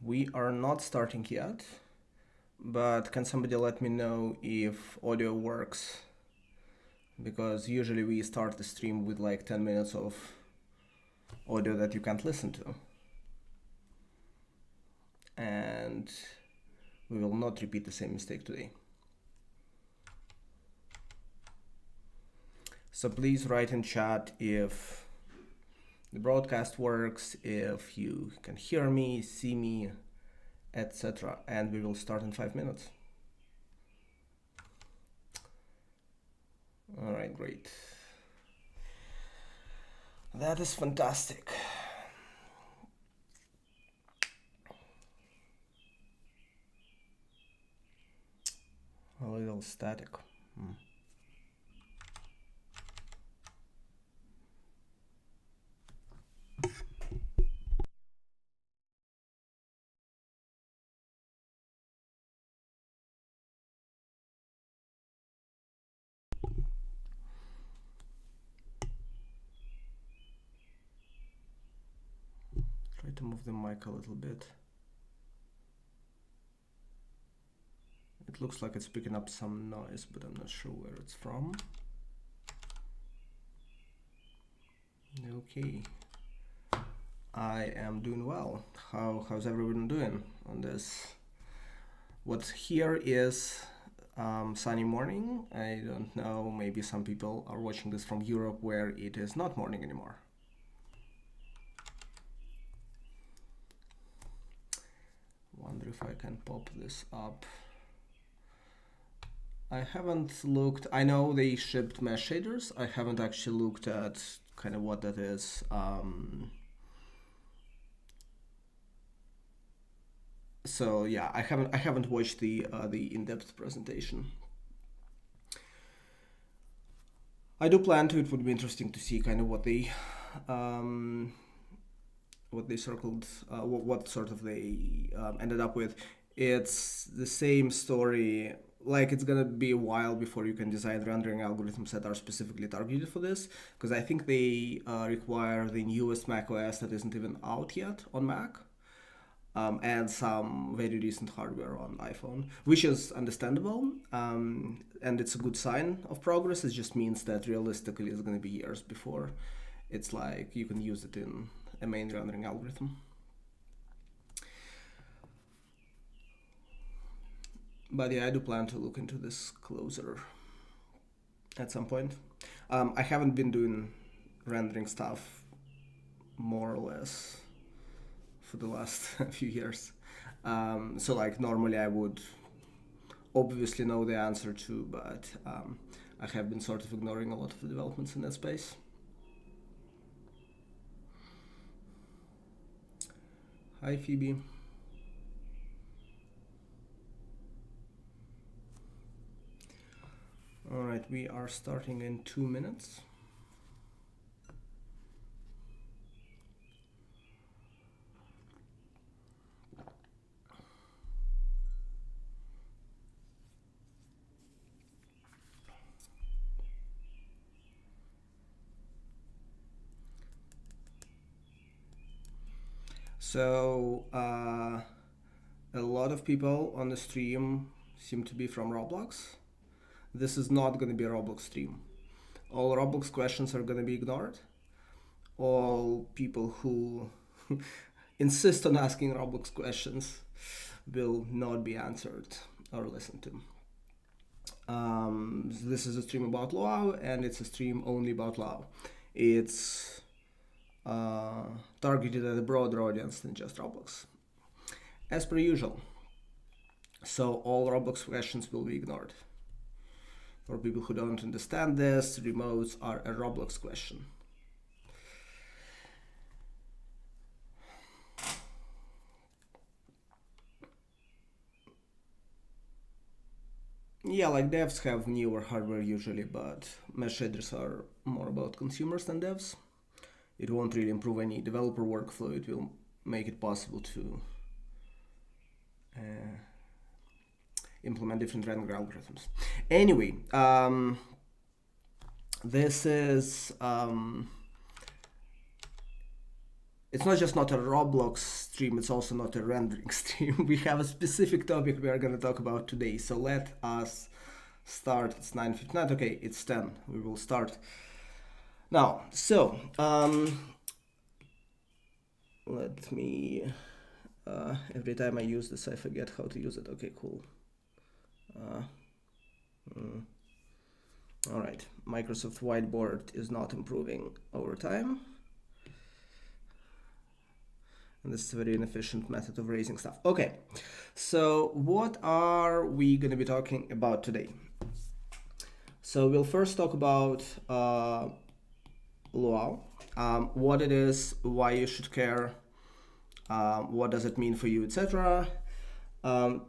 We are not starting yet, but can somebody let me know if audio works? Because usually we start the stream with like 10 minutes of audio that you can't listen to. And we will not repeat the same mistake today. So please write in chat if the broadcast works, if you can hear me, see me, etc. And we will start in 5 minutes. All right, great. That is fantastic. A little static. Try to move the mic a little bit. It looks like it's picking up some noise, but I'm not sure where it's from. Okay. I am doing well. How's everyone doing on this? What here is sunny morning. I don't know, maybe some people are watching this from Europe where it is not morning anymore. Wonder if I can pop this up. I haven't looked, I know they shipped mesh shaders. I haven't actually looked at kind of what that is. So yeah, I haven't watched the in-depth presentation. I do plan to. It would be interesting to see kind of what they circled, what sort of they ended up with. It's the same story. Like, it's gonna be a while before you can design rendering algorithms that are specifically targeted for this, because I think they require the newest Mac OS that isn't even out yet on Mac. And some very recent hardware on iPhone, which is understandable, and it's a good sign of progress. It just means that realistically it's going to be years before it's like you can use it in a main rendering algorithm. But yeah, I do plan to look into this closer at some point. I haven't been doing rendering stuff more or less for the last few years. So like normally I would obviously know the answer to, but I have been sort of ignoring a lot of the developments in that space. Hi Phoebe. All right, we are starting in 2 minutes. So a lot of people on the stream seem to be from Roblox. This is not going to be a Roblox stream. All Roblox questions are going to be ignored. All people who insist on asking Roblox questions will not be answered or listened to. This is a stream about Luau, and it's a stream only about Luau. It's targeted at a broader audience than just Roblox, as per usual. So all Roblox questions will be ignored. For people who don't understand this, remotes are a Roblox question. Yeah, like devs have newer hardware usually, but mesh shaders are more about consumers than devs. It won't really improve any developer workflow. It will make it possible to implement different rendering algorithms. Anyway, this is it's not just not a Roblox stream, it's also not a rendering stream. We have a specific topic we are going to talk about today. So let us start. It's 9:59. Okay, it's 10. We will start now. So let me. Every time I use this, I forget how to use it. Okay, cool. All right, Microsoft Whiteboard is not improving over time. And this is a very inefficient method of raising stuff. Okay, so what are we going to be talking about today? So we'll first talk about Luau, what it is, why you should care, what does it mean for you, etc.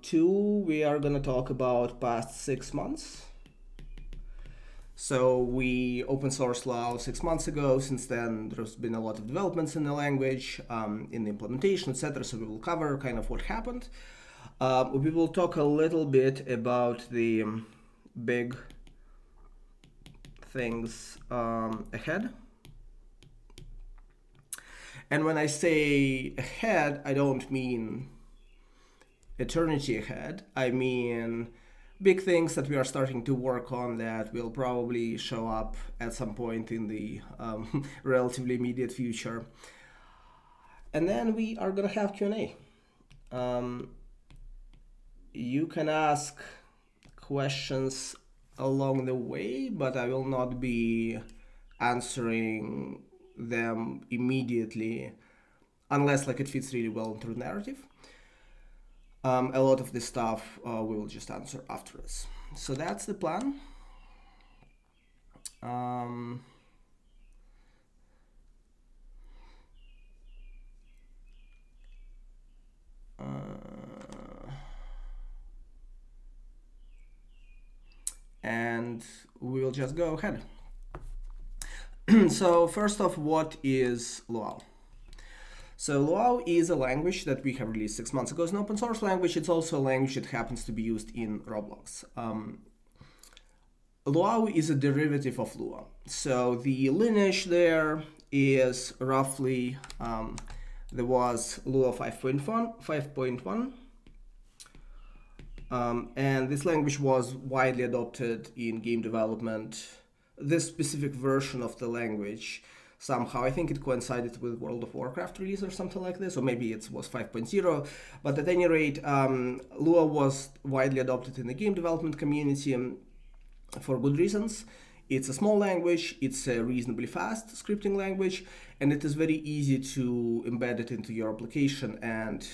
Two, we are going to talk about past 6 months. So we open sourced Luau 6 months ago. Since then, there's been a lot of developments in the language, in the implementation, etc. So we will cover kind of what happened. We will talk a little bit about the big things ahead. And when I say ahead, I don't mean eternity ahead. I mean big things that we are starting to work on that will probably show up at some point in the relatively immediate future. And then we are going to have Q&A. You can ask questions along the way, but I will not be answering them immediately unless like it fits really well into the narrative. A lot of this stuff we will just answer afterwards. So that's the plan. And we will just go ahead. So first off, what is Luau? So Luau is a language that we have released 6 months ago. It's an open source language. It's also a language that happens to be used in Roblox. Luau is a derivative of Lua. So the lineage there is roughly, there was Lua 5.1. And this language was widely adopted in game development. This specific version of the language, somehow, I think it coincided with World of Warcraft release or something like this, or maybe it was 5.0. But at any rate, Lua was widely adopted in the game development community for good reasons. It's a small language, it's a reasonably fast scripting language, and it is very easy to embed it into your application and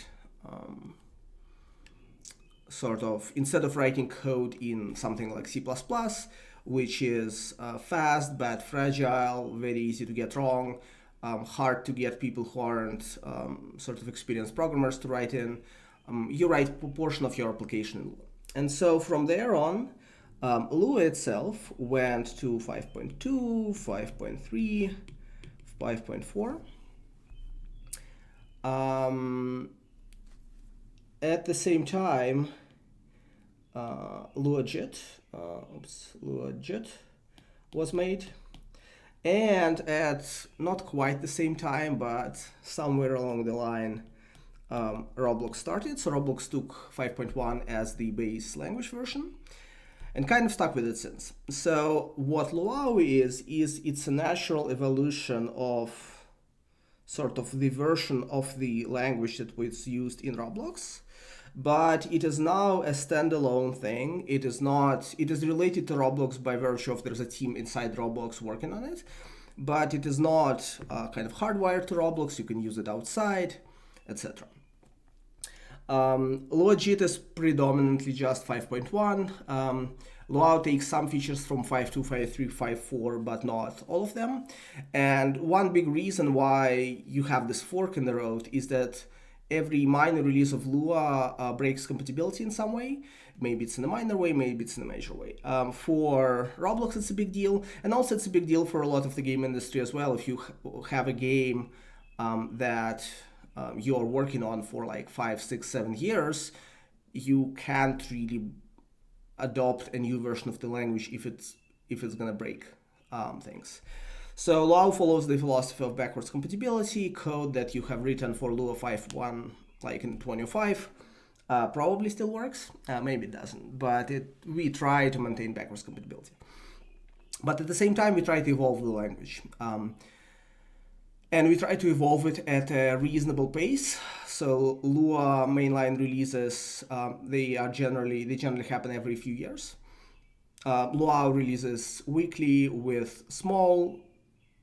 sort of, instead of writing code in something like C++, which is fast, but fragile, very easy to get wrong, hard to get people who aren't sort of experienced programmers to write in, you write a portion of your application in Lua. And so from there on, Lua itself went to 5.2, 5.3, 5.4. At the same time, LuaJIT was made, and at not quite the same time, but somewhere along the line, Roblox started. So Roblox took 5.1 as the base language version and kind of stuck with it since. So what Luau is it's a natural evolution of sort of the version of the language that was used in Roblox, but it is now a standalone thing. It is related to Roblox by virtue of there's a team inside Roblox working on it, but it is not kind of hardwired to Roblox. You can use it outside, etc. LuaJIT is predominantly just 5.1. Luau takes some features from 5.2, 5.3, 5.4, but not all of them. And one big reason why you have this fork in the road is that every minor release of Lua breaks compatibility in some way. Maybe it's in a minor way, maybe it's in a major way. For Roblox, it's a big deal. And also it's a big deal for a lot of the game industry as well. If you have a game that you're working on for like 5, 6, 7 years, you can't really adopt a new version of the language if it's gonna break things. So Luau follows the philosophy of backwards compatibility. Code that you have written for Lua 5.1, like in 2005, probably still works. Maybe it doesn't, but we try to maintain backwards compatibility. But at the same time, we try to evolve the language. And we try to evolve it at a reasonable pace. So Lua mainline releases, they generally happen every few years. Luau releases weekly with small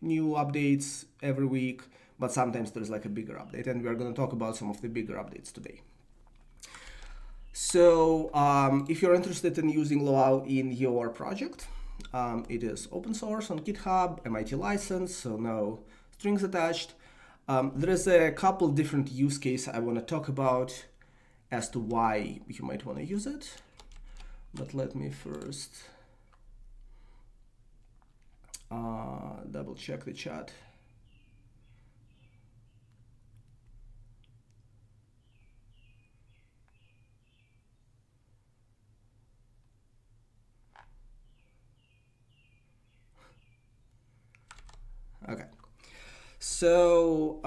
new updates every week, but sometimes there's like a bigger update, and we're going to talk about some of the bigger updates today. So if you're interested in using Luau in your project, it is open source on GitHub, MIT license, so no strings attached. There is a couple different use cases I want to talk about as to why you might want to use it. But let me first double check the chat. Okay. So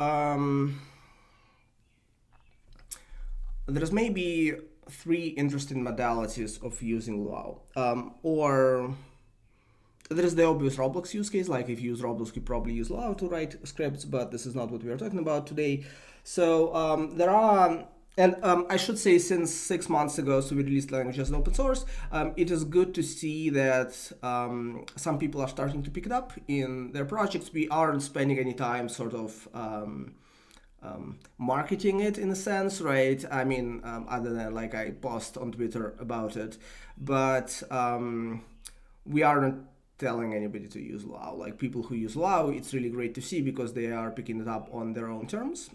there's maybe 3 interesting modalities of using Luau. Or there is the obvious Roblox use case, like if you use Roblox, you probably use Luau to write scripts, but this is not what we are talking about today. So there are, and I should say since 6 months ago, so we released the language as open source, it is good to see that some people are starting to pick it up in their projects. We aren't spending any time sort of marketing it in a sense, right? I mean, other than like I post on Twitter about it, but we aren't telling anybody to use Luau. Like people who use Luau, it's really great to see because they are picking it up on their own terms.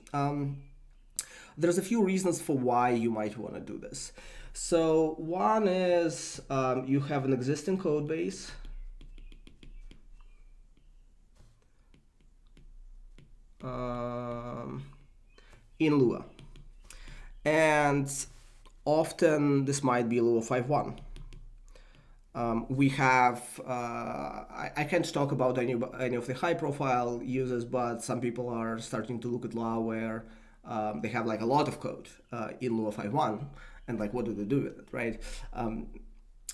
There's a few reasons for why you might want to do this. So one is you have an existing code base. In Lua. And often this might be Lua 5.1. We have, I can't talk about any of the high profile users, but some people are starting to look at Lua where they have like a lot of code in Lua 5.1, and like what do they do with it, right?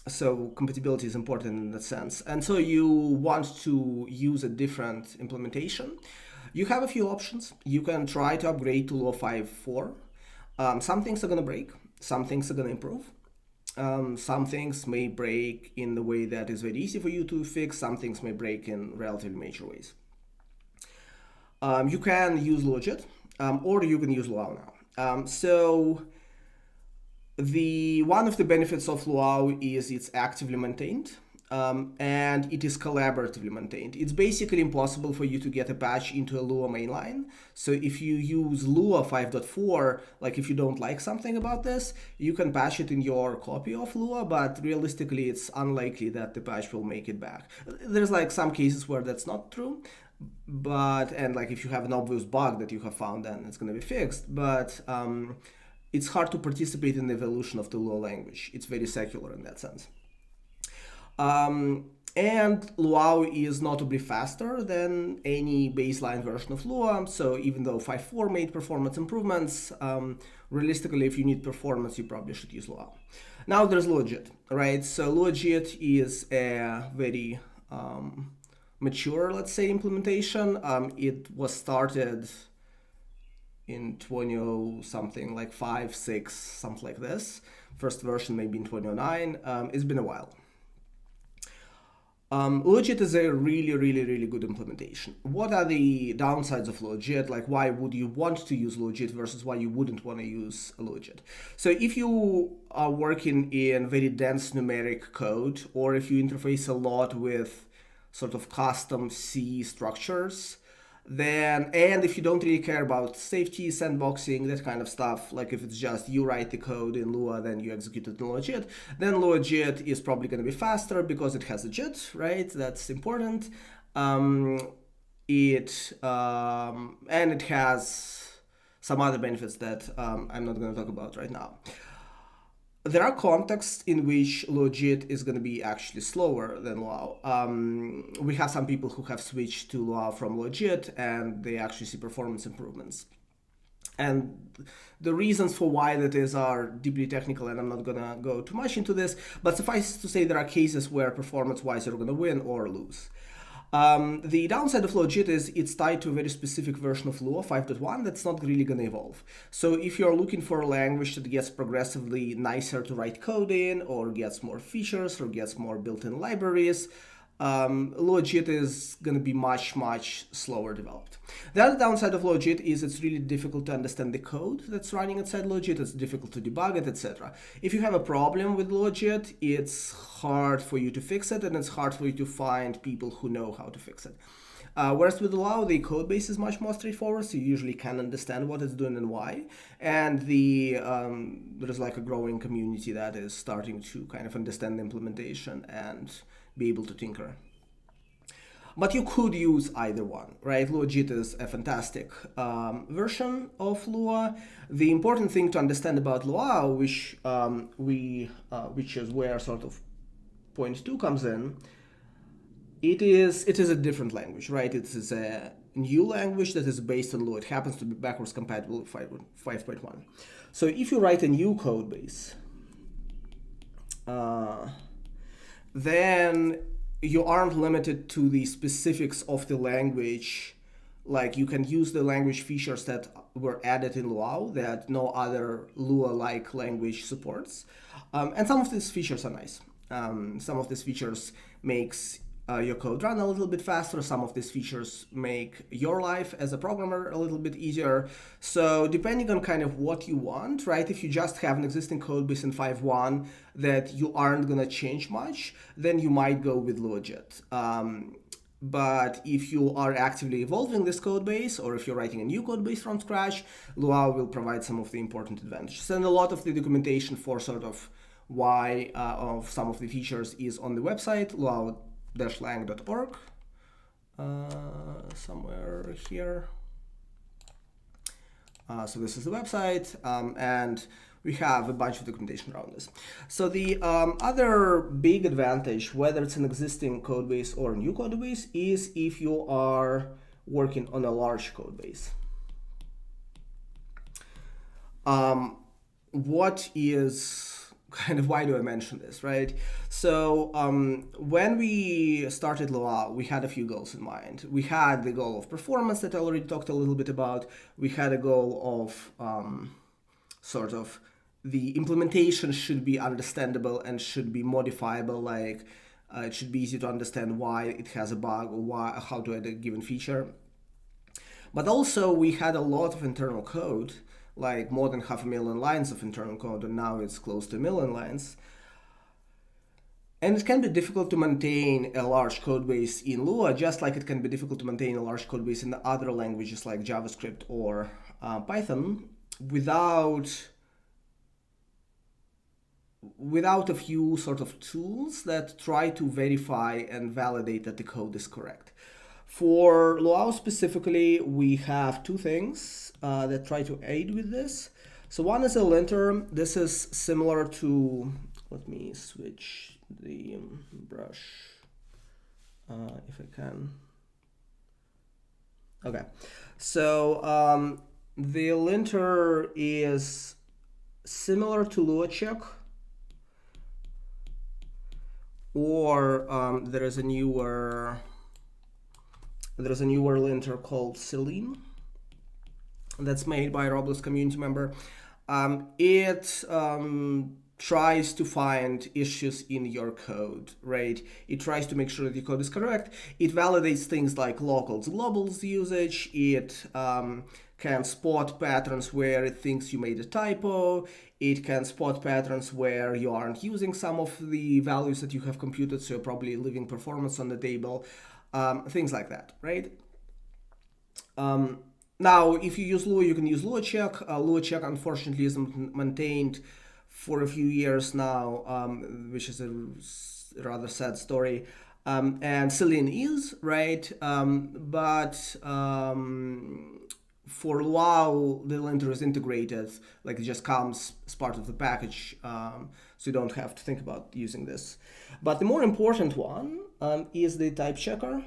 So compatibility is important in that sense. And so you want to use a different implementation. You have a few options. You can try to upgrade to Lua 5.4. Some things are going to break. Some things are going to improve. Some things may break in the way that is very easy for you to fix. Some things may break in relatively major ways. You can use Logit, or you can use Luau now. So one of the benefits of Luau is it's actively maintained. And it is collaboratively maintained. It's basically impossible for you to get a patch into a Lua mainline. So if you use Lua 5.4, like if you don't like something about this, you can patch it in your copy of Lua, but realistically it's unlikely that the patch will make it back. There's like some cases where that's not true, and like if you have an obvious bug that you have found, then it's going to be fixed. But it's hard to participate in the evolution of the Lua language. It's very secular in that sense. And Luau is notably faster than any baseline version of Lua. So even though 5.4 made performance improvements, realistically, if you need performance, you probably should use Luau. Now there's Luajit, right? So Luajit is a very mature, let's say, implementation. It was started in 20 something, like 5, 6, something like this. First version maybe in 2009. It's been a while. Logit is a really, really, really good implementation. What are the downsides of Logit? Like, why would you want to use Logit versus why you wouldn't want to use Logit? So if you are working in very dense numeric code, or if you interface a lot with sort of custom C structures, and if you don't really care about safety, sandboxing, that kind of stuff, like if it's just you write the code in Lua, then you execute it in Luajit, then Luajit is probably going to be faster because it has a JIT, right? That's important. And it has some other benefits that I'm not going to talk about right now. there are contexts in which Logit is going to be actually slower than Luau. We have some people who have switched to Luau from Logit, and they actually see performance improvements. And the reasons for why that is are deeply technical, and I'm not going to go too much into this, but suffice to say there are cases where performance-wise you're going to win or lose. The downside of Logit is it's tied to a very specific version of Lua 5.1 that's not really going to evolve. So if you're looking for a language that gets progressively nicer to write code in, or gets more features, or gets more built-in libraries, Logit is going to be much, much slower developed. The other downside of Logit is it's really difficult to understand the code that's running inside Logit. It's difficult to debug it, etc. If you have a problem with Logit, it's hard for you to fix it, and it's hard for you to find people who know how to fix it. Whereas with Luau, the code base is much more straightforward, so you usually can understand what it's doing and why. And there's like a growing community that is starting to kind of understand the implementation and be able to tinker. But you could use either one, right? Logit is a fantastic version of Lua. The important thing to understand about Luau, which is where sort of point 2 comes in, it is a different language, right? It is a new language that is based on Lua. It happens to be backwards compatible with 5.1. So if you write a new code base, then you aren't limited to the specifics of the language. Like, you can use the language features that were added in Luau that no other Lua-like language supports. And some of these features are nice. Some of these features makes your code run a little bit faster. Some of these features make your life as a programmer a little bit easier. So depending on kind of what you want, right? If you just have an existing code base in 5.1 that you aren't going to change much, then you might go with Logit. But if you are actively evolving this code base, or if you're writing a new code base from scratch, Luau will provide some of the important advantages. And a lot of the documentation for sort of why of some of the features is on the website, luau-lang.org, somewhere here. So this is the website, and we have a bunch of documentation around this. So the other big advantage, whether it's an existing code base or a new code base, is if you are working on a large code base. What is kind of, why do I mention this, right? So when we started Luau, we had a few goals in mind. We had the goal of performance that I already talked a little bit about. We had a goal of sort of the implementation should be understandable and should be modifiable. Like it should be easy to understand why it has a bug or how to add a given feature. But also we had a lot of internal code, like more than 500,000 lines of internal code, and now it's close to 1 million lines. And it can be difficult to maintain a large code base in Lua, just like it can be difficult to maintain a large code base in other languages like JavaScript or Python without a few sort of tools that try to verify and validate that the code is correct. For Luau specifically, we have two things that try to aid with this. So one is a linter. This is similar to, let me switch the brush if I can. Okay, so the linter is similar to LuaCheck, or there is a newer linter called Selene that's made by a Roblox community member. It tries to find issues in your code, right? It tries to make sure that your code is correct. It validates things like locals, globals usage. It can spot patterns where it thinks you made a typo. It can spot patterns where you aren't using some of the values that you have computed, so you're probably leaving performance on the table. Things like that, right? Now, if you use Lua, you can use LuaCheck. LuaCheck, unfortunately, isn't maintained for a few years now, which is a rather sad story. And Selene is, right? But for Luau, the linter is integrated, like it just comes as part of the package, so you don't have to think about using this. But the more important one is the type checker.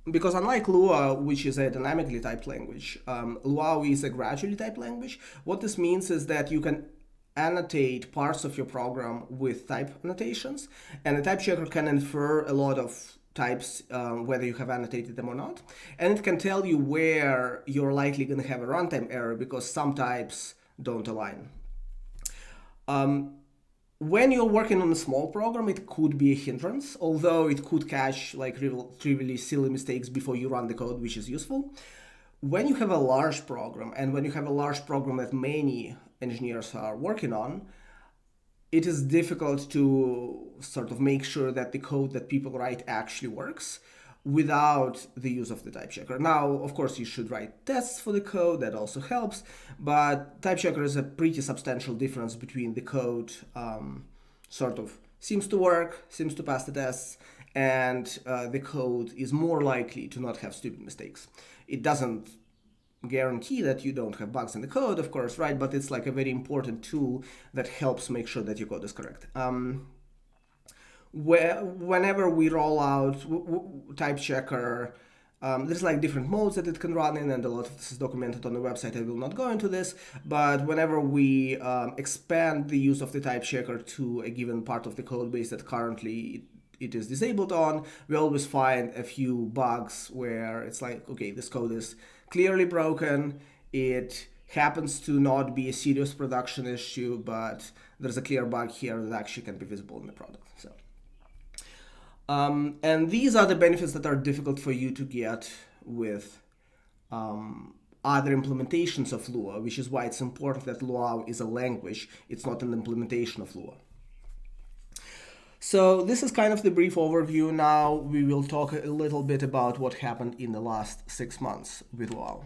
Because unlike Lua, which is a dynamically typed language, Luau is a gradually typed language. What this means is that you can annotate parts of your program with type annotations, and the type checker can infer a lot of types, whether you have annotated them or not, and it can tell you where you're likely going to have a runtime error because some types don't align. When you're working on a small program, it could be a hindrance, although it could catch like trivially silly mistakes before you run the code, which is useful. When you have a large program, and when you have a large program that many engineers are working on, it is difficult to sort of make sure that the code that people write actually works without the use of the type checker. Now, of course, you should write tests for the code, that also helps, but type checker is a pretty substantial difference between the code sort of seems to work, seems to pass the tests, and the code is more likely to not have stupid mistakes. It doesn't guarantee that you don't have bugs in the code, of course, right? But it's like a very important tool that helps make sure that your code is correct. Whenever we roll out type checker, there's like different modes that it can run in, and a lot of this is documented on the website. I will not go into this, but whenever we expand the use of the type checker to a given part of the code base that currently it is disabled on, we always find a few bugs where it's like, okay, this code is clearly broken. It happens to not be a serious production issue, but there's a clear bug here that actually can be visible in the product. So, and these are the benefits that are difficult for you to get with other implementations of Lua, which is why it's important that Luau is a language. It's not an implementation of Lua. So this is kind of the brief overview. Now we will talk a little bit about what happened in the last 6 months with Luau.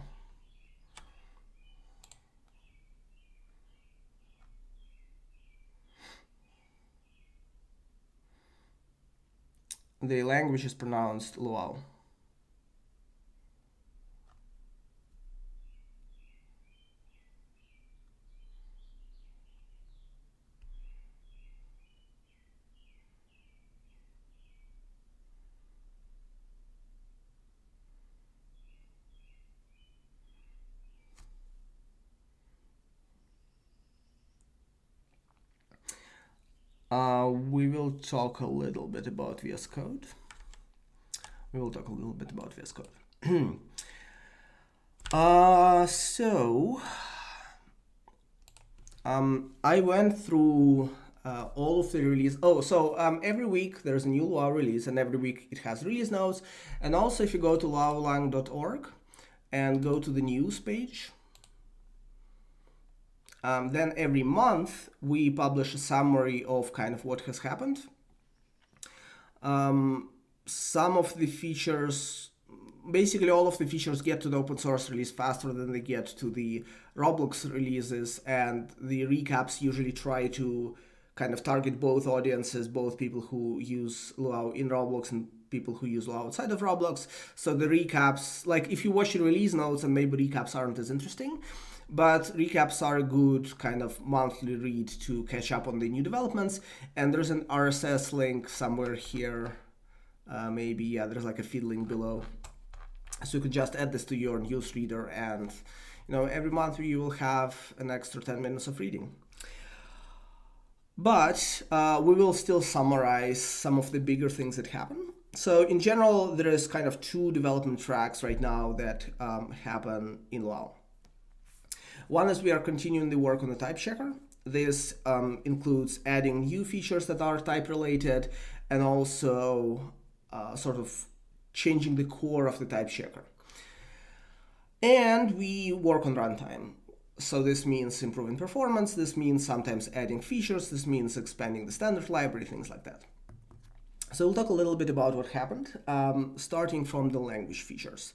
The language is pronounced Luau. We will talk a little bit about VS Code. I went through all of the release. Every week there's a new Luau release, and every week it has release notes. And also, if you go to luaulang.org and go to the news page, then every month we publish a summary of kind of what has happened. Some of the features, basically all of the features, get to the open source release faster than they get to the Roblox releases, and the recaps usually try to kind of target both audiences, both people who use Luau in Roblox and people who use Luau outside of Roblox. So the recaps, like if you watch the release notes, and maybe recaps aren't as interesting, but recaps are a good kind of monthly read to catch up on the new developments. And there's an RSS link somewhere here. There's like a feed link below. So you can just add this to your newsreader, and every month you will have an extra 10 minutes of reading. But we will still summarize some of the bigger things that happen. So in general, there is kind of 2 development tracks right now that happen in Luau. One is we are continuing the work on the type checker. This includes adding new features that are type related, and also sort of changing the core of the type checker. And we work on runtime. So this means improving performance, this means sometimes adding features, this means expanding the standard library, things like that. So we'll talk a little bit about what happened, starting from the language features.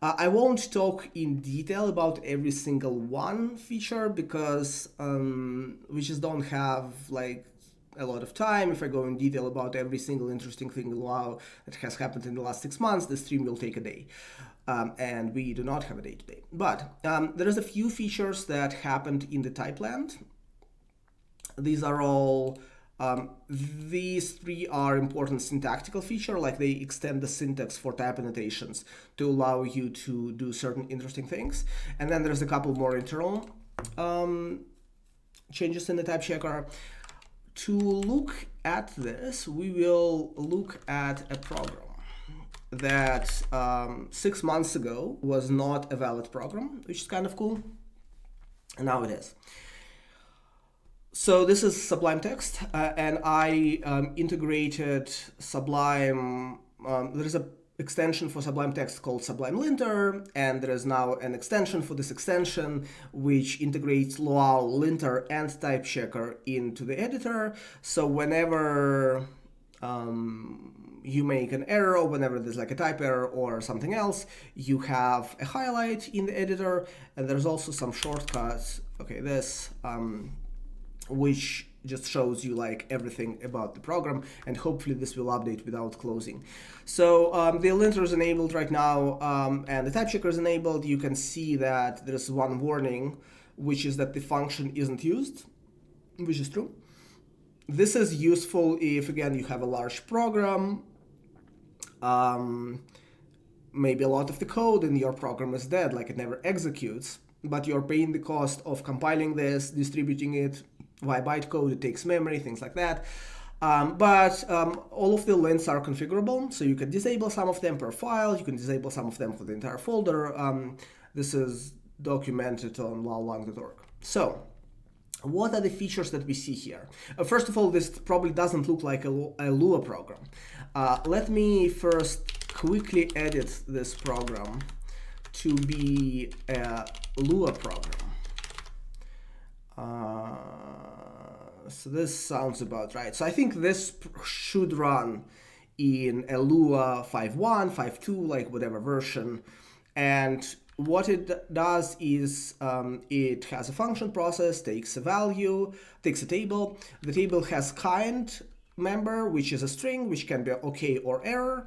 I won't talk in detail about every single one feature because we just don't have like a lot of time. If I go in detail about every single interesting thing in Luau that has happened in the last 6 months, the stream will take a day. And we do not have a day today. But there is a few features that happened in the typeland. These are all, these three are important syntactical feature, like they extend the syntax for type annotations to allow you to do certain interesting things. And then there's a couple more internal changes in the type checker. To look at this, we will look at a program that 6 months ago was not a valid program, which is kind of cool, and now it is. So this is Sublime Text, and I integrated Sublime. There is an extension for Sublime Text called Sublime Linter, and there is now an extension for this extension which integrates Luau, Linter, and Type Checker into the editor. So whenever you make an error, or whenever there's like a type error or something else, you have a highlight in the editor, and there's also some shortcuts. Okay, this. Which just shows you like everything about the program, and hopefully this will update without closing. So the linter is enabled right now, and the type checker is enabled. You can see that there's one warning, which is that the function isn't used, which is true. This is useful if, again, you have a large program, maybe a lot of the code in your program is dead, like it never executes, but you're paying the cost of compiling this, distributing it via bytecode, it takes memory, things like that. But all of the lints are configurable, so you can disable some of them per file, you can disable some of them for the entire folder. This is documented on laulang.org. So, what are the features that we see here? First of all, this probably doesn't look like a Lua program. Let me first quickly edit this program to be a Lua program. So this sounds about right. So I think this should run in a Lua 5.1, 5.2, like whatever version. And what it does is it has a function process, takes a value, takes a table. The table has kind member, which is a string, which can be okay or error.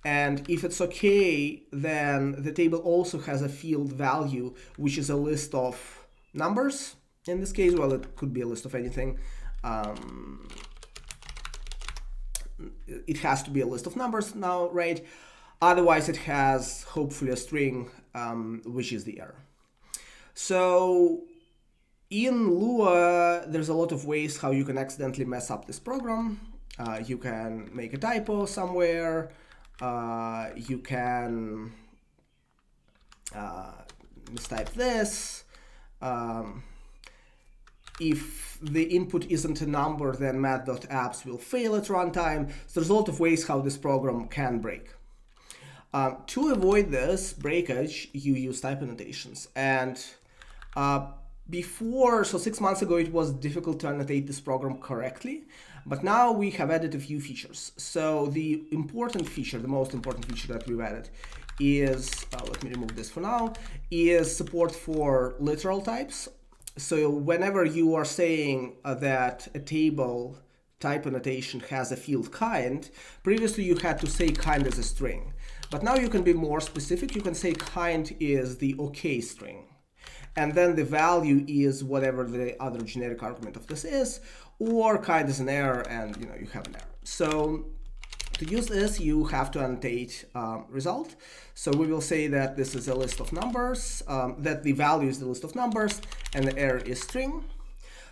And if it's okay, then the table also has a field value, which is a list of numbers. In this case, well, it could be a list of anything. It has to be a list of numbers now, right? Otherwise, it has hopefully a string, which is the error. So in Lua, there's a lot of ways how you can accidentally mess up this program. You can make a typo somewhere. You can mistype this. If the input isn't a number, then math.apps will fail at runtime. So there's a lot of ways how this program can break. To avoid this breakage, you use type annotations. And before, so 6 months ago, it was difficult to annotate this program correctly. But now we have added a few features. So the important feature, the most important feature that we've added is, let me remove this for now, is support for literal types. So whenever you are saying that a table type annotation has a field kind, previously you had to say kind as a string. But now you can be more specific. You can say kind is the OK string. And then the value is whatever the other generic argument of this is, or kind is an error, and you have an error. So to use this, you have to annotate result. So we will say that this is a list of numbers, that the value is the list of numbers, and the error is string.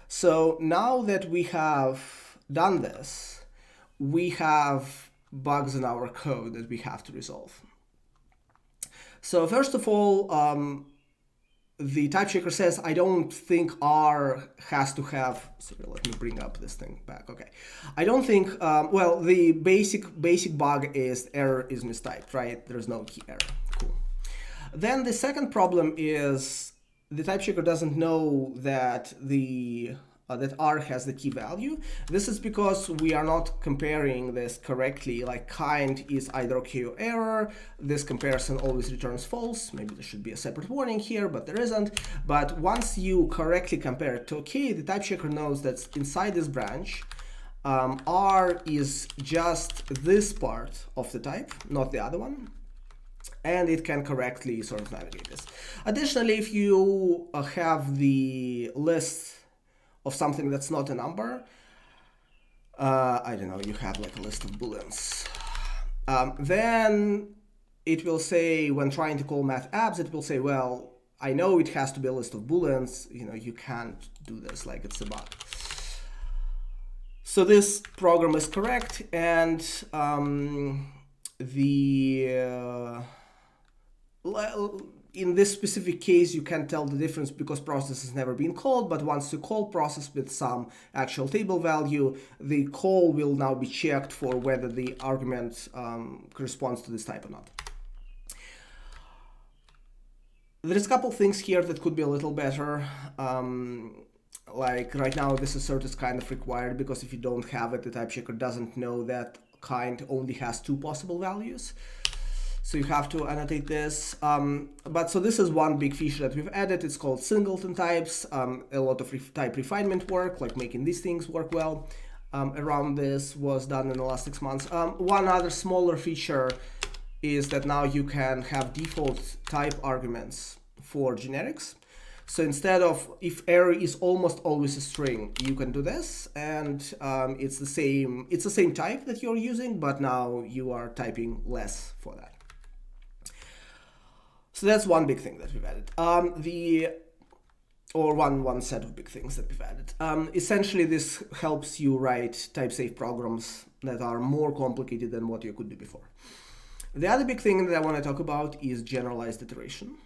So now that we have done this, we have bugs in our code that we have to resolve. So first of all, the type checker says, I don't think R has to have, sorry, let me bring up this thing back. Okay. I don't think, well, the basic bug is error is mistyped, right? There's no key error. Cool. Then the second problem is the type checker doesn't know that that R has the key value. This is because we are not comparing this correctly, like kind is either OK or error. This comparison always returns false. Maybe there should be a separate warning here, but there isn't. But once you correctly compare it to OK, the type checker knows that inside this branch, R is just this part of the type, not the other one, and it can correctly sort of navigate this. Additionally, if you have the list of something that's not a number, I don't know, you have like a list of booleans, then it will say, when trying to call math apps, it will say, well, I know it has to be a list of booleans, you can't do this, like it's a bug. So this program is correct, and in this specific case, you can tell the difference because process has never been called, but once you call process with some actual table value, the call will now be checked for whether the argument corresponds to this type or not. There's a couple things here that could be a little better. Like right now, this assert is kind of required because if you don't have it, the type checker doesn't know that kind only has 2 possible values. So you have to annotate this. But so this is one big feature that we've added. It's called singleton types. A lot of type refinement work, like making these things work well around this, was done in the last 6 months. One other smaller feature is that now you can have default type arguments for generics. So instead of, if array is almost always a string, you can do this, and it's the same type that you're using, but now you are typing less for that. So that's one big thing that we've added. One set of big things that we've added. Essentially, this helps you write type-safe programs that are more complicated than what you could do before. The other big thing that I want to talk about is generalized iteration.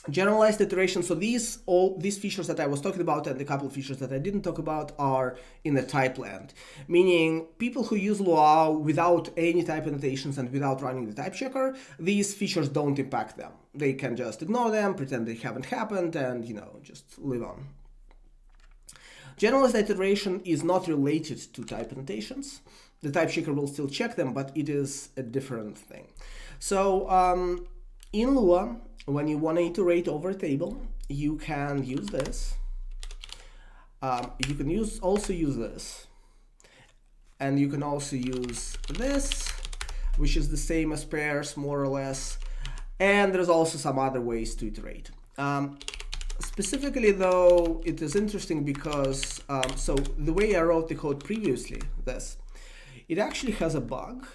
Generalized iteration, so all these features that I was talking about and the couple of features that I didn't talk about are in the type land, meaning people who use Luau without any type annotations and without running the type checker, these features don't impact them. They can just ignore them, pretend they haven't happened, and just live on. Generalized iteration is not related to type annotations. The type checker will still check them, but it is a different thing. So in Lua, when you want to iterate over a table, you can use this. You can also use this. And you can also use this, which is the same as pairs, more or less. And there's also some other ways to iterate. Specifically, though, it is interesting because, so the way I wrote the code previously, it actually has a bug.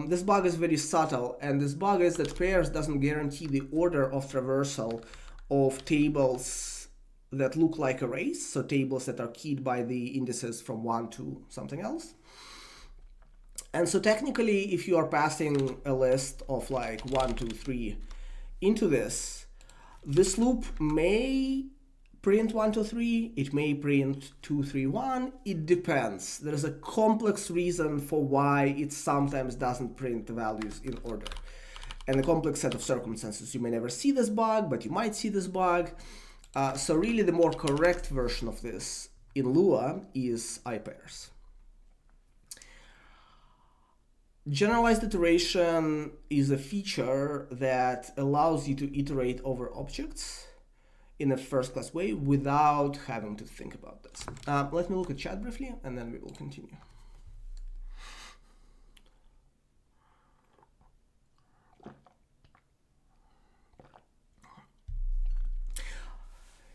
This bug is very subtle, and this bug is that pairs doesn't guarantee the order of traversal of tables that look like arrays, so tables that are keyed by the indices from 1 to something else. And so technically, if you are passing a list of like 1, 2, 3 into this loop may print 1, 2, 3, it may print 2, 3, 1, it depends. There's a complex reason for why it sometimes doesn't print the values in order. And a complex set of circumstances. You may never see this bug, but you might see this bug. So really the more correct version of this in Lua is iPairs. Generalized iteration is a feature that allows you to iterate over objects in a first-class way without having to think about this. Let me look at chat briefly, and then we will continue.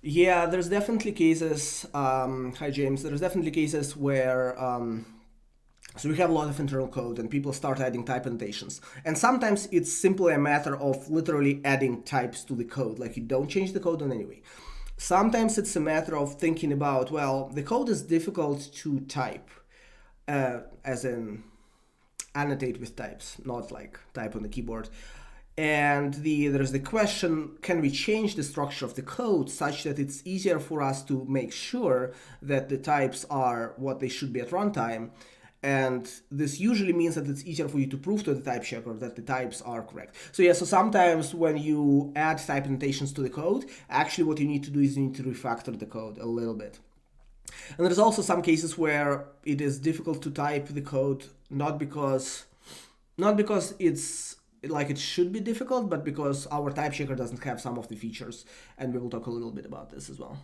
Yeah, there's definitely cases, hi James, there's definitely cases where so we have a lot of internal code and people start adding type annotations. And sometimes it's simply a matter of literally adding types to the code, like you don't change the code in any way. Sometimes it's a matter of thinking about, well, the code is difficult to type, as in annotate with types, not like type on the keyboard. And there's the question, can we change the structure of the code such that it's easier for us to make sure that the types are what they should be at runtime? And this usually means that it's easier for you to prove to the type checker that the types are correct. So yeah, so sometimes when you add type annotations to the code, actually what you need to do is you need to refactor the code a little bit. And there's also some cases where it is difficult to type the code, not because it's like it should be difficult, but because our type checker doesn't have some of the features. And we will talk a little bit about this as well.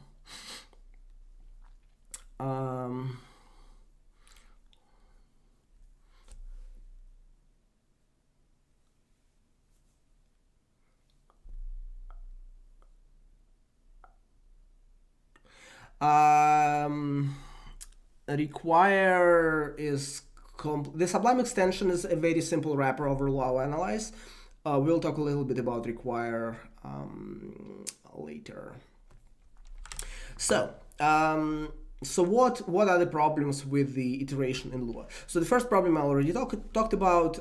Um, require is the Sublime extension is a very simple wrapper over Luau Analyze. We'll talk a little bit about require later. So, what are the problems with the iteration in Lua? So the first problem I already talked about,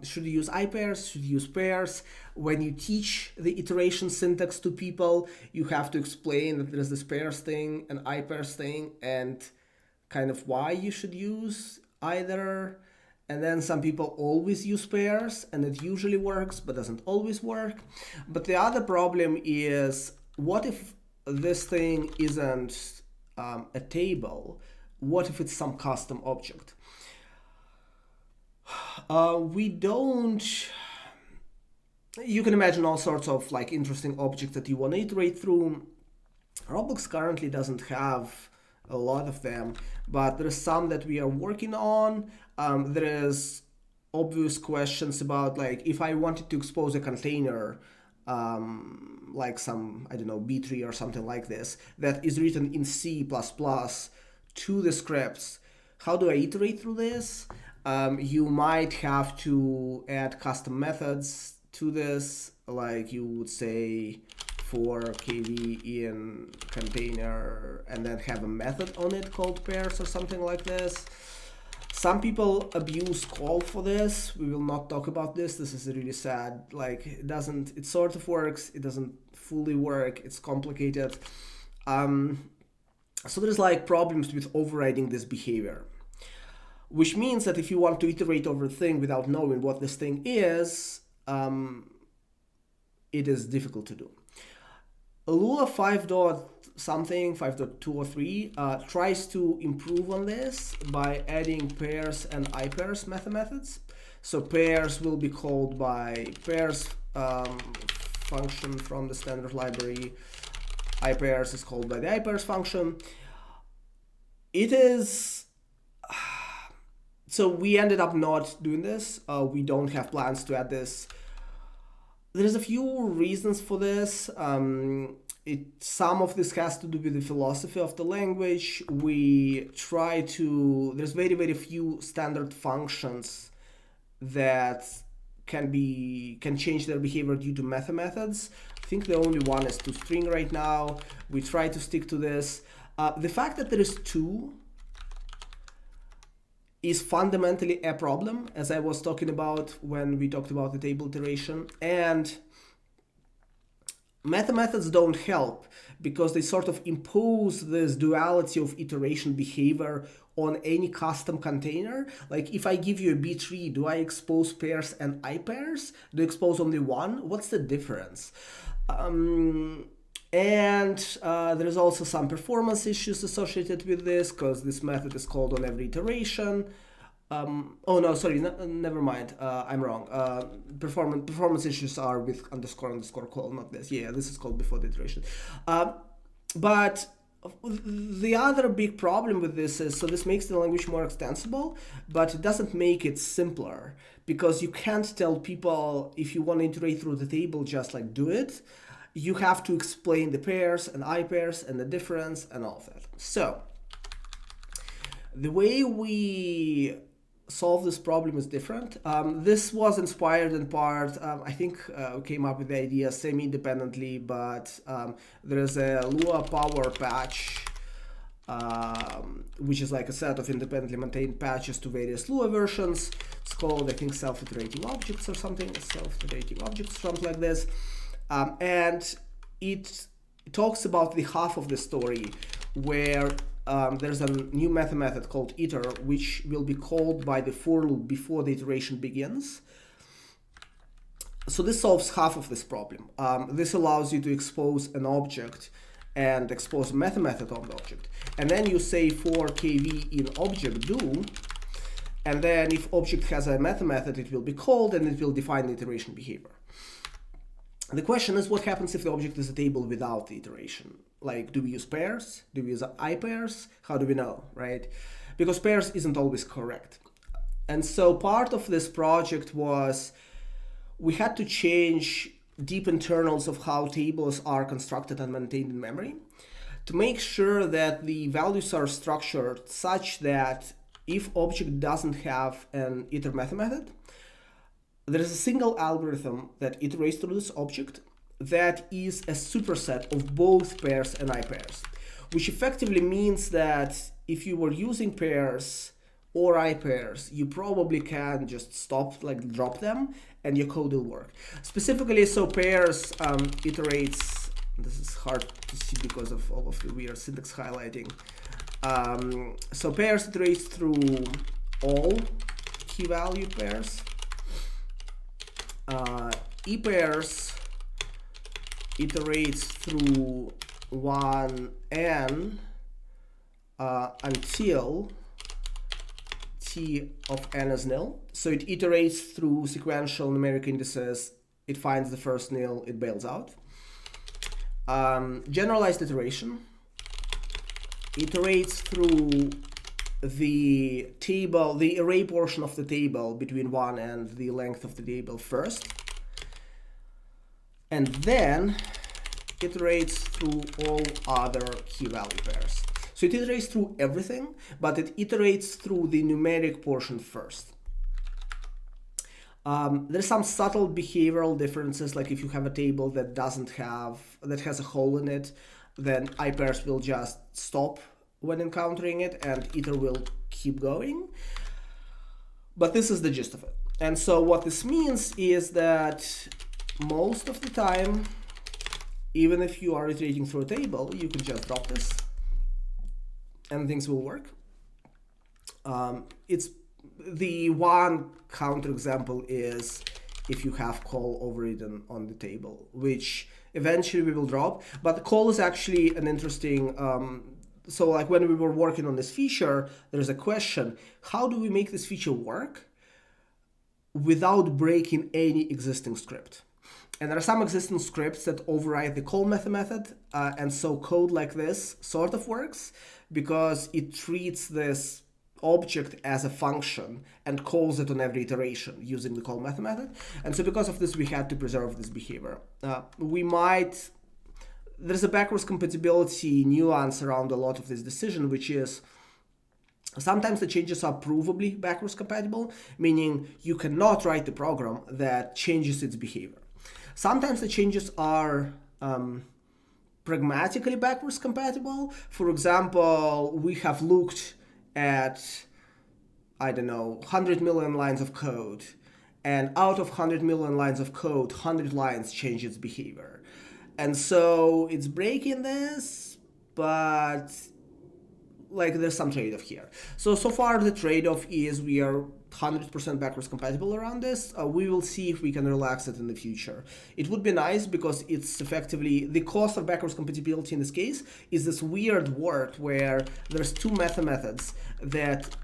should you use I-pairs, should you use pairs? When you teach the iteration syntax to people, you have to explain that there's this pairs thing and I-pairs thing and kind of why you should use either. And then some people always use pairs and it usually works but doesn't always work. But the other problem is, what if this thing isn't a table? What if it's some custom object? We don't... You can imagine all sorts of like interesting objects that you want to iterate through. Roblox currently doesn't have a lot of them, but there are some that we are working on. There is obvious questions about, like, if I wanted to expose a container, like some, I don't know, B-tree or something like this, that is written in C++ to the scripts, how do I iterate through this? You might have to add custom methods to this, like you would say for kv in container and then have a method on it called pairs or something like this. Some people abuse call for this. We will not talk about this. This is really sad. Like, it sort of works. It doesn't fully work. It's complicated. So there's like problems with overriding this behavior, which means that if you want to iterate over a thing without knowing what this thing is, it is difficult to do. Lua 5.something, 5.2 or 3 tries to improve on this by adding pairs and I-pairs methods. So pairs will be called by pairs function from the standard library. I-pairs is called by the I-pairs function. It is... So we ended up not doing this. We don't have plans to add this. There's a few reasons for this. Some of this has to do with the philosophy of the language. We try to... There's very, very few standard functions that can change their behavior due to methods. I think the only one is toString right now. We try to stick to this. The fact that there is 2 is fundamentally a problem, as I was talking about when we talked about the table iteration. And methods don't help because they sort of impose this duality of iteration behavior on any custom container. Like, if I give you a B-tree, do I expose pairs and I-pairs? Do I expose only one? What's the difference? And there's also some performance issues associated with this because this method is called on every iteration. Oh no, sorry, never mind. I'm wrong. Performance issues are with __ call, not this. Yeah, this is called before the iteration. But the other big problem with this is, so this makes the language more extensible, but it doesn't make it simpler, because you can't tell people, if you want to iterate through the table, just like do it. You have to explain the pairs and I-pairs and the difference and all of that. So the way we solve this problem is different. This was inspired in part, I think we came up with the idea semi-independently, but there is a Lua Power patch, which is like a set of independently maintained patches to various Lua versions. It's called, I think, self-iterating objects or something, self-iterating objects, something like this. And it talks about the half of the story where there's a new method called iter, which will be called by the for loop before the iteration begins. So this solves half of this problem. This allows you to expose an object and expose a method on the object. And then you say for kv in object do, and then if object has a method, it will be called and it will define the iteration behavior. The question is, what happens if the object is a table without the iteration? Like, do we use pairs? Do we use I-pairs? How do we know, right? Because pairs isn't always correct. And so part of this project was we had to change deep internals of how tables are constructed and maintained in memory to make sure that the values are structured such that if object doesn't have an iter method, there is a single algorithm that iterates through this object that is a superset of both pairs and I-pairs, which effectively means that if you were using pairs or I-pairs, you probably can just stop, like drop them, and your code will work. Specifically, so pairs iterates, this is hard to see because of all of the weird syntax highlighting. So pairs iterates through all key value pairs. E-pairs iterates through 1n until t of n is nil. So it iterates through sequential numeric indices. It finds the first nil, it bails out. Generalized iteration iterates through the table, the array portion of the table between 1 and the length of the table first, and then iterates through all other key value pairs. So it iterates through everything, but it iterates through the numeric portion first. There's some subtle behavioral differences, like if you have a table that has a hole in it, then I-pairs will just stop when encountering it, and iter will keep going. But this is the gist of it. And so what this means is that most of the time, even if you are iterating through a table, you can just drop this and things will work. It's the one counterexample is if you have call overridden on the table, which eventually we will drop. But the call is actually an interesting, so like when we were working on this feature, there's a question, how do we make this feature work without breaking any existing script? And there are some existing scripts that override the call method, and so code like this sort of works because it treats this object as a function and calls it on every iteration using the call method. And so because of this, we had to preserve this behavior. There's a backwards compatibility nuance around a lot of this decision, which is sometimes the changes are provably backwards compatible, meaning you cannot write the program that changes its behavior. Sometimes the changes are pragmatically backwards compatible. For example, we have looked at, I don't know, 100 million lines of code, and out of 100 million lines of code, 100 lines change its behavior. And so it's breaking this, but like there's some trade-off here. So far the trade-off is we are 100% backwards compatible around this. We will see if we can relax it in the future. It would be nice because it's effectively, the cost of backwards compatibility in this case is this weird word where there's two methods that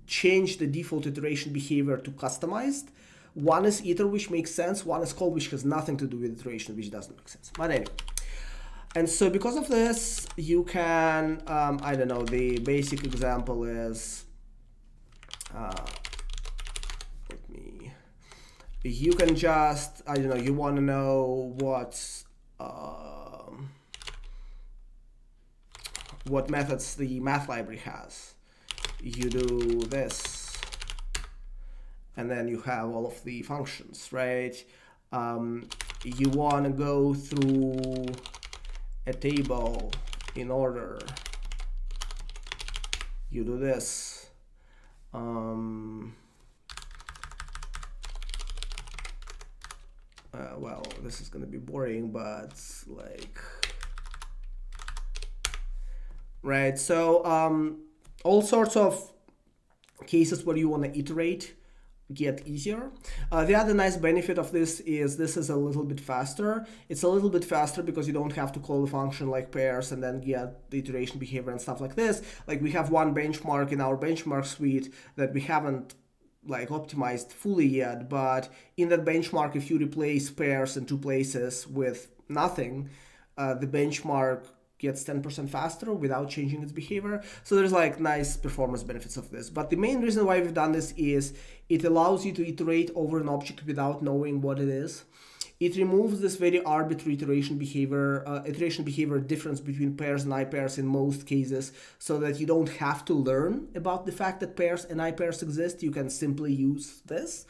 change the default iteration behavior to customized. One is iter, which makes sense. One is call, which has nothing to do with iteration, which doesn't make sense. But anyway. And so because of this, you can, I don't know, the basic example is, you can just, I don't know, you want to know what methods the math library has. You do this. And then you have all of the functions, right? You want to go through a table in order. You do this. Well, this is going to be boring, but like, right? So all sorts of cases where you want to iterate get easier. The other nice benefit of this is a little bit faster. It's a little bit faster because you don't have to call a function like pairs and then get the iteration behavior and stuff like this. Like we have one benchmark in our benchmark suite that we haven't like optimized fully yet, but in that benchmark, if you replace pairs in two places with nothing, the benchmark gets 10% faster without changing its behavior. So there's like nice performance benefits of this. But the main reason why we've done this is it allows you to iterate over an object without knowing what it is. it removes this very arbitrary iteration behavior difference between pairs and I-pairs in most cases, so that you don't have to learn about the fact that pairs and I-pairs exist. You can simply use this.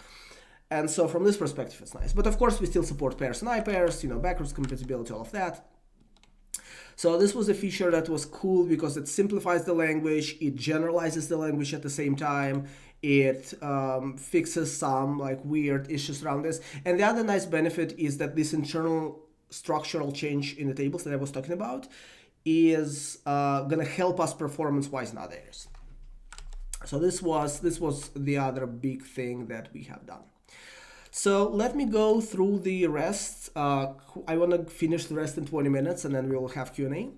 And so from this perspective, it's nice. But of course, we still support pairs and I-pairs, backwards compatibility, all of that. So this was a feature that was cool because it simplifies the language, it generalizes the language at the same time, it fixes some like weird issues around this. And the other nice benefit is that this internal structural change in the tables that I was talking about is gonna help us performance-wise in other areas. So this was the other big thing that we have done. So let me go through the rest. I want to finish the rest in 20 minutes, and then we will have Q&A.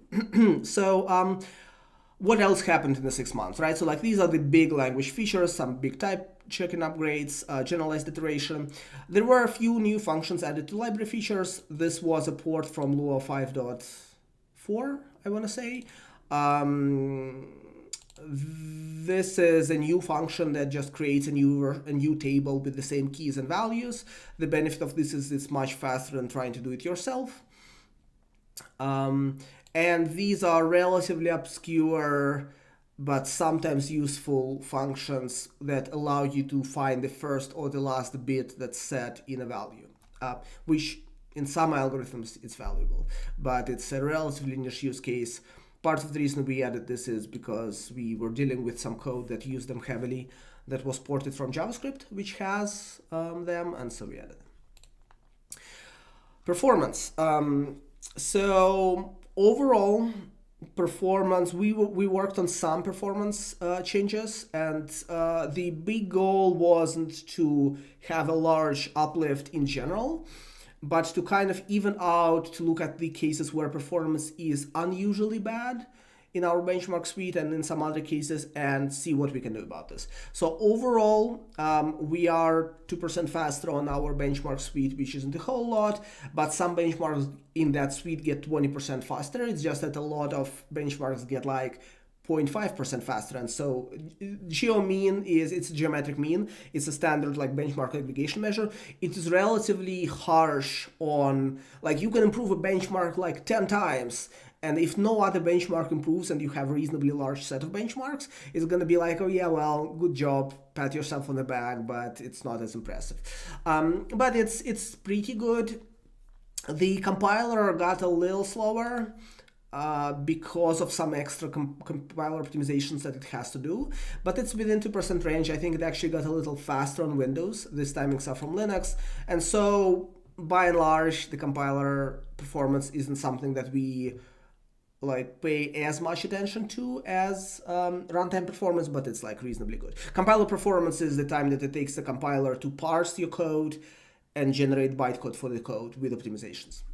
So what else happened in the 6 months, right? So like these are the big language features, some big type checking upgrades, generalized iteration. There were a few new functions added to library features. This was a port from Luau 5.4, I want to say. This is a new function that just creates a new table with the same keys and values. The benefit of this is it's much faster than trying to do it yourself. And these are relatively obscure but sometimes useful functions that allow you to find the first or the last bit that's set in a value, which in some algorithms is valuable, but it's a relatively niche use case. Part of the reason we added this is because we were dealing with some code that used them heavily that was ported from JavaScript, which has them, and so we added them. Performance. So overall performance, we worked on some performance changes, and the big goal wasn't to have a large uplift in general, but to kind of even out, to look at the cases where performance is unusually bad in our benchmark suite and in some other cases, and see what we can do about this. So overall, we are 2% faster on our benchmark suite, which isn't a whole lot, but some benchmarks in that suite get 20% faster. It's just that a lot of benchmarks get like 0.5% faster. And so geo-mean it's a geometric mean. It's a standard like benchmark aggregation measure. It is relatively harsh on, like, you can improve a benchmark like 10 times, and if no other benchmark improves and you have a reasonably large set of benchmarks, it's going to be like, oh yeah, well, good job, pat yourself on the back, but it's not as impressive. But it's pretty good. The compiler got a little slower because of some extra compiler optimizations that it has to do, but it's within 2% range. I think it actually got a little faster on Windows. This timings are from Linux, and so by and large, the compiler performance isn't something that we like pay as much attention to as runtime performance, but it's like reasonably good. Compiler performance is the time that it takes the compiler to parse your code and generate bytecode for the code with optimizations.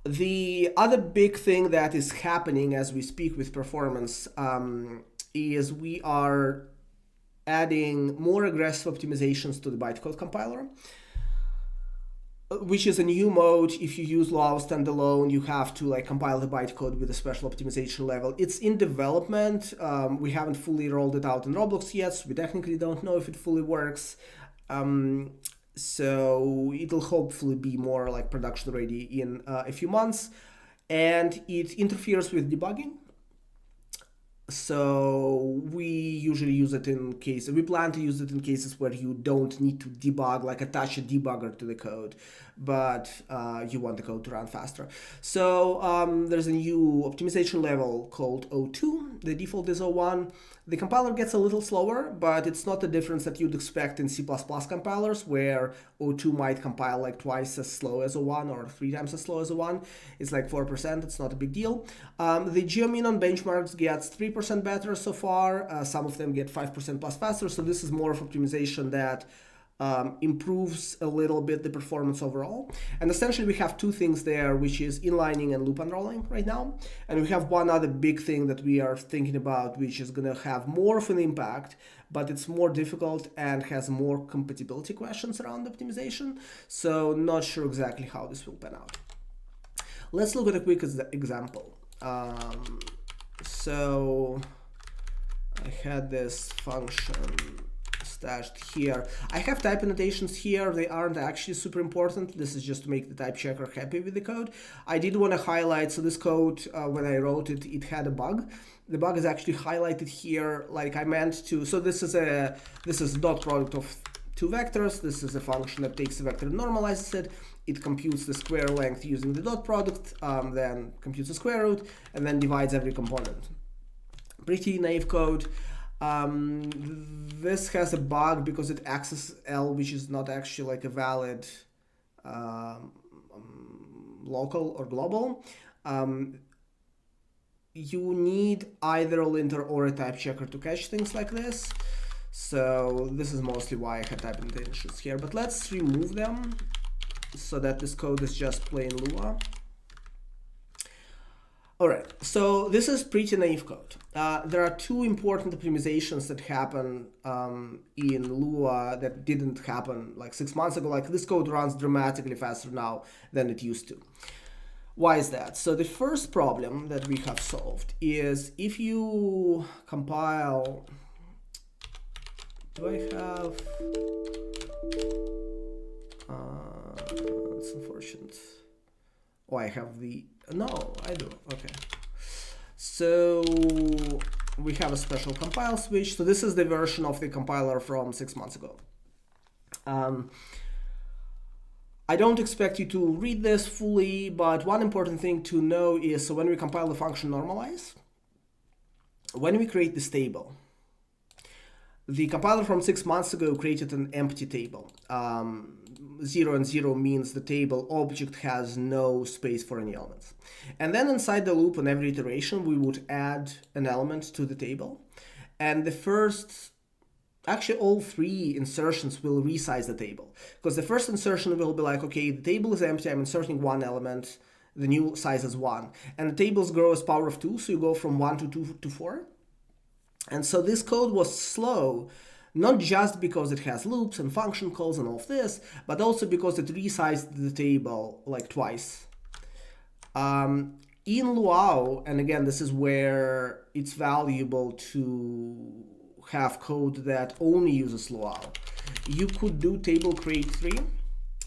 The other big thing that is happening as we speak with performance is we are adding more aggressive optimizations to the bytecode compiler, which is a new mode. If you use Luau standalone, you have to like compile the bytecode with a special optimization level. It's in development. We haven't fully rolled it out in Roblox yet, so we technically don't know if it fully works. So it'll hopefully be more like production ready in a few months, and it interferes with debugging. So we usually use it in cases, we plan to use it in cases where you don't need to debug, like attach a debugger to the code, but you want the code to run faster. So there's a new optimization level called O2. The default is O1. The compiler gets a little slower, but it's not the difference that you'd expect in C++ compilers, where O2 might compile like twice as slow as O1 or 3 times as slow as O1. It's like 4%. It's not a big deal. The geomean on benchmarks gets 3% better so far. Some of them get 5% plus faster. So this is more of optimization that improves a little bit the performance overall. And essentially we have two things there, which is inlining and loop unrolling right now. And we have one other big thing that we are thinking about, which is going to have more of an impact, but it's more difficult and has more compatibility questions around optimization. So not sure exactly how this will pan out. Let's look at a quick example. So I had this function stashed here. I have type annotations here. They aren't actually super important. This is just to make the type checker happy with the code. I did want to highlight, so this code, when I wrote it, it had a bug. The bug is actually highlighted here, like I meant to. So this is dot product of two vectors. This is a function that takes a vector and normalizes it. It computes the square length using the dot product, then computes the square root, and then divides every component. Pretty naive code. This has a bug because it accesses L, which is not actually like a valid local or global. You need either a linter or a type checker to catch things like this. So this is mostly why I had type annotations here. But let's remove them so that this code is just plain Lua. All right, so this is pretty naive code. There are two important optimizations that happen in Lua that didn't happen like 6 months ago. Like this code runs dramatically faster now than it used to. Why is that? So the first problem that we have solved is if you compile, do I have, it's unfortunate. Oh, I have the, no, I do, okay. So we have a special compile switch. So this is the version of the compiler from 6 months ago. I don't expect you to read this fully, but one important thing to know is, so when we compile the function normalize, when we create this table, the compiler from 6 months ago created an empty table. 0 and 0 means the table object has no space for any elements. And then inside the loop on every iteration, we would add an element to the table. And the first, actually all three insertions will resize the table. Because the first insertion will be like, okay, the table is empty, I'm inserting one element, the new size is 1. And the tables grow as power of 2, so you go from 1 to 2 to 4. And so this code was slow, not just because it has loops and function calls and all of this, but also because it resized the table like twice. In Luau, and again, this is where it's valuable to have code that only uses Luau. You could do table create 3,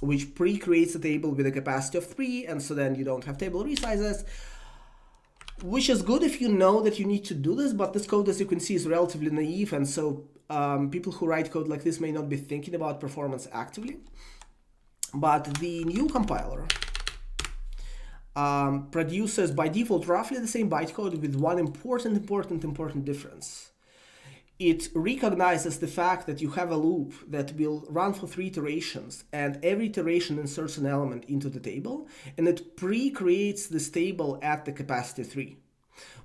which pre-creates a table with a capacity of 3, and so then you don't have table resizes, which is good if you know that you need to do this, but this code, as you can see, is relatively naive, and so people who write code like this may not be thinking about performance actively. But the new compiler produces by default roughly the same bytecode with one important difference. It recognizes the fact that you have a loop that will run for 3 iterations, and every iteration inserts an element into the table, and it pre-creates this table at the capacity 3,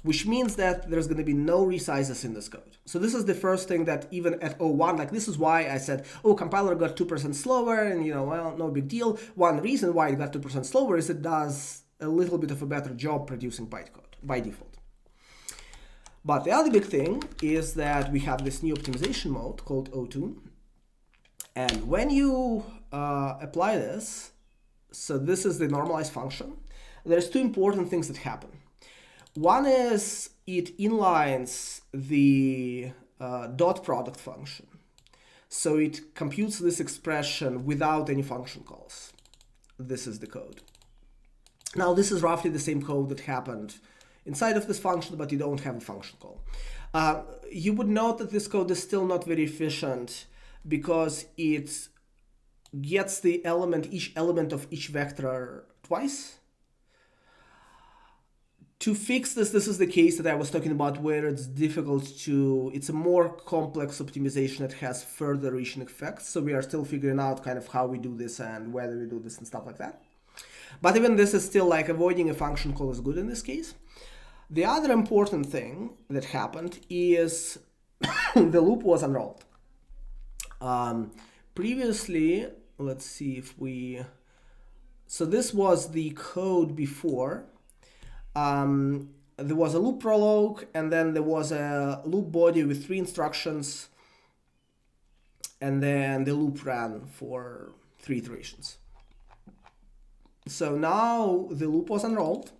which means that there's going to be no resizes in this code. So this is the first thing that even at 01, like this is why I said, oh, compiler got 2% slower, and well, no big deal. One reason why it got 2% slower is it does a little bit of a better job producing bytecode by default. But the other big thing is that we have this new optimization mode called O2. And when you apply this, so this is the normalized function, there's 2 important things that happen. One is it inlines the dot product function. So it computes this expression without any function calls. This is the code. Now this is roughly the same code that happened inside of this function, but you don't have a function call. You would note that this code is still not very efficient because it gets the each element of each vector twice. To fix this, this is the case that I was talking about where it's difficult to, it's a more complex optimization that has further reaching effects. So we are still figuring out kind of how we do this and whether we do this and stuff like that. But even this is still like avoiding a function call is good in this case. The other important thing that happened is the loop was unrolled. Previously, let's see if we, so this was the code before. There was a loop prologue, and then there was a loop body with 3 instructions, and then the loop ran for 3 iterations. So now the loop was unrolled.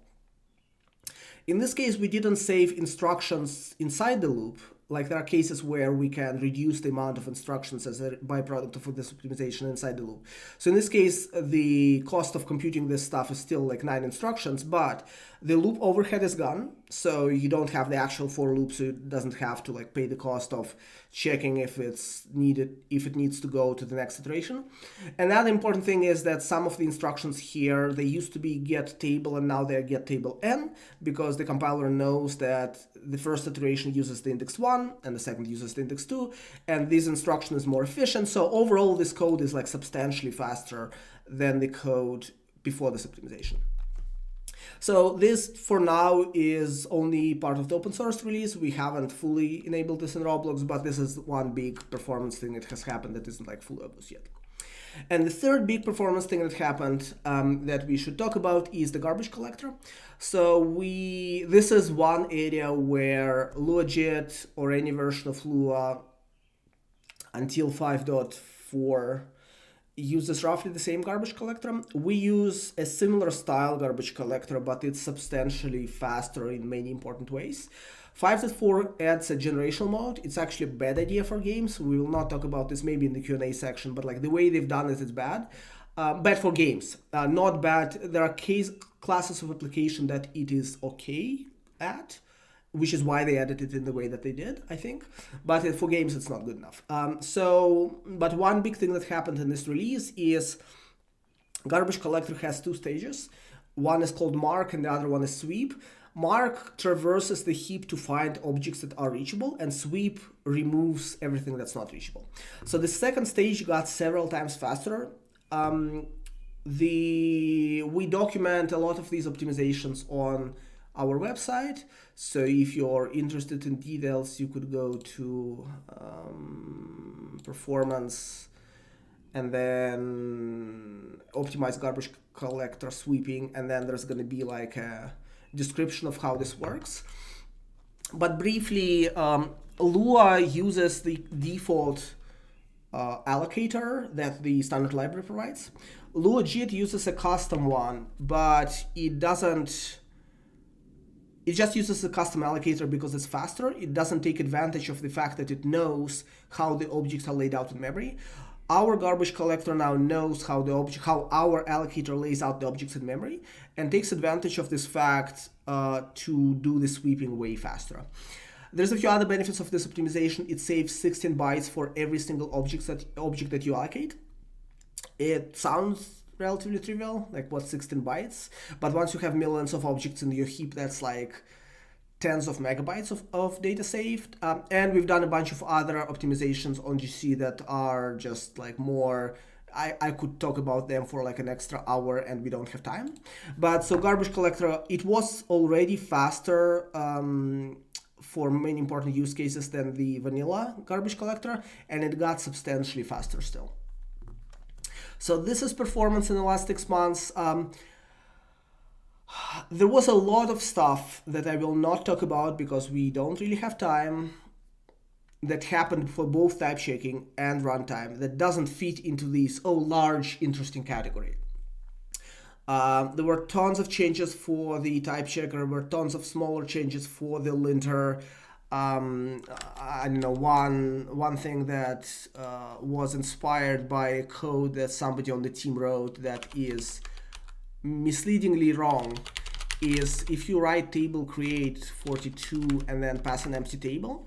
In this case, we didn't save instructions inside the loop like there are cases where we can reduce the amount of instructions as a byproduct of this optimization inside the loop. So in this case, the cost of computing this stuff is still like 9 instructions, but the loop overhead is gone. So you don't have the actual for loop, so it doesn't have to like pay the cost of checking if it's needed, if it needs to go to the next iteration. Another important thing is that some of the instructions here, they used to be get table and now they're get table n, because the compiler knows that the first iteration uses the index 1 and the second uses the index 2, and this instruction is more efficient. So overall, this code is like substantially faster than the code before this optimization. So this, for now, is only part of the open source release. We haven't fully enabled this in Roblox, but this is one big performance thing that has happened that isn't like fully obvious yet. And the third big performance thing that happened that we should talk about is the garbage collector. So this is one area where LuaJIT or any version of Lua until 5.4 uses roughly the same garbage collector. We use a similar style garbage collector, but it's substantially faster in many important ways. 5.4 adds a generational mode. It's actually a bad idea for games. We will not talk about this maybe in the Q&A section, but like the way they've done it is bad. Bad for games, not bad. There are classes of application that it is okay at, which is why they added it in the way that they did, I think. But for games, it's not good enough. But one big thing that happened in this release is garbage collector has 2 stages. One is called mark and the other one is sweep. Mark traverses the heap to find objects that are reachable, and sweep removes everything that's not reachable. So the second stage got several times faster. We document a lot of these optimizations on our website. So if you're interested in details, you could go to performance and then optimize garbage collector sweeping, and then there's going to be like a description of how this works. But briefly, Lua uses the default allocator that the standard library provides. LuaJIT uses a custom one, but it just uses a custom allocator because it's faster. It doesn't take advantage of the fact that it knows how the objects are laid out in memory. Our garbage collector now knows how our allocator lays out the objects in memory and takes advantage of this fact to do the sweeping way faster. There's a few other benefits of this optimization. It saves 16 bytes for every single object that you allocate. It sounds relatively trivial, like what, 16 bytes? But once you have millions of objects in your heap, that's like tens of megabytes of data saved. And we've done a bunch of other optimizations on GC that are just like more, I could talk about them for like an extra hour and we don't have time. But so garbage collector, it was already faster for many important use cases than the vanilla garbage collector, and it got substantially faster still. So this is performance in the last 6 months. There was a lot of stuff that I will not talk about because we don't really have time that happened for both type checking and runtime that doesn't fit into this large, interesting category. There were tons of changes for the type checker, there were tons of smaller changes for the linter. I don't know, one thing that was inspired by a code that somebody on the team wrote that is misleadingly wrong is if you write table create 42 and then pass an empty table,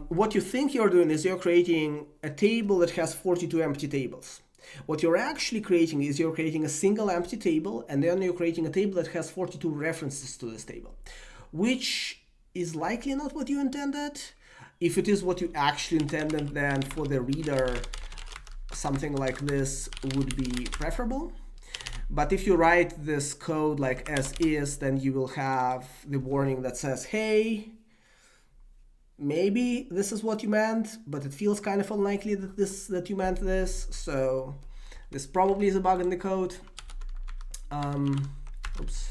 what you think you're doing is you're creating a table that has 42 empty tables. What you're actually creating is you're creating a single empty table, and then you're creating a table that has 42 references to this table, which is likely not what you intended. If it is what you actually intended, then for the reader, something like this would be preferable. But if you write this code like as is, then you will have the warning that says, hey, maybe this is what you meant, but it feels kind of unlikely that you meant this. So this probably is a bug in the code. Oops.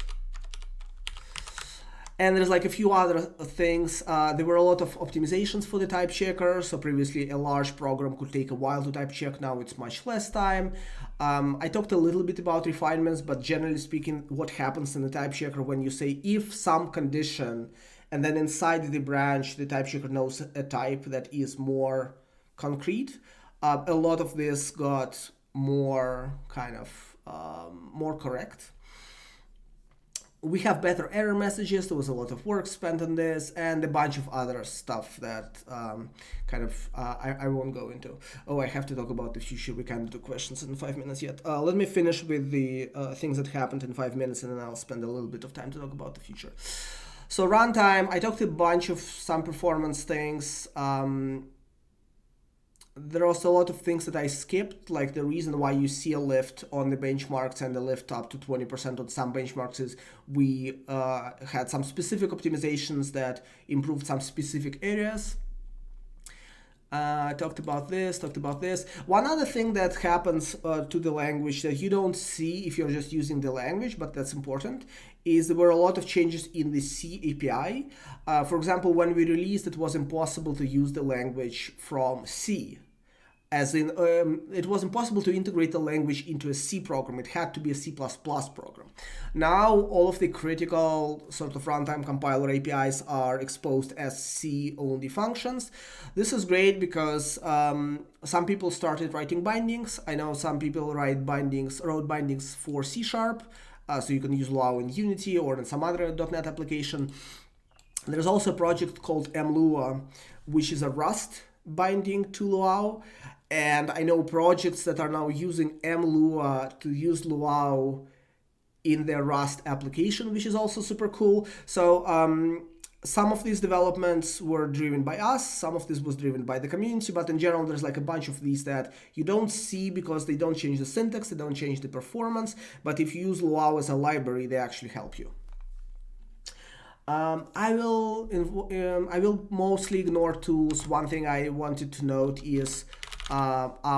And there's like a few other things. There were a lot of optimizations for the type checker. So previously a large program could take a while to type check. Now it's much less time. I talked a little bit about refinements, but generally speaking, what happens in the type checker when you say if some condition And then inside the branch, the type checker knows a type that is more concrete. A lot of this got more kind of more correct. We have better error messages. There was a lot of work spent on this, and a bunch of other stuff that I won't go into. Oh, I have to talk about the future. We can't do questions in 5 minutes yet. Let me finish with the things that happened in 5 minutes, and then I'll spend a little bit of time to talk about the future. So runtime, I talked a bunch of some performance things. There are also a lot of things that I skipped, like the reason why you see a lift on the benchmarks and the lift up to 20% on some benchmarks is we had some specific optimizations that improved some specific areas. Talked about this. One other thing that happens to the language that you don't see if you're just using the language, but that's important, is there were a lot of changes in the C API. For example, when we released, it was impossible to use the language from C. As in, it was impossible to integrate the language into a C program. It had to be a C++ program. Now, all of the critical sort of runtime compiler APIs are exposed as C-only functions. This is great because some people started writing bindings. I know some people wrote bindings for C#, so you can use Luau in Unity or in some other .NET application. There's also a project called mLua, which is a Rust binding to Luau. And I know projects that are now using mLua to use Luau in their Rust application, which is also super cool. So some of these developments were driven by us, some of this was driven by the community, but in general, there's like a bunch of these that you don't see because they don't change the syntax, they don't change the performance, but if you use Luau as a library, they actually help you. I will mostly ignore tools. One thing I wanted to note is why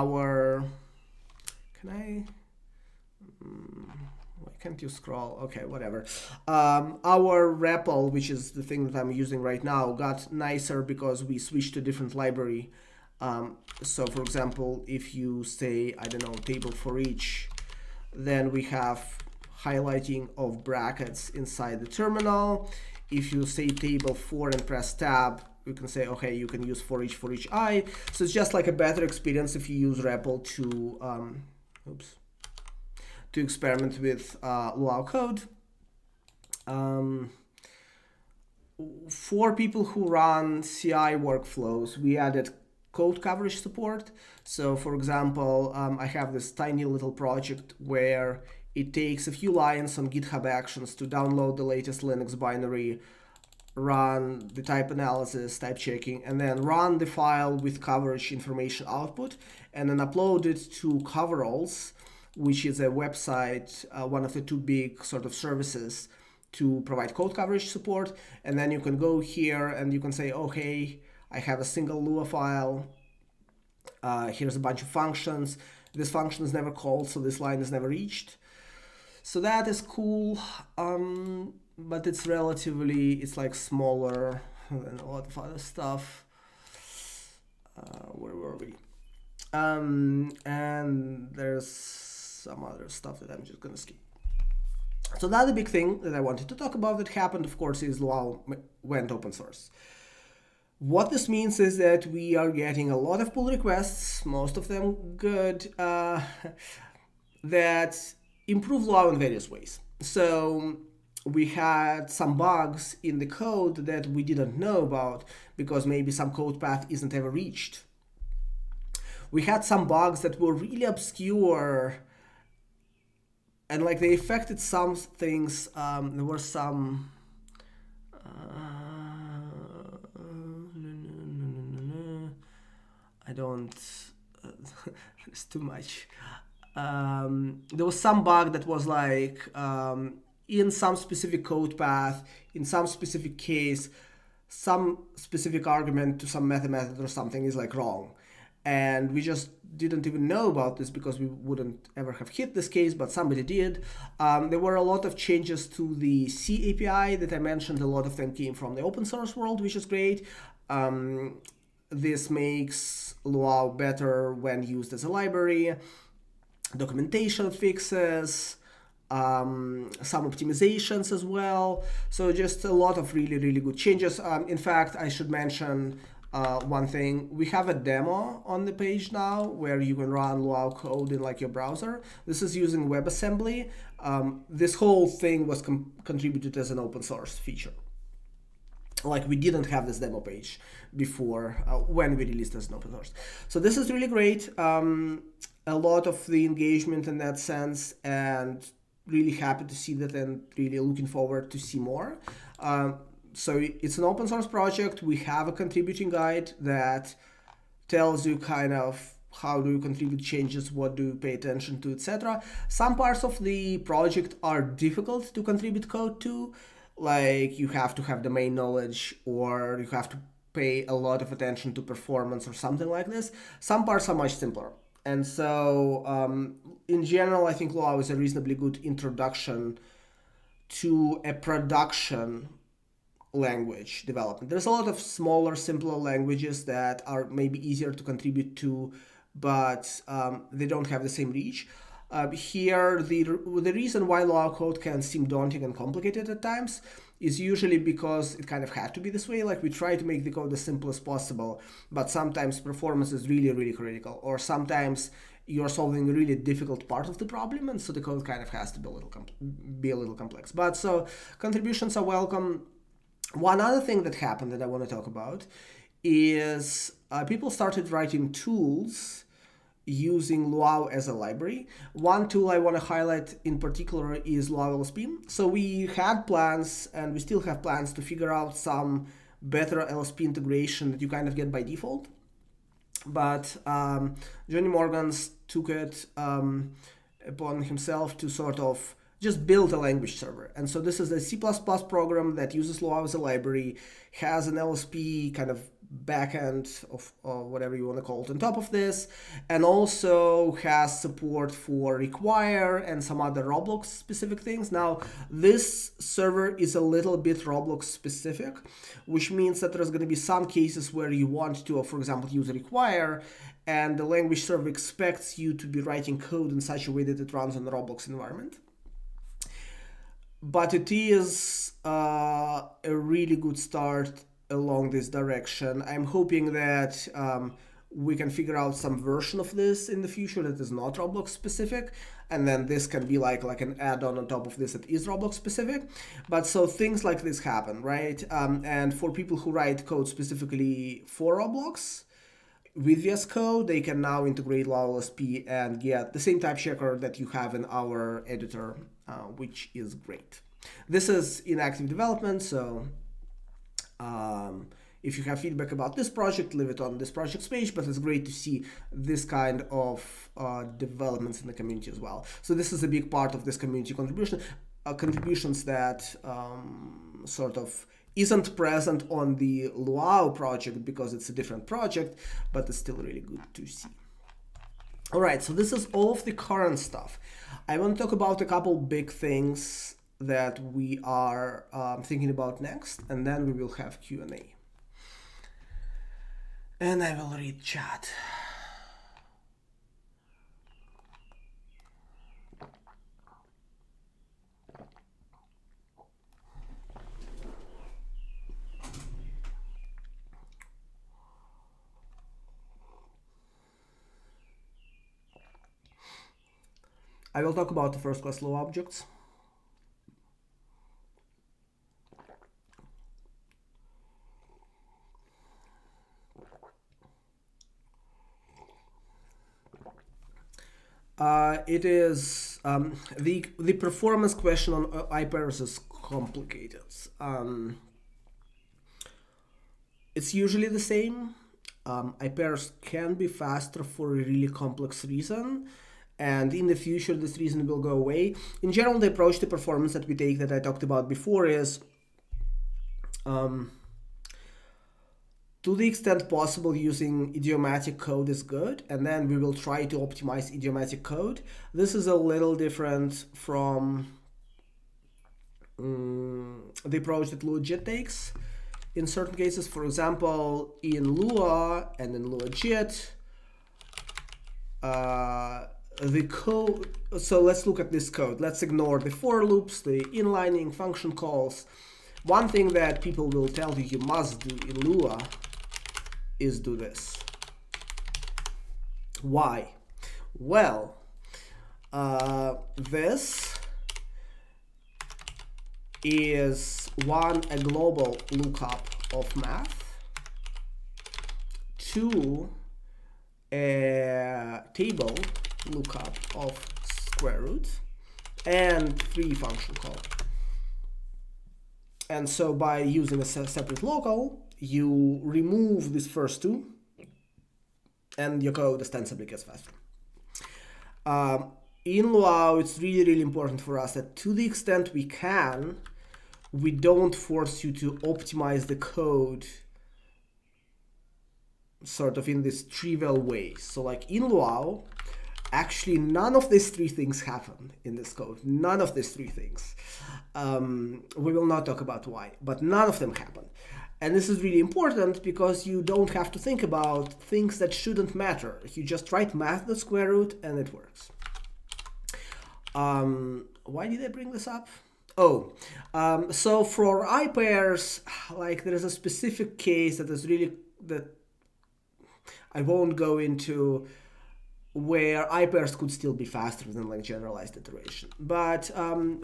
can't you scroll? Okay, whatever. Our REPL, which is the thing that I'm using right now, got nicer because we switched to a different library. So for example, if you say, I don't know, table for each, then we have highlighting of brackets inside the terminal. If you say table for and press tab, you can say, okay, you can use for each I. So it's just like a better experience if you use REPL to experiment with Luau code. For people who run CI workflows, we added code coverage support. So for example, I have this tiny little project where it takes a few lines on GitHub Actions to download the latest Linux binary, run the type analysis, type checking, and then run the file with coverage information output, and then upload it to Coveralls, which is a website, one of the two big sort of services to provide code coverage support. And then you can go here and you can say, okay, I have a single Lua file. Here's a bunch of functions. This function is never called, so this line is never reached. So that is cool, but it's like smaller than a lot of other stuff. Where were we? And there's some other stuff that I'm just gonna skip. So the other big thing that I wanted to talk about that happened, of course, is Luau went open source. What this means is that we are getting a lot of pull requests, most of them good, that improve Luau in various ways. So we had some bugs in the code that we didn't know about because maybe some code path isn't ever reached. We had some bugs that were really obscure and like they affected some things. There were some I don't it's too much. There was some bug that was like in some specific code path, in some specific case, some specific argument to some method or something is like wrong. And we just didn't even know about this because we wouldn't ever have hit this case, but somebody did. There were a lot of changes to the C API that I mentioned. A lot of them came from the open source world, which is great. This makes Luau better when used as a library. Documentation fixes, some optimizations as well. So just a lot of really, really good changes. In fact, I should mention one thing. We have a demo on the page now where you can run Luau code in like your browser. This is using WebAssembly. This whole thing was contributed as an open source feature. Like we didn't have this demo page before when we released as an open source. So this is really great. A lot of the engagement in that sense, and really happy to see that and really looking forward to see more. So it's an open source project. We have a contributing guide that tells you kind of how do you contribute changes, what do you pay attention to, etc. Some parts of the project are difficult to contribute code to, like you have to have domain knowledge or you have to pay a lot of attention to performance or something like this. Some parts are much simpler. And so in general, I think Luau is a reasonably good introduction to a production language development. There's a lot of smaller, simpler languages that are maybe easier to contribute to, but they don't have the same reach. Here, the reason why Luau code can seem daunting and complicated at times is usually because it kind of had to be this way. Like we try to make the code as simple as possible, but sometimes performance is really, really critical, or sometimes you're solving a really difficult part of the problem, and so the code kind of has to be a little complex. But so contributions are welcome. One other thing that happened that I want to talk about is people started writing tools using Luau as a library. One tool I want to highlight in particular is Luau LSP. So we had plans, and we still have plans, to figure out some better LSP integration that you kind of get by default. But Johnny Morgans took it upon himself to sort of just build a language server. And so this is a C++ program that uses Luau as a library, has an LSP kind of backend of whatever you want to call it on top of this, and also has support for require and some other Roblox specific things. Now, this server is a little bit Roblox specific, which means that there's going to be some cases where you want to, for example, use require, and the language server expects you to be writing code in such a way that it runs on the Roblox environment. But it is a really good start along this direction. I'm hoping that we can figure out some version of this in the future that is not Roblox specific, and then this can be like an add-on on top of this that is Roblox specific. But so things like this happen, right? And for people who write code specifically for Roblox with VS Code, they can now integrate Luau LSP and get the same type checker that you have in our editor, which is great. This is in active development, so if you have feedback about this project, leave it on this project's page, but it's great to see this kind of developments in the community as well. So this is a big part of this community contribution, contributions that sort of isn't present on the Luau project because it's a different project, but it's still really good to see. All right, so this is all of the current stuff. I want to talk about a couple big things that we are thinking about next, and then we will have Q&A. And I will read chat. I will talk about the first-class Luau objects. It is the performance question on iPairs is complicated. It's usually the same. iPairs can be faster for a really complex reason, and in the future this reason will go away. In general, the approach to performance that we take that I talked about before is to the extent possible, using idiomatic code is good, and then we will try to optimize idiomatic code. This is a little different from the approach that LuaJIT takes in certain cases. For example, in Lua and in LuaJIT, the code. So let's look at this code. Let's ignore the for loops, the inlining, function calls. One thing that people will tell you you must do in Lua is do this. Why? Well, this is a global lookup of math, 2 a table lookup of square root, and 3 function call. And so by using a separate local, you remove these first 2, and your code ostensibly gets faster. In Luau, it's really, really important for us that to the extent we can, we don't force you to optimize the code sort of in this trivial way. So like in Luau, actually none of these 3 things happen in this code. None of these 3 things. We will not talk about why, but none of them happen. And this is really important because you don't have to think about things that shouldn't matter. You just write math.square root and it works. Why did I bring this up? Oh, so for I pairs, like there is a specific case that is really, that I won't go into, where I pairs could still be faster than like generalized iteration. But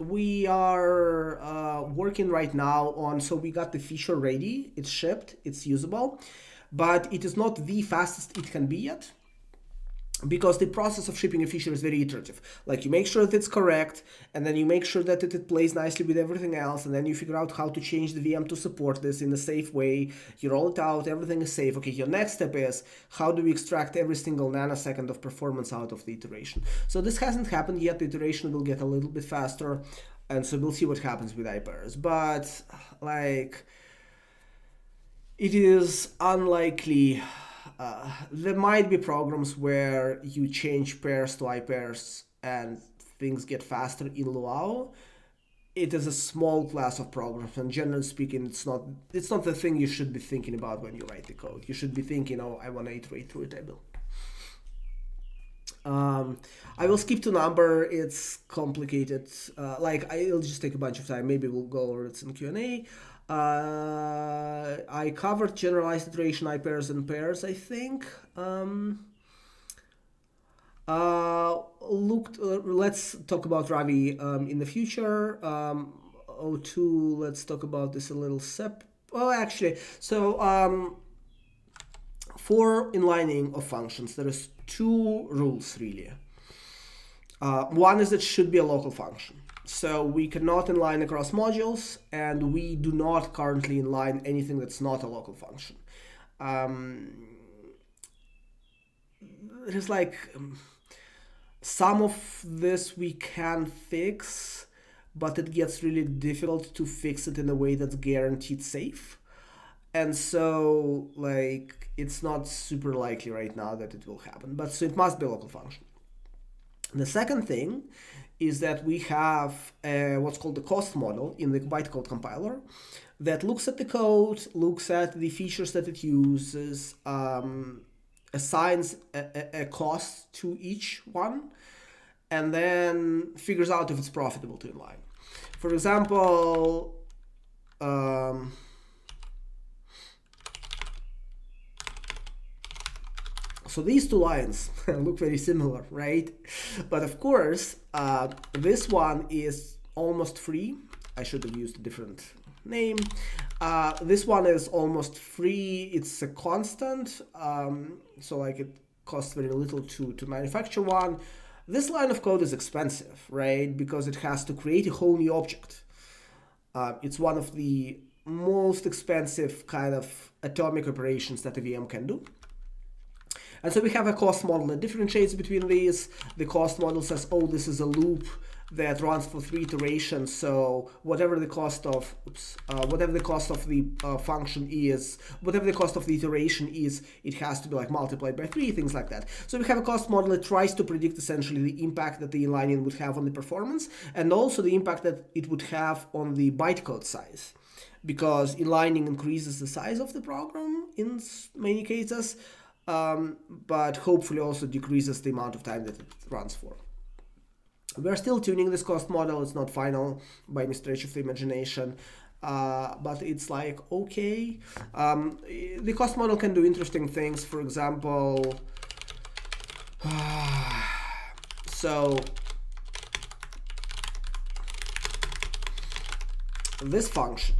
we are working right now on, so we got the feature ready, it's shipped, it's usable, but it is not the fastest it can be yet, because the process of shipping a feature is very iterative. Like you make sure that it's correct, and then you make sure that it plays nicely with everything else, and then you figure out how to change the VM to support this in a safe way. You roll it out, everything is safe. Okay, your next step is, how do we extract every single nanosecond of performance out of the iteration? So this hasn't happened yet. The iteration will get a little bit faster, and so we'll see what happens with iPairs. But like, it is unlikely. There might be programs where you change pairs to iPairs and things get faster in Luau. It is a small class of programs, and generally speaking, it's not the thing you should be thinking about when you write the code. You should be thinking, oh, I want to iterate through a table. I will skip to number. It's complicated. I'll just take a bunch of time. Maybe we'll go over it in Q&A. I covered generalized iteration, iPairs and pairs, I think. Let's talk about Ravi in the future. O2, let's talk about this a little for inlining of functions, there is 2 rules really. One is it should be a local function. So we cannot inline across modules, and we do not currently inline anything that's not a local function. There's like some of this we can fix, but it gets really difficult to fix it in a way that's guaranteed safe. And so like it's not super likely right now that it will happen, but so it must be a local function. The second thing is that we have what's called the cost model in the bytecode compiler that looks at the code, looks at the features that it uses, assigns a cost to each one, and then figures out if it's profitable to inline. For example, so these 2 lines look very similar, right? But of course, this one is almost free. I should have used a different name. This one is almost free. It's a constant, so like it costs very little to manufacture one. This line of code is expensive, right? Because it has to create a whole new object. It's one of the most expensive kind of atomic operations that a VM can do. And so we have a cost model that differentiates between these. The cost model says, oh, this is a loop that runs for 3 iterations. So whatever the cost of, the function is, whatever the cost of the iteration is, it has to be like multiplied by 3, things like that. So we have a cost model that tries to predict essentially the impact that the inlining would have on the performance, and also the impact that it would have on the bytecode size, because inlining increases the size of the program in many cases. but hopefully also decreases the amount of time that it runs for. We're still tuning this cost model. It's not final by any stretch of the imagination, but it's like, okay. The cost model can do interesting things. For example, so this function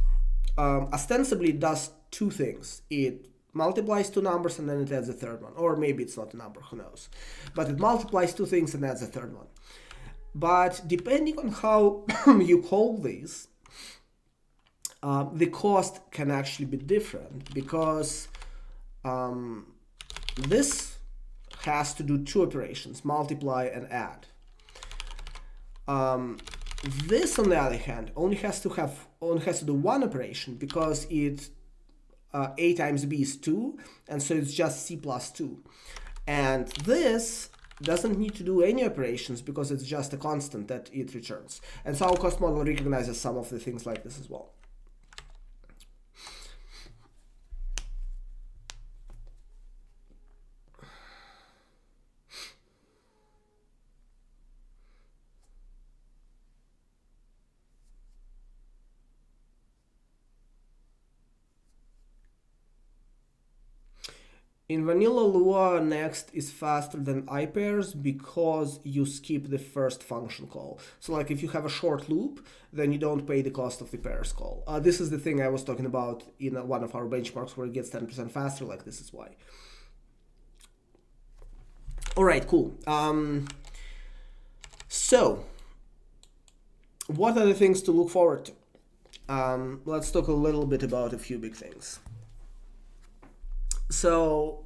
ostensibly does two things. It multiplies two numbers and then it adds a third one. Or maybe it's not a number, who knows. But it multiplies two things and adds a third one. But depending on how you call these, the cost can actually be different, because this has to do two operations, multiply and add. This, on the other hand, only has to do one operation, because it a times b is 2, and so it's just c plus 2. And this doesn't need to do any operations because it's just a constant that it returns. And so our cost model recognizes some of the things like this as well. In vanilla Lua, next is faster than ipairs because you skip the first function call. So like if you have a short loop, then you don't pay the cost of the pairs call. This is the thing I was talking about in one of our benchmarks where it gets 10% faster, like this is why. All right, cool. So what are the things to look forward to? Let's talk a little bit about a few big things. So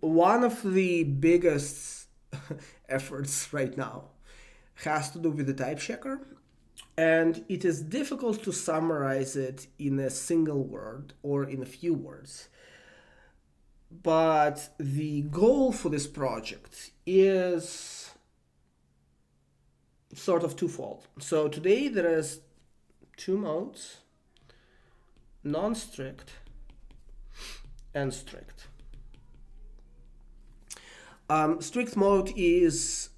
one of the biggest efforts right now has to do with the type checker, and it is difficult to summarize it in a single word or in a few words. But the goal for this project is sort of twofold. So today there is two modes, non-strict and strict. Strict mode is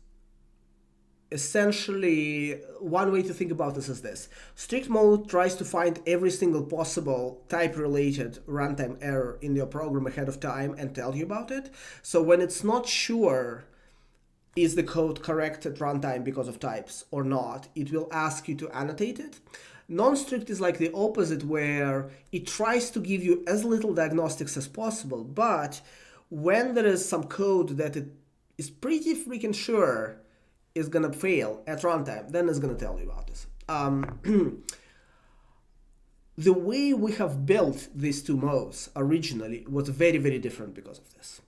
essentially, one way to think about this is this. Strict mode tries to find every single possible type-related runtime error in your program ahead of time and tell you about it. So when it's not sure is the code correct at runtime because of types or not, it will ask you to annotate it. Non-strict is like the opposite, where it tries to give you as little diagnostics as possible, but when there is some code that it is pretty freaking sure is gonna fail at runtime, then it's gonna tell you about this. The way we have built these two modes originally was very, very different because of this.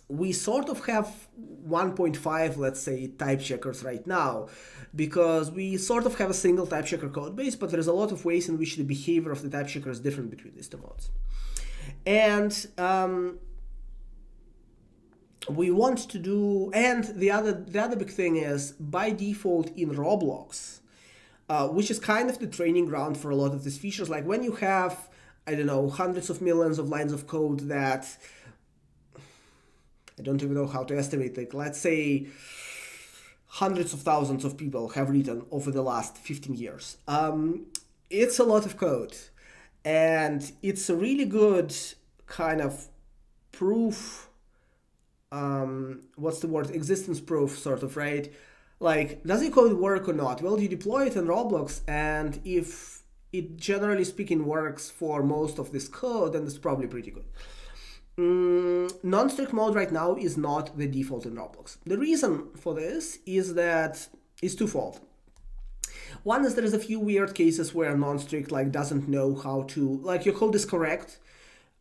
We sort of have 1.5, let's say, type checkers right now, because we sort of have a single type checker code base, but there's a lot of ways in which the behavior of the type checker is different between these two modes. And we want to do, and the other big thing is, by default in Roblox, which is kind of the training ground for a lot of these features, like when you have, I don't know, hundreds of millions of lines of code that I don't even know how to estimate, like let's say hundreds of thousands of people have written over the last 15 years. It's a lot of code, and it's a really good kind of proof, what's the word, existence proof sort of, right? Like, does the code work or not? Well, you deploy it in Roblox, and if it generally speaking works for most of this code, then it's probably pretty good. Non-strict mode right now is not the default in Roblox. The reason for this is twofold. One is there is a few weird cases where non-strict like doesn't know how to, like your code is correct,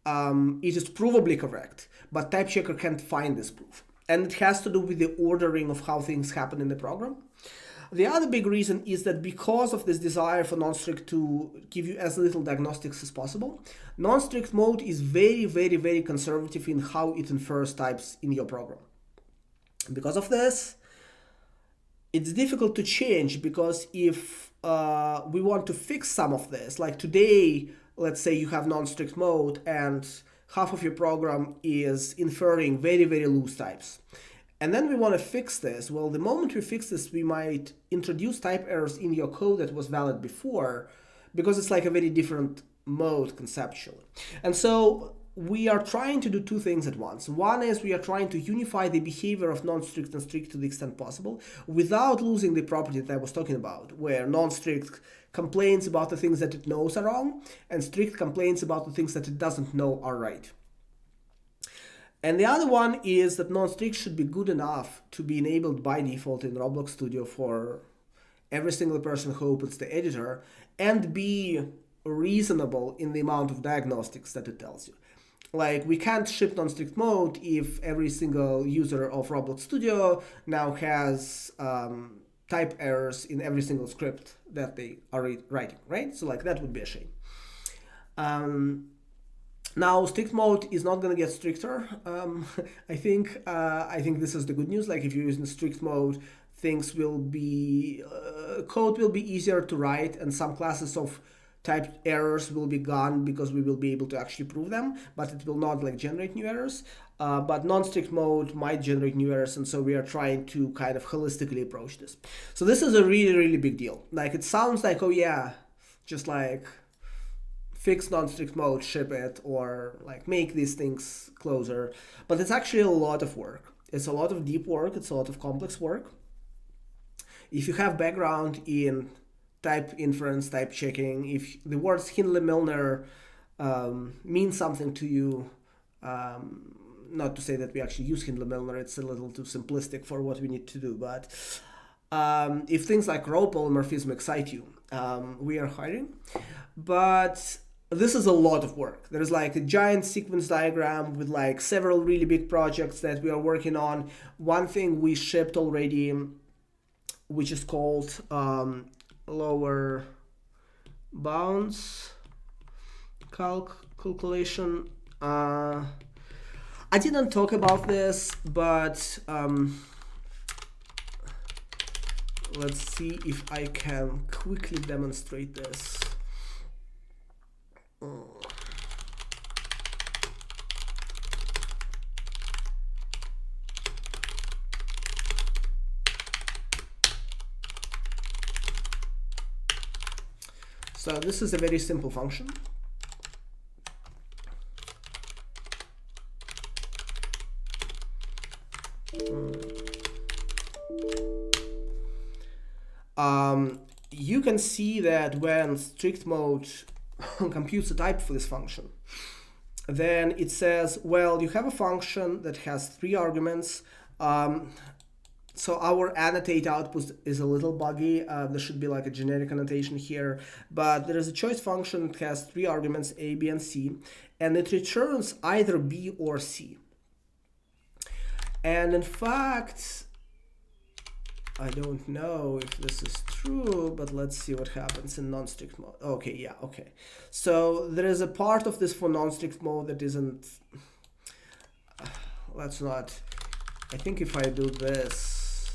it is provably correct, but type checker can't find this proof. And it has to do with the ordering of how things happen in the program. The other big reason is that because of this desire for non-strict to give you as little diagnostics as possible, non-strict mode is very, very, very conservative in how it infers types in your program. Because of this, it's difficult to change, because if we want to fix some of this, like today, let's say you have non-strict mode and half of your program is inferring very, very loose types. And then we want to fix this. Well, the moment we fix this, we might introduce type errors in your code that was valid before, because it's like a very different mode conceptually. And so we are trying to do two things at once. One is we are trying to unify the behavior of non-strict and strict to the extent possible without losing the property that I was talking about, where non-strict complains about the things that it knows are wrong, and strict complains about the things that it doesn't know are right. And the other one is that non-strict should be good enough to be enabled by default in Roblox Studio for every single person who opens the editor, and be reasonable in the amount of diagnostics that it tells you. Like, we can't ship non-strict mode if every single user of Roblox Studio now has type errors in every single script that they are writing, right? So like that would be a shame. Now, strict mode is not going to get stricter. I think this is the good news. Like, if you're using strict mode, things will be code will be easier to write, and some classes of type errors will be gone because we will be able to actually prove them, but it will not like generate new errors. But non-strict mode might generate new errors, and so we are trying to kind of holistically approach this. So this is a really, really big deal. Like, it sounds like, oh yeah, just like fix non-strict mode, ship it, or like make these things closer. But it's actually a lot of work. It's a lot of deep work. It's a lot of complex work. If you have background in type inference, type checking, if the words Hindley-Milner mean something to you, not to say that we actually use Hindley-Milner, it's a little too simplistic for what we need to do, but if things like row polymorphism excite you, we are hiring. But this is a lot of work. There's like a giant sequence diagram with like several really big projects that we are working on. One thing we shipped already, which is called lower bounds calculation. I didn't talk about this, but let's see if I can quickly demonstrate this. So this is a very simple function. You can see that when strict mode computes a type for this function, then it says, well, you have a function that has 3 arguments. So our annotate output is a little buggy. There should be like a generic annotation here, but there is a choice function that has 3 arguments, A, B, and C, and it returns either B or C. And in fact, I don't know if this is true, but let's see what happens in non-strict mode. Okay, yeah, okay. So there is a part of this for non-strict mode that isn't, let's not, I think if I do this,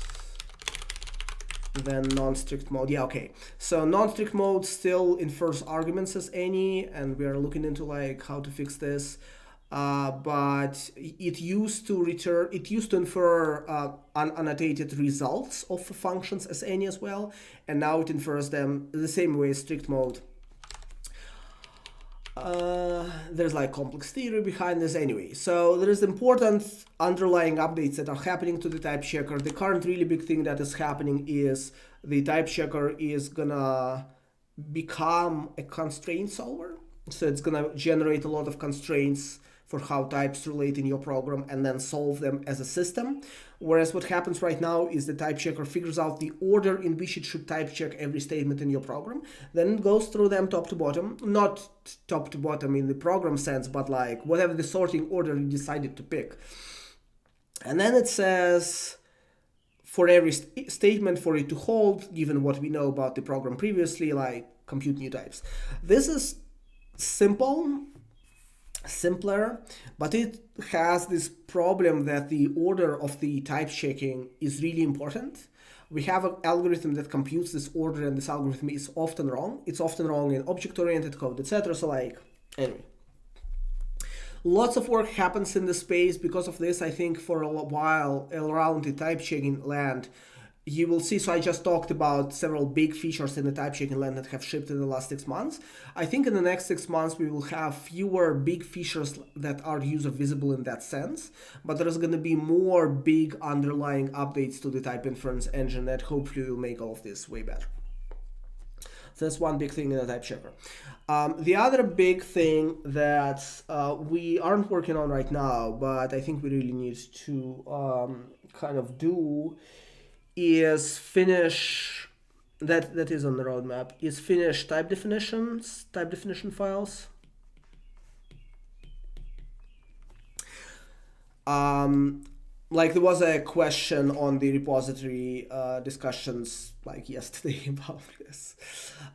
then non-strict mode, yeah, okay. So non-strict mode still infers arguments as any, and we are looking into like how to fix this. But it used to infer unannotated results of functions as any as well, and now it infers them the same way as strict mode. There's like complex theory behind this anyway. So there is important underlying updates that are happening to the type checker. The current really big thing that is happening is the type checker is gonna become a constraint solver. So it's gonna generate a lot of constraints for how types relate in your program and then solve them as a system. Whereas what happens right now is the type checker figures out the order in which it should type check every statement in your program. Then it goes through them top to bottom, not top to bottom in the program sense, but like whatever the sorting order you decided to pick. And then it says for every statement for it to hold, given what we know about the program previously, like compute new types. This is simpler, but it has this problem that the order of the type checking is really important. We have an algorithm that computes this order, and this algorithm is often wrong. It's often wrong in object-oriented code, etc. So like, anyway. Lots of work happens in the space because of this. I think for a while around the type checking land, you will see. So I just talked about several big features in the type checking land that have shipped in the last 6 months. I think in the next 6 months we will have fewer big features that are user visible in that sense, but there's going to be more big underlying updates to the type inference engine that hopefully will make all of this way better. So that's one big thing in the type checker. The other big thing that we aren't working on right now, but I think we really need to kind of do, is finish, that is on the roadmap, is finish type definition files. Like there was a question on the repository discussions like yesterday about this.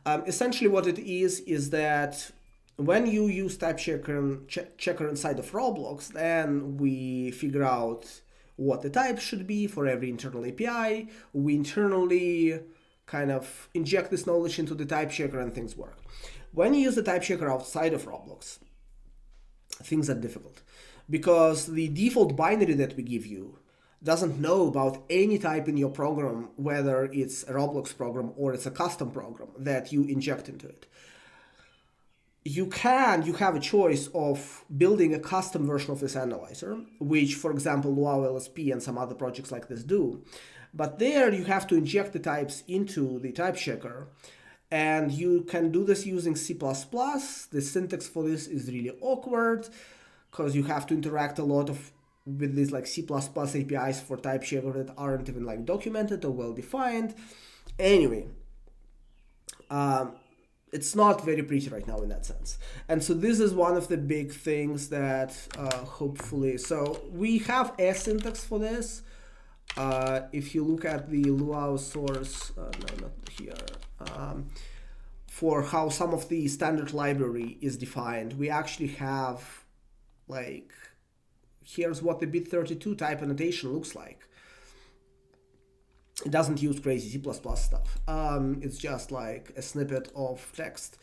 Essentially what it is that when you use type checker inside of Roblox, then we figure out what the type should be for every internal API. We internally kind of inject this knowledge into the type checker and things work. When you use the type checker outside of Roblox, things are difficult because the default binary that we give you doesn't know about any type in your program, whether it's a Roblox program or it's a custom program that you inject into it. You have a choice of building a custom version of this analyzer, which, for example, Luau LSP and some other projects like this do. But there you have to inject the types into the type checker, and you can do this using C++. The syntax for this is really awkward because you have to interact a lot with these like C++ APIs for type checker that aren't even like documented or well defined. Anyway, it's not very pretty right now in that sense. And so this is one of the big things that hopefully, so we have a syntax for this. If you look at the Luau source, no, not here, for how some of the standard library is defined, we actually have like, here's what the bit32 type annotation looks like. It doesn't use crazy C++ stuff. It's just like a snippet of text.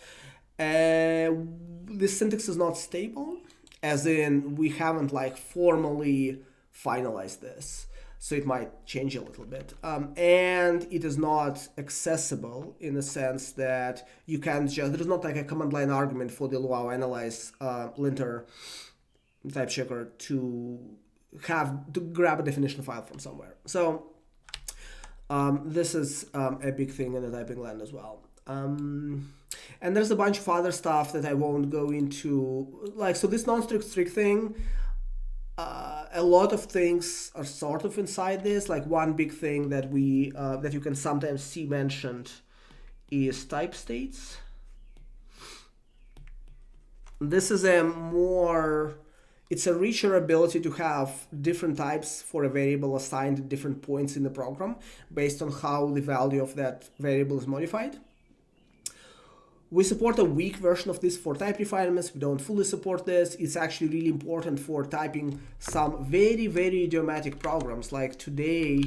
This syntax is not stable, as in we haven't like formally finalized this. So it might change a little bit. And it is not accessible in the sense that you can't just, there's not like a command line argument for the Luau analyze linter type checker to grab a definition file from somewhere. So this is a big thing in the typing land as well. And there's a bunch of other stuff that I won't go into. Like, so this non-strict thing, a lot of things are sort of inside this. Like one big thing that we that you can sometimes see mentioned is type states. This is it's a richer ability to have different types for a variable assigned at different points in the program based on how the value of that variable is modified. We support a weak version of this for type refinements. We don't fully support this. It's actually really important for typing some very, very idiomatic programs. Like today,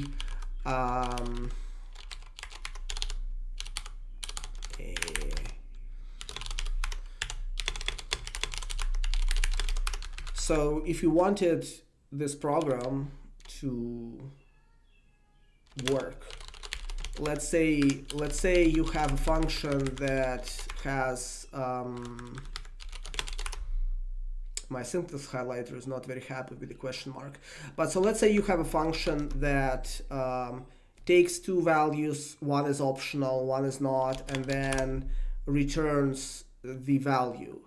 so if you wanted this program to work, let's say you have a function that has my syntax highlighter is not very happy with the question mark, but so let's say you have a function that takes two values, one is optional, one is not, and then returns the value.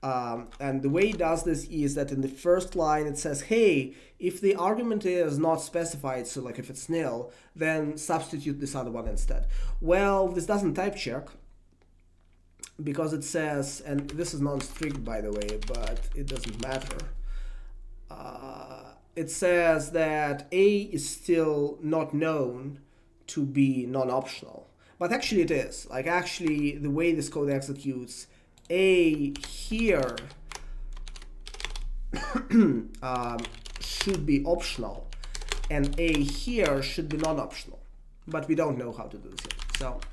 And the way it does this is that in the first line it says, hey, if the argument is not specified, so like if it's nil, then substitute this other one instead. Well, this doesn't type check because it says, and this is non-strict by the way, but it doesn't matter. It says that A is still not known to be non-optional, but actually it is. Like actually the way this code executes, A here should be optional and A here should be non-optional, but we don't know how to do this yet.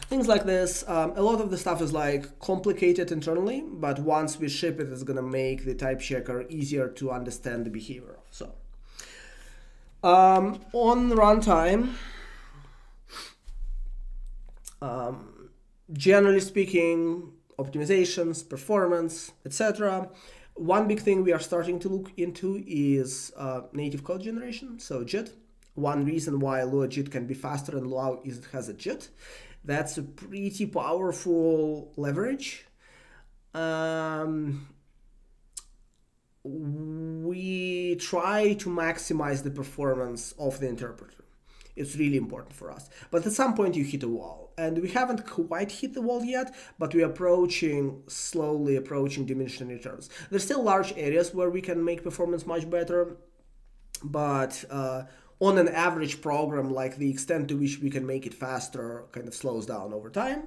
things like this. A lot of the stuff is like complicated internally, but once we ship it, it's gonna make the type checker easier to understand the behavior of. So on runtime, generally speaking, optimizations, performance, etc. One big thing we are starting to look into is native code generation, so JIT. One reason why Lua JIT can be faster than Luau is it has a JIT. That's a pretty powerful leverage. We try to maximize the performance of the interpreter. It's really important for us. But at some point you hit a wall. And we haven't quite hit the wall yet, but we're slowly approaching diminishing returns. There's still large areas where we can make performance much better, but on an average program, like the extent to which we can make it faster kind of slows down over time.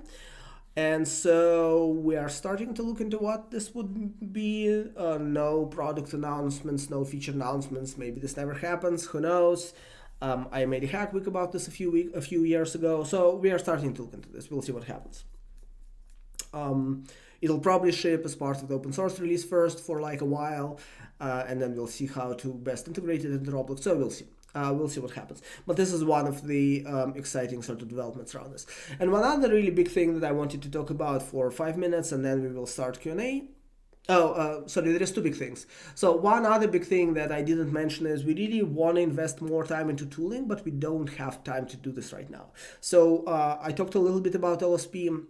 And so we are starting to look into what this would be. No product announcements, no feature announcements. Maybe this never happens. Who knows? I made a hack week about this a few years ago. So we are starting to look into this. We'll see what happens. It'll probably ship as part of the open source release first for like a while, and then we'll see how to best integrate it into Roblox. So we'll see. We'll see what happens. But this is one of the exciting sort of developments around this. And one other really big thing that I wanted to talk about for 5 minutes, and then we will start Q&A. Sorry, there is two big things. So one other big thing that I didn't mention is we really want to invest more time into tooling, but we don't have time to do this right now. So I talked a little bit about LSP.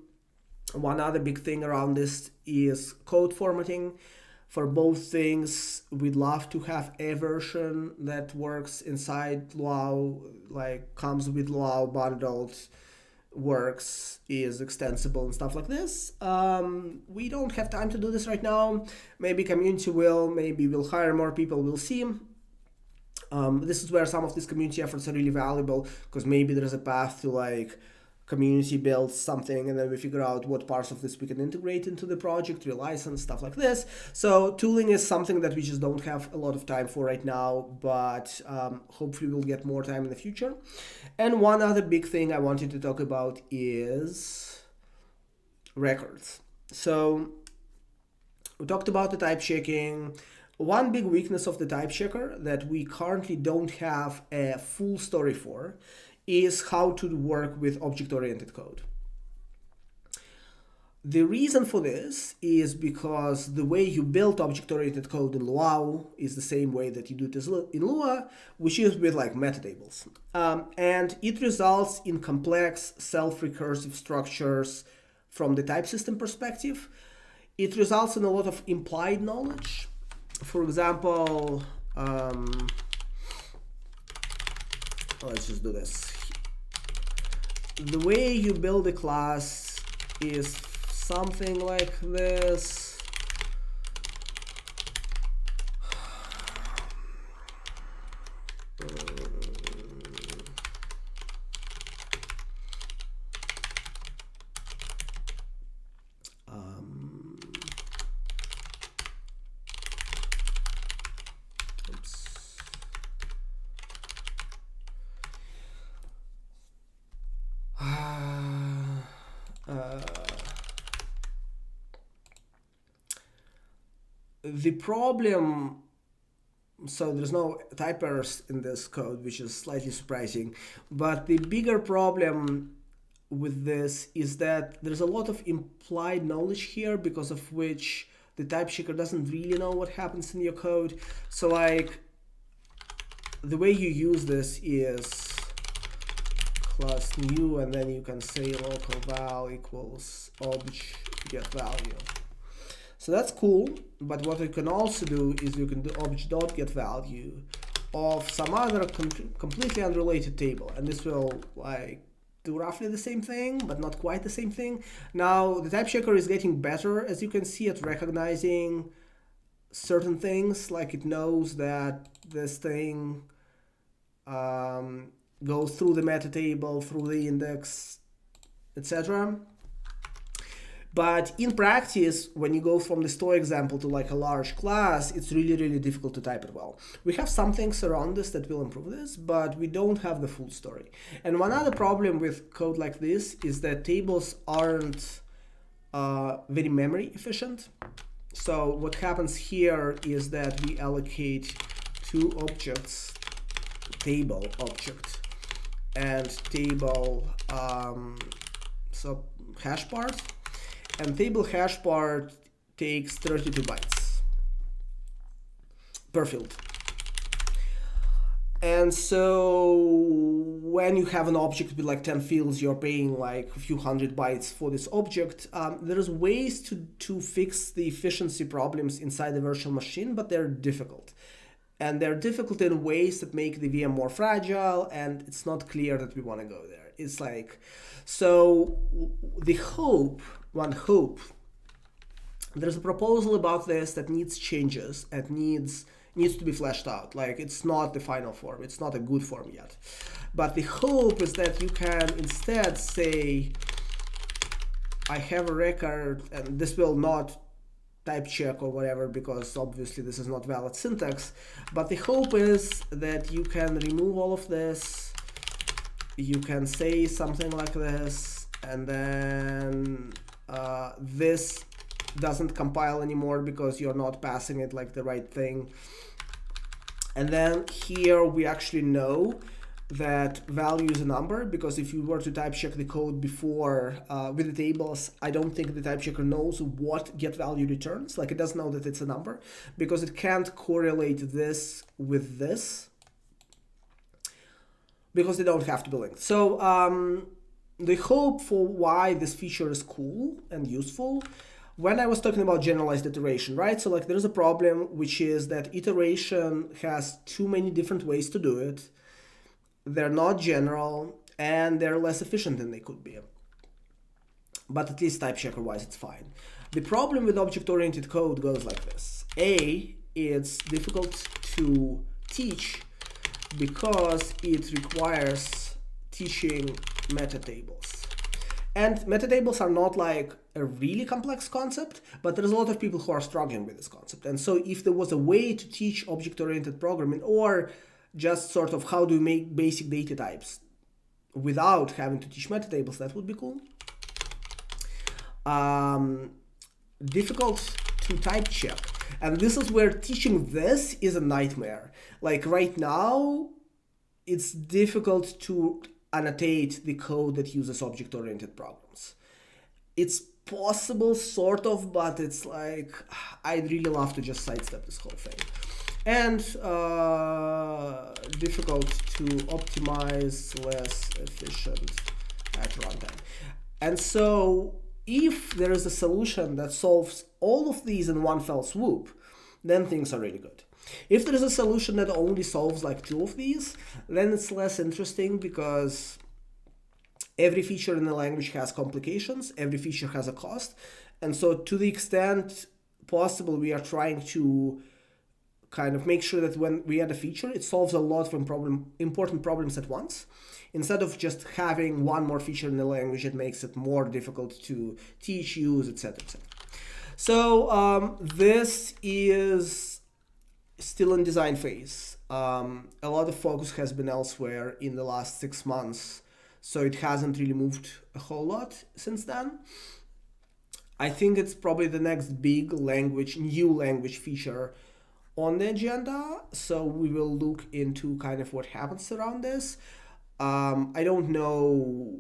One other big thing around this is code formatting. For both things, we'd love to have a version that works inside Luau, like comes with Luau bundled, works, is extensible and stuff like this. We don't have time to do this right now. Maybe community will, maybe we'll hire more people, we'll see. This is where some of these community efforts are really valuable, because maybe there's a path to like community builds something and then we figure out what parts of this we can integrate into the project, relicense, stuff like this. So tooling is something that we just don't have a lot of time for right now, but hopefully we'll get more time in the future. And one other big thing I wanted to talk about is records. So we talked about the type checking. One big weakness of the type checker that we currently don't have a full story for is how to work with object-oriented code. The reason for this is because the way you build object-oriented code in Luau is the same way that you do it in Lua, which is with like metatables. And it results in complex self-recursive structures from the type system perspective. It results in a lot of implied knowledge. For example, let's just do this. The way you build a class is something like this. The problem, so there's no type errors in this code, which is slightly surprising, but the bigger problem with this is that there's a lot of implied knowledge here, because of which the type checker doesn't really know what happens in your code. So like the way you use this is class new, and then you can say local val equals obj get value. So that's cool, but what you can also do is you can do obj.getValue of some other completely unrelated table, and this will like do roughly the same thing, but not quite the same thing. Now the type checker is getting better, as you can see, at recognizing certain things, like it knows that this thing goes through the meta table, through the index, etc. But in practice, when you go from the store example to like a large class, it's really, really difficult to type it well. We have some things around this that will improve this, but we don't have the full story. And one other problem with code like this is that tables aren't very memory efficient. So what happens here is that we allocate two objects, table object and table hash part, and table hash part takes 32 bytes per field. And so when you have an object with like 10 fields, you're paying like a few hundred bytes for this object. There's ways to fix the efficiency problems inside the virtual machine, but they're difficult. And they're difficult in ways that make the VM more fragile, and it's not clear that we want to go there. It's like, so one hope, there's a proposal about this that needs changes and needs to be fleshed out. Like, it's not the final form, it's not a good form yet. But the hope is that you can instead say, I have a record, and this will not type check or whatever, because obviously this is not valid syntax. But the hope is that you can remove all of this, you can say something like this, and then this doesn't compile anymore because you're not passing it like the right thing. And then here we actually know that value is a number, because if you were to type check the code before with the tables, I don't think the type checker knows what get value returns. Like, it doesn't know that it's a number because it can't correlate this with this, because they don't have to be linked. So the hope for why this feature is cool and useful, when I was talking about generalized iteration, right? So like, there's a problem, which is that iteration has too many different ways to do it. They're not general, and they're less efficient than they could be. But at least type checker wise, it's fine. The problem with object-oriented code goes like this. A, it's difficult to teach because it requires teaching metatables. And metatables are not like a really complex concept, but there's a lot of people who are struggling with this concept. And so if there was a way to teach object-oriented programming, or just sort of how do you make basic data types without having to teach metatables, that would be cool. Difficult to type check. And this is where teaching this is a nightmare. Like, right now, it's difficult to annotate the code that uses object-oriented programs. It's possible, sort of, but it's like, I'd really love to just sidestep this whole thing. And difficult to optimize, less efficient at runtime. And so if there is a solution that solves all of these in one fell swoop, then things are really good. If there is a solution that only solves like two of these, then it's less interesting, because every feature in the language has complications, every feature has a cost. And so to the extent possible, we are trying to kind of make sure that when we add a feature, it solves a lot of important problems at once. Instead of just having one more feature in the language, it makes it more difficult to teach, use, etc., etc. So this is still in design phase. A lot of focus has been elsewhere in the last 6 months, so it hasn't really moved a whole lot since then. I think it's probably the next big new language feature on the agenda, so we will look into kind of what happens around this. I don't know,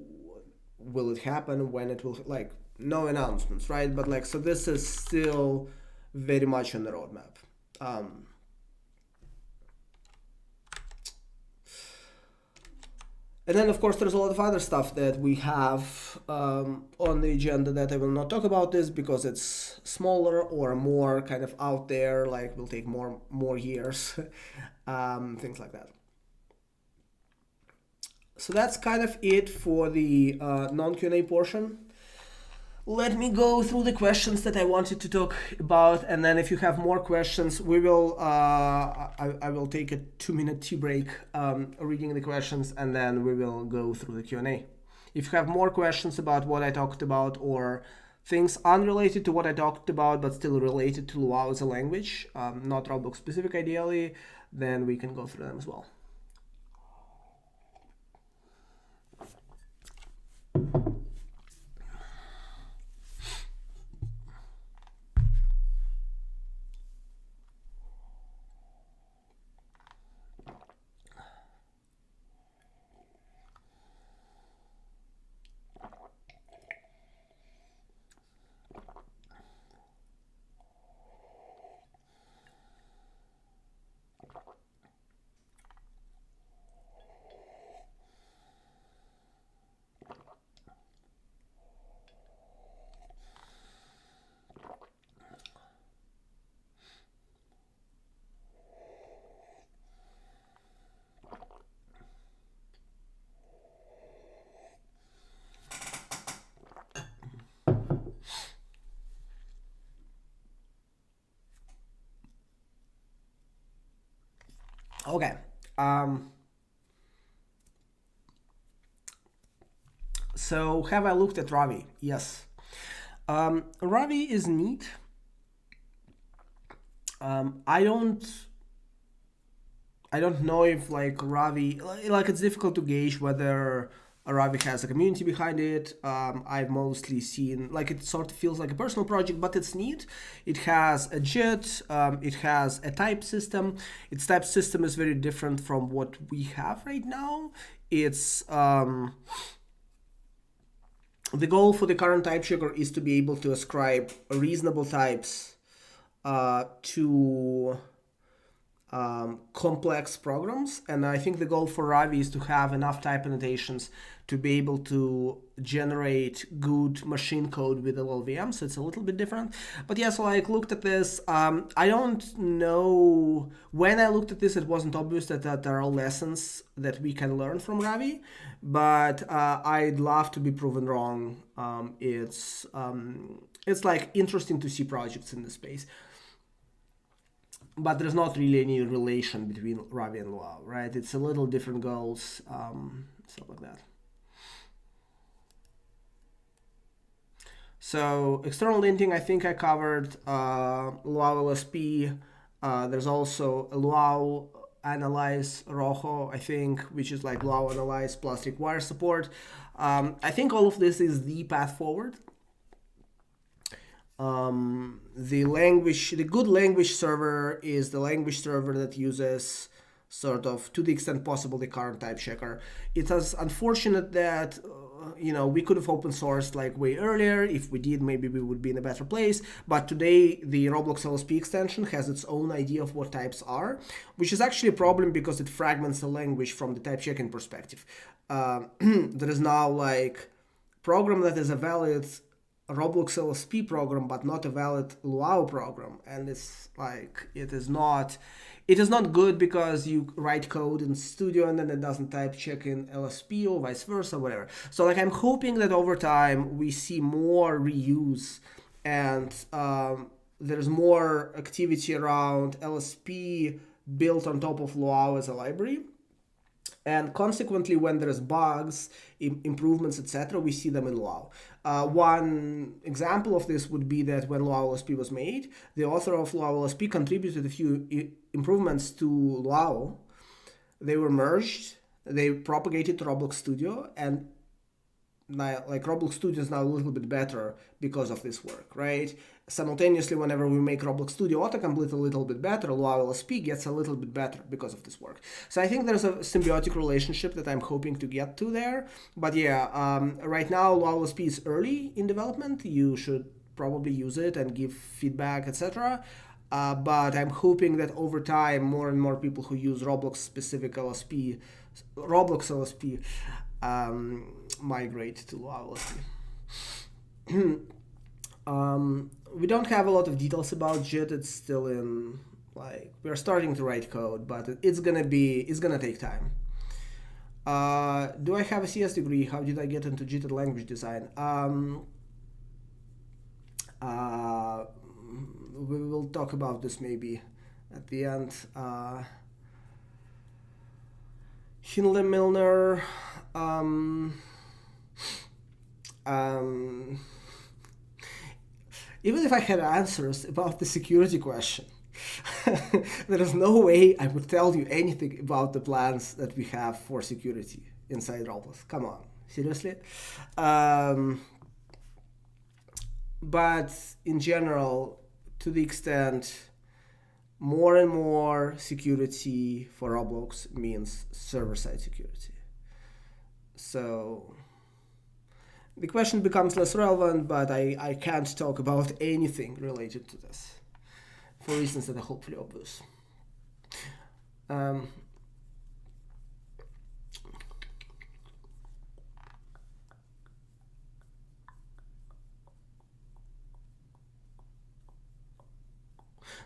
will it happen, when it will, like, no announcements, right? But like, so this is still very much on the roadmap. And then, of course, there's a lot of other stuff that we have on the agenda that I will not talk about this because it's smaller or more kind of out there, like will take more years, things like that. So that's kind of it for the non-Q&A portion. Let me go through the questions that I wanted to talk about, and then if you have more questions, we will. I will take a 2-minute tea break, reading the questions, and then we will go through the Q&A. If you have more questions about what I talked about or things unrelated to what I talked about, but still related to Luau as a language, not Roblox specific ideally, then we can go through them as well. Okay. So have I looked at Ravi? Yes. Ravi is neat. I don't know if like Ravi, like it's difficult to gauge whether Ravi has a community behind it. I've mostly seen like it sort of feels like a personal project, but it's neat. It has a JIT. It has a type system. Its type system is very different from what we have right now. It's the goal for the current type checker is to be able to ascribe reasonable types to complex programs, and I think the goal for Ravi is to have enough type annotations to be able to generate good machine code with LLVM, so it's a little bit different. But yeah, so I looked at this. I don't know, when I looked at this, it wasn't obvious that there are lessons that we can learn from Ravi, but I'd love to be proven wrong. It's like interesting to see projects in this space. But there's not really any relation between Ravi and Luau, right? It's a little different goals, stuff like that. So external linting, I think I covered Luau LSP. There's also a Luau Analyze Rojo, I think, which is like Luau Analyze plus require support. I think all of this is the path forward. The good language server is the language server that uses sort of, to the extent possible, the current type checker. It is unfortunate that we could have open sourced like way earlier. If we did, maybe we would be in a better place. But today, the Roblox LSP extension has its own idea of what types are, which is actually a problem because it fragments the language from the type checking perspective. There is now like program that is a valid Roblox LSP program, but not a valid Luau program, and it's like it is not good because you write code in Studio and then it doesn't type check in LSP or vice versa, whatever. So like I'm hoping that over time we see more reuse and there's more activity around LSP built on top of Luau as a library. And consequently, when there's bugs, improvements, etc., we see them in Luau. One example of this would be that when Luau LSP was made, the author of Luau LSP contributed a few improvements to Luau. They were merged, they propagated to Roblox Studio, and now, like Roblox Studio is now a little bit better because of this work, right? Simultaneously, whenever we make Roblox Studio autocomplete a little bit better, Luau LSP gets a little bit better because of this work. So I think there's a symbiotic relationship that I'm hoping to get to there. But yeah, right now Luau LSP is early in development. You should probably use it and give feedback, etc. But I'm hoping that over time, more and more people who use Roblox-specific LSP, Roblox LSP, migrate to Luau LSP. We don't have a lot of details about JIT. It's still in, like, we're starting to write code, but it's gonna take time. Do I have a CS degree? How did I get into JIT and language design? We will talk about this maybe at the end. Hindley Milner. even if I had answers about the security question, there is no way I would tell you anything about the plans that we have for security inside Roblox. Come on, seriously? But in general, to the extent more and more security for Roblox means server-side security. So the question becomes less relevant, but I can't talk about anything related to this for reasons that are hopefully obvious.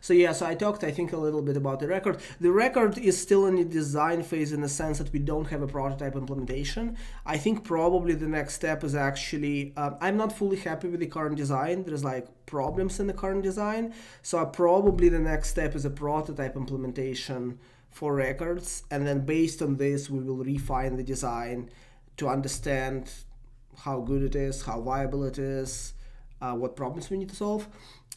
So yeah, so I talked, I think, a little bit about the record. The record is still in the design phase in the sense that we don't have a prototype implementation. I think probably the next step is actually, I'm not fully happy with the current design. There's like problems in the current design. So probably the next step is a prototype implementation for records. And then based on this, we will refine the design to understand how good it is, how viable it is, what problems we need to solve.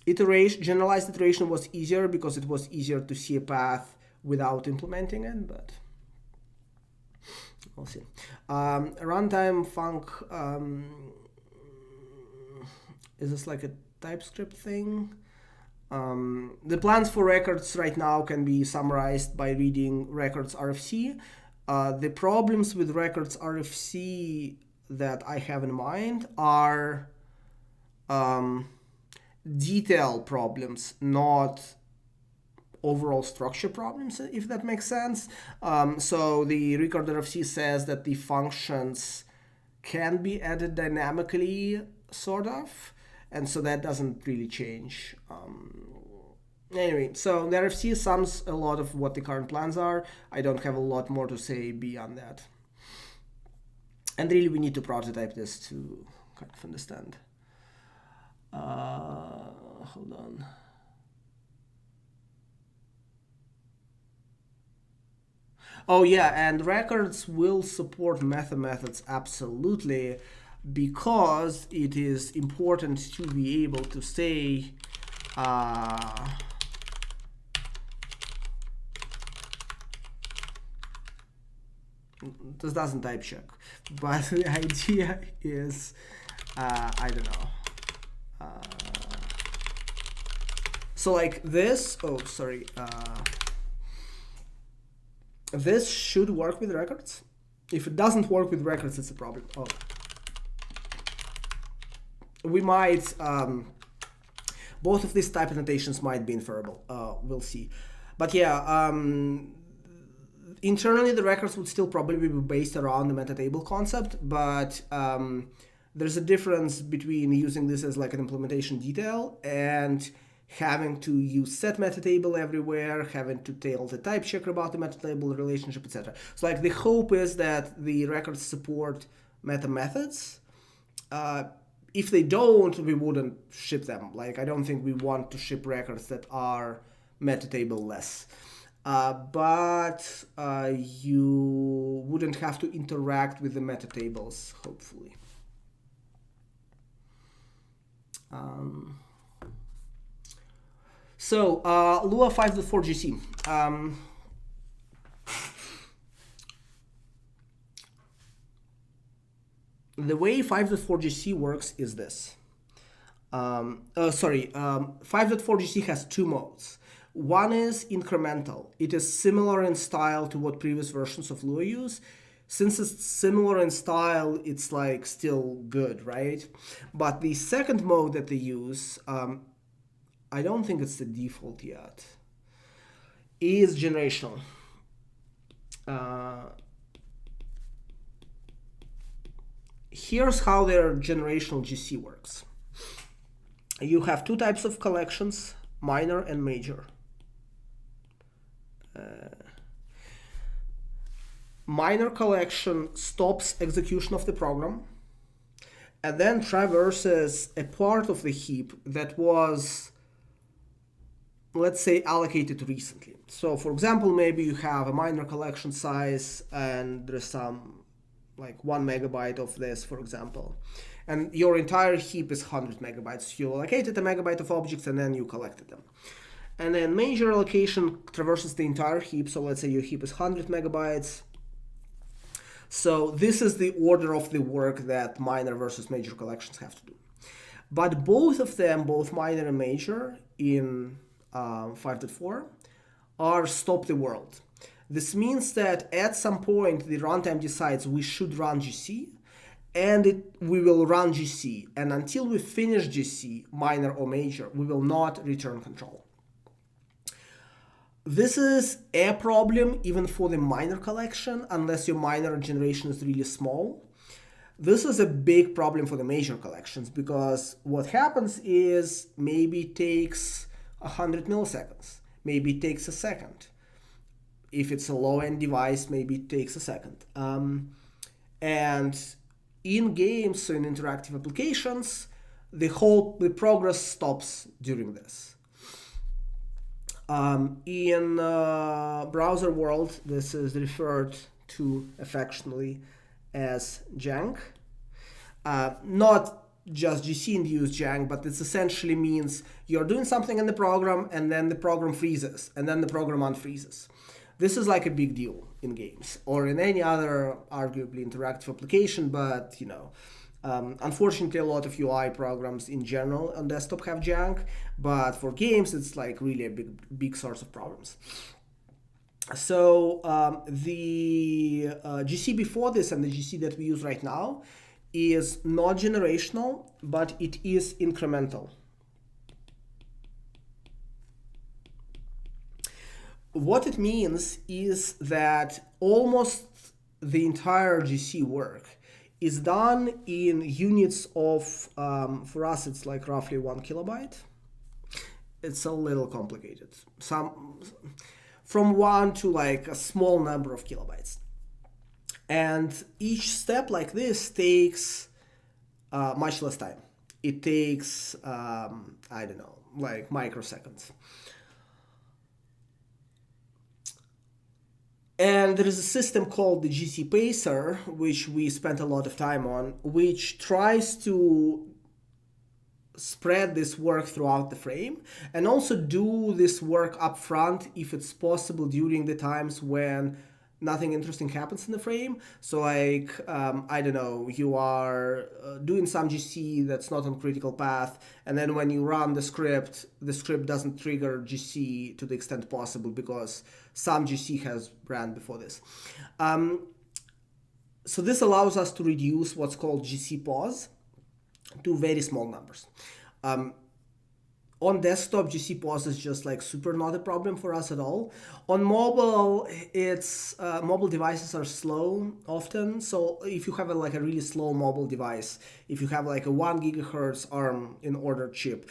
Generalized iteration was easier because it was easier to see a path without implementing it, but we'll see. Runtime func, is this like a TypeScript thing? The plans for records right now can be summarized by reading records RFC. The problems with records RFC that I have in mind are detail problems, not overall structure problems, if that makes sense. So the record RFC says that the functions can be added dynamically, sort of, and so that doesn't really change. Anyway, so the RFC sums a lot of what the current plans are. I don't have a lot more to say beyond that. And really, we need to prototype this to kind of understand. Hold on. Oh yeah, and records will support meta methods absolutely, because it is important to be able to say this doesn't type check, but the idea is I don't know. So like this, this should work with records. If it doesn't work with records, it's a problem. Oh. We might, both of these type annotations might be inferable. We'll see. But yeah, internally the records would still probably be based around the meta table concept, but there's a difference between using this as like an implementation detail and having to use set meta table everywhere, having to tell the type checker about the meta table relationship, etc. So like the hope is that the records support meta methods. If they don't, we wouldn't ship them. Like I don't think we want to ship records that are meta table less. But you wouldn't have to interact with the meta tables, hopefully. So Lua 5.4 GC. The way 5.4 GC works is this. 5.4 GC has two modes. One is incremental. It is similar in style to what previous versions of Lua use. Since it's similar in style, it's like still good, right? But the second mode that they use, I don't think it's the default yet, is generational. Here's how their generational GC works. You have two types of collections, minor and major. Minor collection stops execution of the program and then traverses a part of the heap that was, let's say, allocated recently. So for example, maybe you have a minor collection size and there's some like 1 megabyte of this, for example. And your entire heap is 100 megabytes. You allocated a megabyte of objects and then you collected them. And then major allocation traverses the entire heap. So let's say your heap is 100 megabytes. So this is the order of the work that minor versus major collections have to do. But both of them, both minor and major in 5.4, are stop the world. This means that at some point the runtime decides we should run GC, and we will run GC. And until we finish GC, minor or major, we will not return control. This is a problem even for the minor collection, unless your minor generation is really small. This is a big problem for the major collections, because what happens is maybe it takes 100 milliseconds, maybe it takes a second. If it's a low-end device, maybe it takes a second. And in games, so in interactive applications, the progress stops during this. In browser world, this is referred to affectionately as jank. Not just GC-induced jank, but it essentially means you're doing something in the program and then the program freezes and then the program unfreezes. This is like a big deal in games or in any other arguably interactive application, but unfortunately a lot of UI programs in general on desktop have jank, but for games it's like really a big source of problems. So the GC before this and the GC that we use right now is not generational, but it is incremental. What it means is that almost the entire GC work is done in units of, for us it's like roughly 1 kilobyte. It's a little complicated. From 1 to like a small number of kilobytes. And each step like this takes much less time. It takes, I don't know, like microseconds. And there is a system called the GC Pacer, which we spent a lot of time on, which tries to spread this work throughout the frame and also do this work up front if it's possible during the times when nothing interesting happens in the frame. So like, I don't know, you are doing some GC that's not on critical path, and then when you run the script doesn't trigger GC to the extent possible because some GC has ran before this. So this allows us to reduce what's called GC pause to very small numbers. On desktop, GC pause is just like super not a problem for us at all. On mobile, mobile devices are slow often. So if you have a really slow mobile device, if you have like a 1 gigahertz ARM in order chip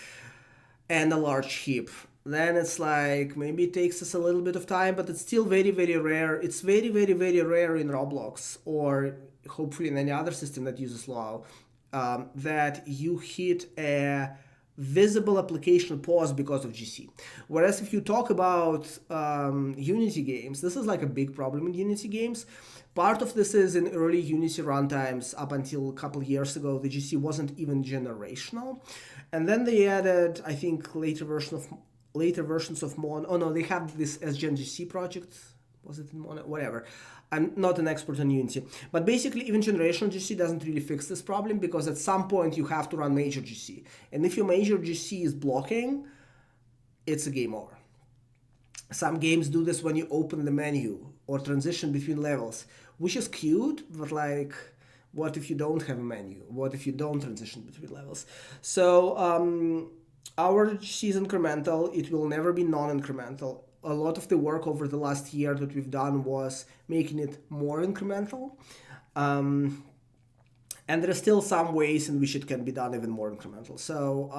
and a large heap, then it's like maybe it takes us a little bit of time, but it's still very, very rare. It's very, very, very rare in Roblox or hopefully in any other system that uses Luau that you hit a visible application pause because of GC. Whereas if you talk about Unity games, this is like a big problem in Unity games. Part of this is in early Unity runtimes up until a couple years ago, the GC wasn't even generational. And then they added, I think, later versions of Mono. Oh no, they have this SGen GC project. Was it in Mono? Whatever. I'm not an expert on Unity. But basically, even generational GC doesn't really fix this problem because at some point you have to run major GC. And if your major GC is blocking, it's a game over. Some games do this when you open the menu or transition between levels, which is cute, but like, what if you don't have a menu? What if you don't transition between levels? So our GC is incremental. It will never be non-incremental. A lot of the work over the last year that we've done was making it more incremental. And there are still some ways in which it can be done even more incremental. So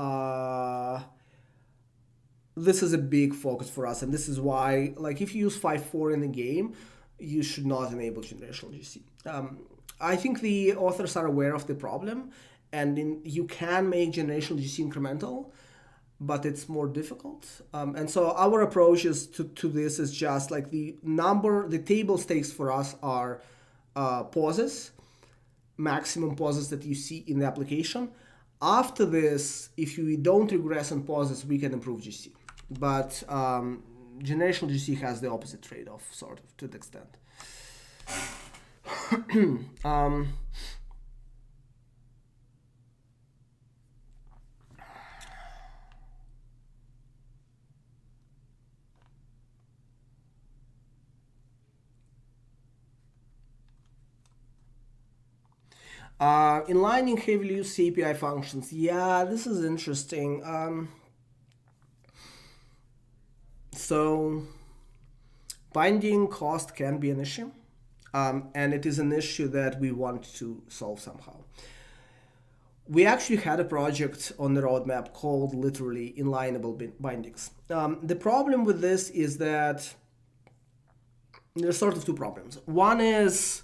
this is a big focus for us. And this is why, like, if you use 5.4 in a game, you should not enable generational GC. I think the authors are aware of the problem, and you can make generational GC incremental, but it's more difficult. And so our approach is to this is just like the table stakes for us are pauses. maximum pauses that you see in the application. After this, if you don't regress on pauses, we can improve GC. But generational GC has the opposite trade-off, sort of, to the extent. Inlining heavily used API functions. Yeah, this is interesting. So binding cost can be an issue, and it is an issue that we want to solve somehow. We actually had a project on the roadmap called literally inlineable bindings. The problem with this is that there's sort of two problems. One is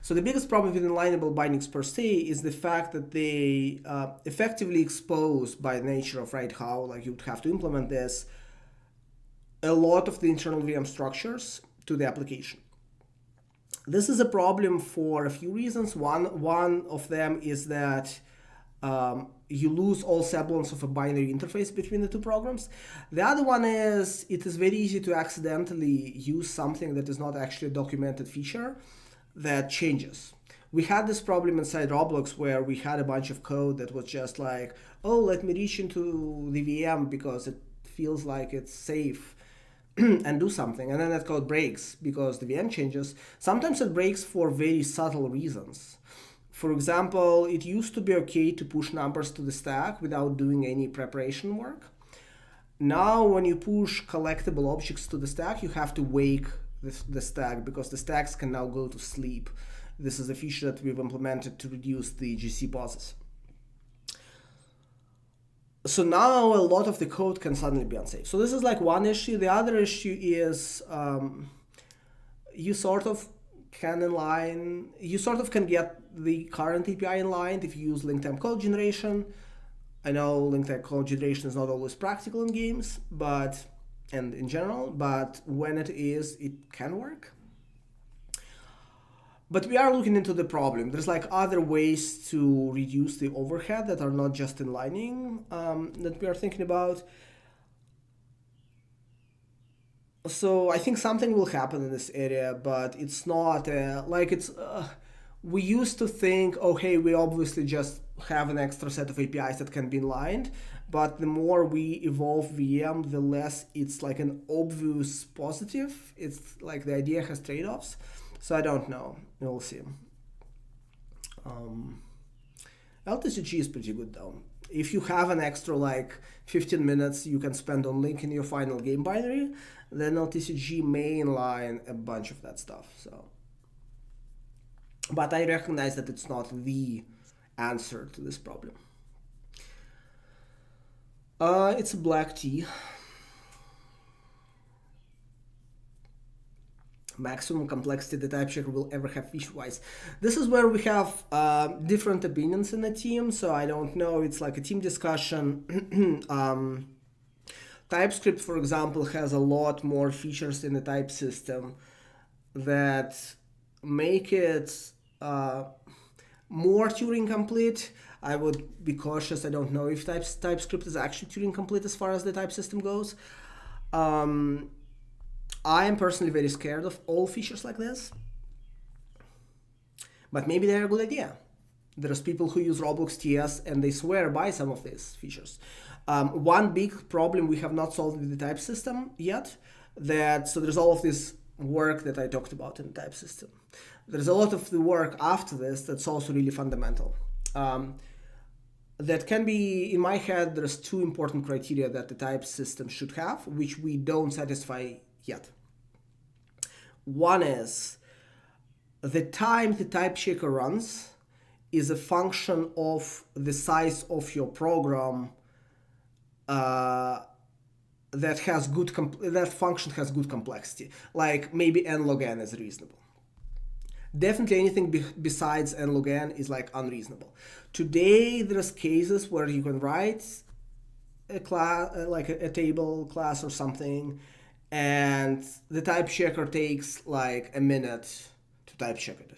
so the biggest problem with inlineable bindings per se is the fact that they effectively expose, by nature of how like you would have to implement this, a lot of the internal VM structures to the application. This is a problem for a few reasons. One of them is that you lose all semblance of a binary interface between the two programs. The other one is it is very easy to accidentally use something that is not actually a documented feature that changes. We had this problem inside Roblox where we had a bunch of code that was just like, oh, let me reach into the VM because it feels like it's safe and do something. And then that code breaks because the VM changes. Sometimes it breaks for very subtle reasons. For example, it used to be okay to push numbers to the stack without doing any preparation work. Now, when you push collectible objects to the stack, you have to wake the stack because the stacks can now go to sleep. This is a feature that we've implemented to reduce the GC pauses. So now a lot of the code can suddenly be unsafe. So this is like one issue. The other issue is you sort of can get the current API inlined if you use linked time code generation. I know linked time code generation is not always practical in games, and in general, but when it is, it can work. But we are looking into the problem. There's like other ways to reduce the overhead that are not just inlining that we are thinking about. So I think something will happen in this area, but it's not we used to think, oh, hey, we obviously just have an extra set of APIs that can be inlined. But the more we evolve VM, the less it's like an obvious positive. It's like the idea has trade-offs. So I don't know. We'll see. LTCG is pretty good though. If you have an extra 15 minutes you can spend on linking your final game binary, then LTCG may inline a bunch of that stuff. So, but I recognize that it's not the answer to this problem. It's a black tea. Maximum complexity the type checker will ever have feature-wise. This is where we have different opinions in the team, so I don't know. It's like a team discussion. TypeScript, for example, has a lot more features in the type system that make it more Turing complete. I would be cautious. I don't know if TypeScript is actually Turing complete as far as the type system goes. I am personally very scared of all features like this, but maybe they're a good idea. There's people who use Roblox TS and they swear by some of these features. One big problem we have not solved with the type system yet, so there's all of this work that I talked about in the type system. There's a lot of the work after this that's also really fundamental. That can be, in my head, there's two important criteria that the type system should have, which we don't satisfy yet. One is the time the type checker runs is a function of the size of your program that function has good complexity. Like maybe n log n is reasonable. Definitely anything besides n log n is unreasonable. Today there's cases where you can write a class, like a table class or something, and the type checker takes like a minute to type check it.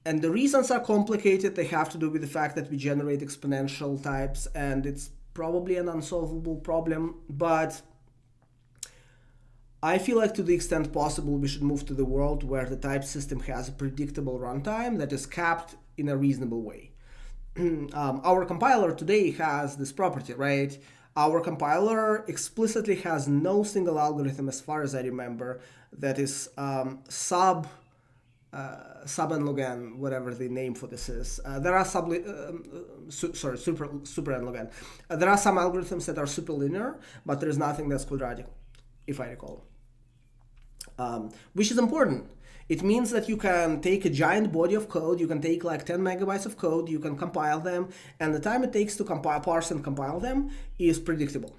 And the reasons are complicated. They have to do with the fact that we generate exponential types, and it's probably an unsolvable problem. But I feel like to the extent possible, we should move to the world where the type system has a predictable runtime that is capped in a reasonable way. Our compiler today has this property, right? Our compiler explicitly has no single algorithm, as far as I remember, that is sub n log n, whatever the name for this is. There are super n log n. There are some algorithms that are superlinear, but there is nothing that's quadratic, if I recall. Which is important. It means that you can take a giant body of code, you can take like 10 megabytes of code, you can compile them, and the time it takes to parse and compile them is predictable.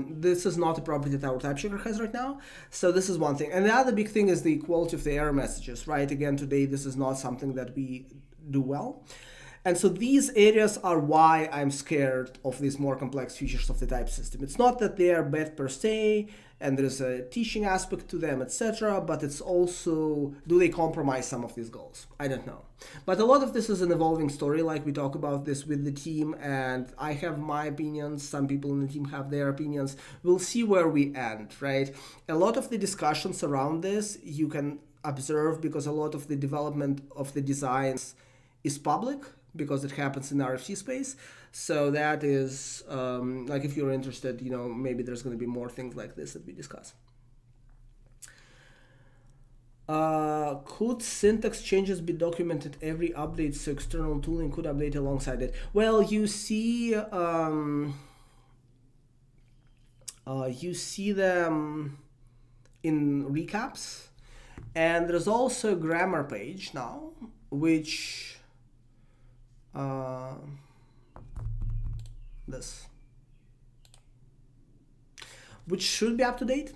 This is not a property that our type checker has right now, so this is one thing. And the other big thing is the quality of the error messages, right? Again, today this is not something that we do well. And so these areas are why I'm scared of these more complex features of the type system. It's not that they are bad per se, and there's a teaching aspect to them, etc., but it's also, do they compromise some of these goals? I don't know. But a lot of this is an evolving story, like we talk about this with the team, and I have my opinions, some people in the team have their opinions. We'll see where we end, right? A lot of the discussions around this you can observe because a lot of the development of the designs is public, because it happens in the RFC space. So that is, like if you're interested, maybe there's going to be more things like this that we discuss. Could syntax changes be documented every update so external tooling could update alongside it? Well, you see them in recaps, and there's also a grammar page now, which which should be up to date.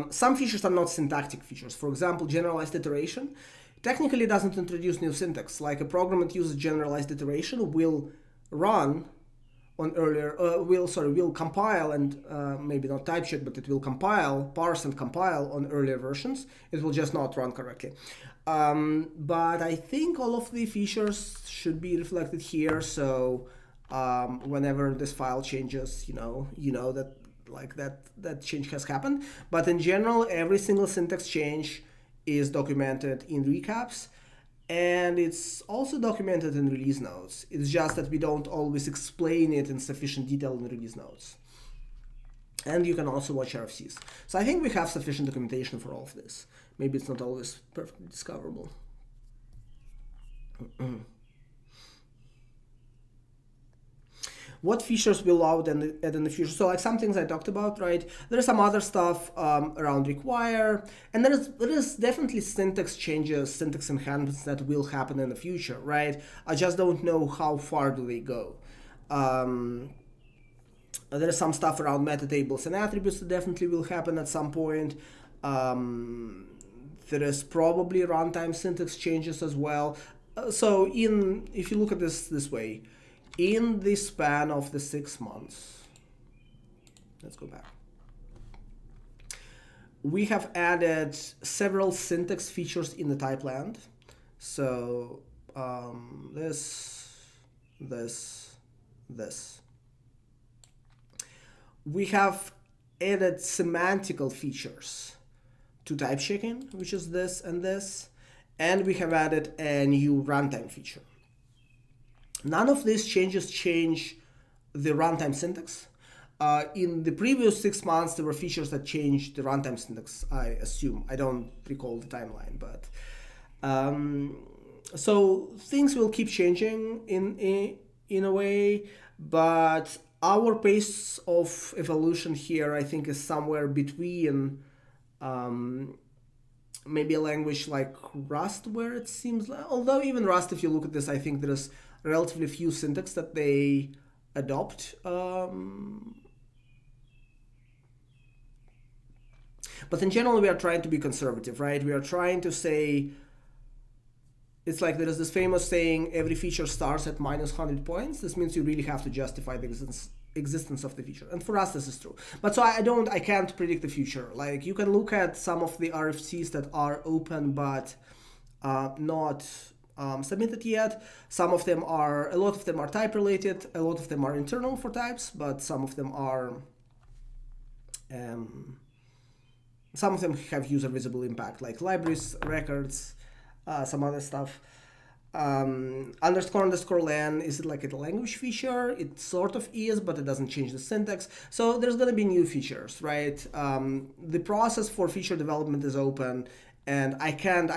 Some features are not syntactic features. For example, generalized iteration technically doesn't introduce new syntax. Like a program that uses generalized iteration will run on earlier, will compile and maybe not type check, but it will parse and compile on earlier versions. It will just not run correctly. But I think all of the features should be reflected here. So whenever this file changes, you know that that change has happened. But in general, every single syntax change is documented in recaps, and it's also documented in release notes. It's just that we don't always explain it in sufficient detail in release notes. And you can also watch RFCs. So I think we have sufficient documentation for all of this. Maybe it's not always perfectly discoverable. What features will Luau add in the future? So like some things I talked about, right? There's some other stuff around require, and there is definitely syntax changes, syntax enhancements that will happen in the future, right? I just don't know how far do they go. There is some stuff around metatables and attributes that definitely will happen at some point. There is probably runtime syntax changes as well. So if you look at this way, in the span of the 6 months, let's go back. We have added several syntax features in the type land. So this. We have added semantical features to type checking, which is this, and we have added a new runtime feature. None of these changes change the runtime syntax. In the previous 6 months, there were features that changed the runtime syntax, I assume. I don't recall the timeline, but so things will keep changing in a way, but our pace of evolution here, I think, is somewhere between maybe a language like Rust, where it seems like, although even Rust, if you look at this, I think there's relatively few syntax that they adopt. But in general, we are trying to be conservative, right? We are trying to say, it's like there is this famous saying, every feature starts at minus 100 points. This means you really have to justify the existence of the feature. And for us, this is true. But so I can't predict the future. Like you can look at some of the RFCs that are open but not submitted yet. A lot of them are type related. A lot of them are internal for types, but some of them are. Some of them have user visible impact, like libraries, records, some other stuff. Underscore len, is it like a language feature? It sort of is, but it doesn't change the syntax. So there's going to be new features, right? The process for feature development is open, and I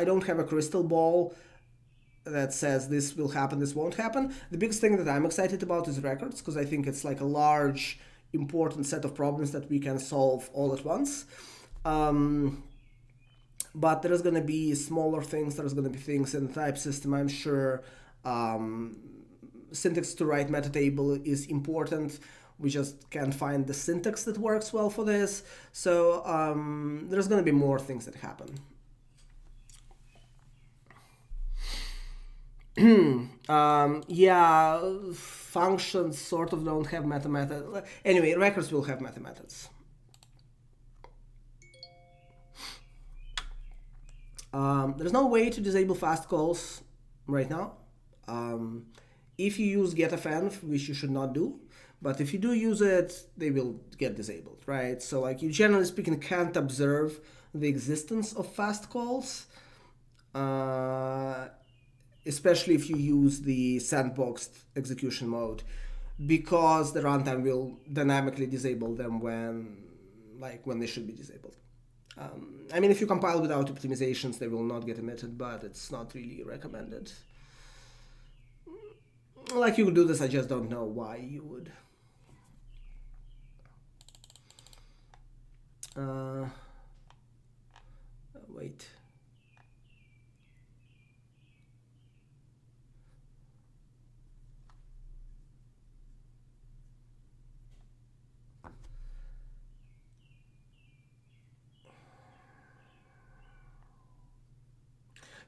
don't have a crystal ball that says this will happen, this won't happen. The biggest thing that I'm excited about is records, because I think it's like a large, important set of problems that we can solve all at once. But there's going to be smaller things, there's going to be things in the type system, I'm sure. Syntax to write meta table is important. We just can't find the syntax that works well for this. So there's going to be more things that happen. Yeah, functions sort of don't have meta. Anyway, records will have meta methods. There's no way to disable fast calls right now. If you use getFn, which you should not do, but if you do use it, they will get disabled, right? So like you generally speaking can't observe the existence of fast calls, especially if you use the sandboxed execution mode, because the runtime will dynamically disable them when they should be disabled. I mean, if you compile without optimizations, they will not get emitted, but it's not really recommended. Like you could do this, I just don't know why you would. Wait.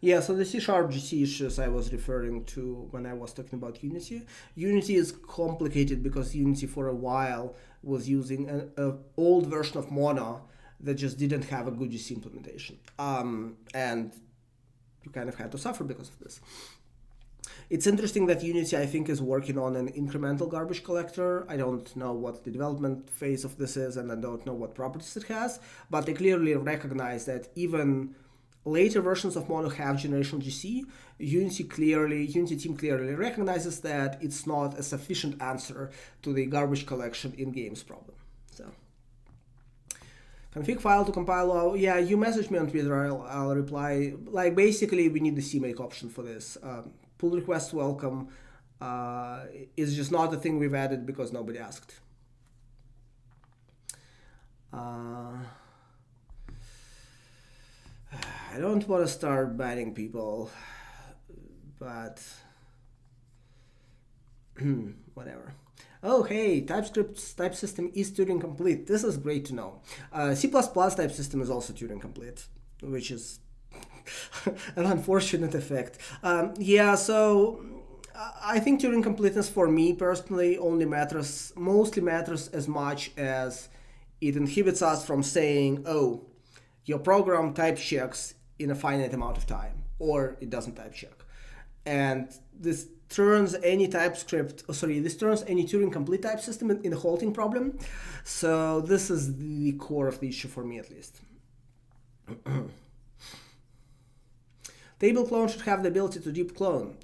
Yeah, so the C# GC issues I was referring to when I was talking about Unity. Unity is complicated because Unity for a while was using an old version of Mono that just didn't have a good GC implementation. And you kind of had to suffer because of this. It's interesting that Unity, I think, is working on an incremental garbage collector. I don't know what the development phase of this is, and I don't know what properties it has, but they clearly recognize that even later versions of Mono have generational GC. Unity team clearly recognizes that it's not a sufficient answer to the garbage collection in games problem. So, config file to compile. Oh, yeah, you message me on Twitter. I'll reply. Like basically, we need the CMake option for this. Pull request welcome is just not a thing we've added because nobody asked. I don't want to start banning people, but whatever. Oh, hey, TypeScript's type system is Turing complete. This is great to know. C++ type system is also Turing complete, which is an unfortunate effect. Yeah, so I think Turing completeness for me personally mostly matters as much as it inhibits us from saying, oh, your program type checks in a finite amount of time, or it doesn't type check. And this turns any Turing complete type system in a halting problem. So this is the core of the issue for me, at least. Table clone should have the ability to deep clone.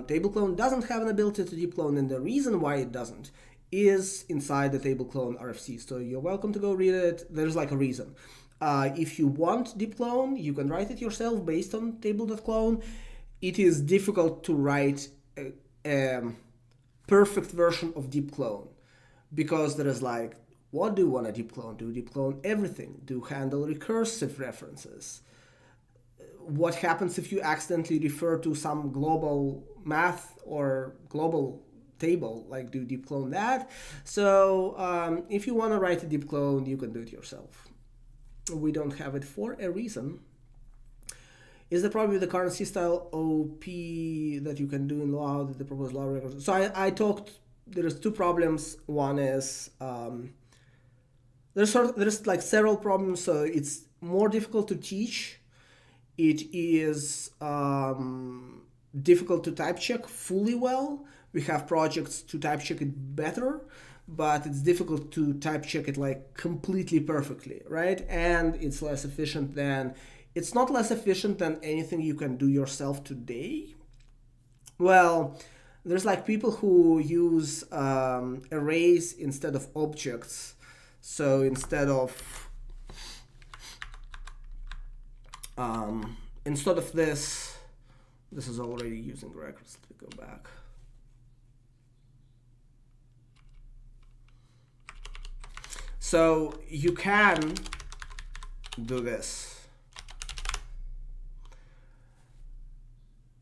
Table clone doesn't have an ability to deep clone, and the reason why it doesn't is inside the table clone RFC. So you're welcome to go read it. There's like a reason. If you want deep clone, you can write it yourself based on table.clone. It is difficult to write a perfect version of deep clone because there is like, what do you want to deep clone? Do deep clone everything? Do handle recursive references? What happens if you accidentally refer to some global math or global table? Like, do deep clone that? So if you want to write a deep clone, you can do it yourself. We don't have it for a reason. Is the problem with the current C-style OP that you can do in Luau, the proposed Luau records? So I talked there's two problems. One is there's like several problems. So it's more difficult to teach. It is difficult to type check fully well. We have projects to type check it better, but it's difficult to type check it like completely perfectly, right? And it's less efficient than, it's not less efficient than anything you can do yourself today. Well, there's like people who use arrays instead of objects. So instead of this is already using records. Let me go back. So you can do this.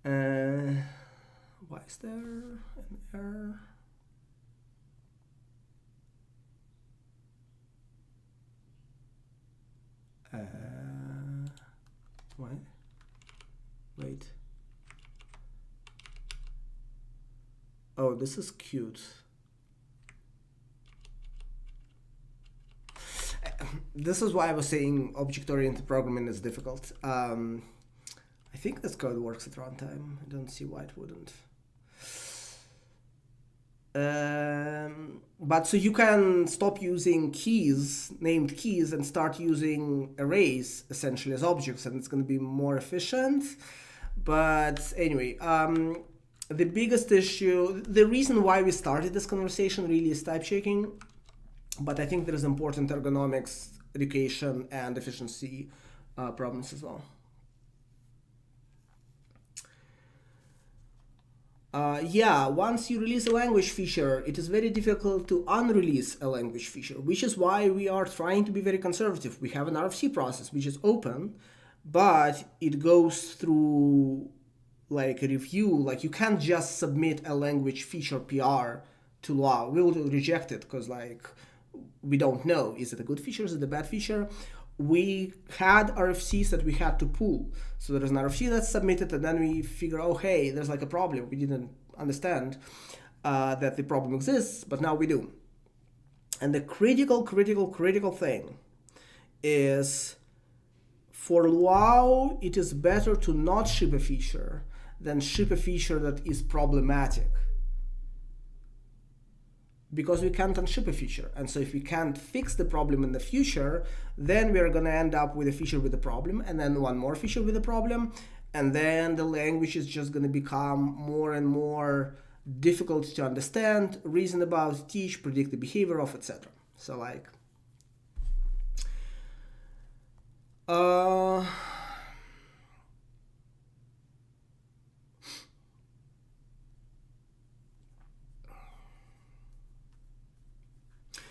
Why is there an error? What? Wait. Oh, this is cute. This is why I was saying object-oriented programming is difficult. I think this code works at runtime. I don't see why it wouldn't. But so you can stop using keys, named keys, and start using arrays essentially as objects, and it's going to be more efficient. But anyway, the biggest issue, the reason why we started this conversation really is type checking, but I think there is important ergonomics, education, and efficiency problems as well. Yeah, once you release a language feature, it is very difficult to unrelease a language feature, which is why we are trying to be very conservative. We have an RFC process, which is open, but it goes through like a review. Like you can't just submit a language feature PR to Luau. We will reject it because like we don't know. Is it a good feature? Is it a bad feature? We had RFCs that we had to pull. So there's an RFC that's submitted, and then we figure, oh, hey, there's like a problem. We didn't understand that the problem exists, but now we do. And the critical thing is for Luau, it is better to not ship a feature than ship a feature that is problematic. Because we can't unship a feature. And so if we can't fix the problem in the future, then we're going to end up with a feature with a problem, and then one more feature with a problem, and then the language is just going to become more and more difficult to understand, reason about, teach, predict the behavior of, etc. So like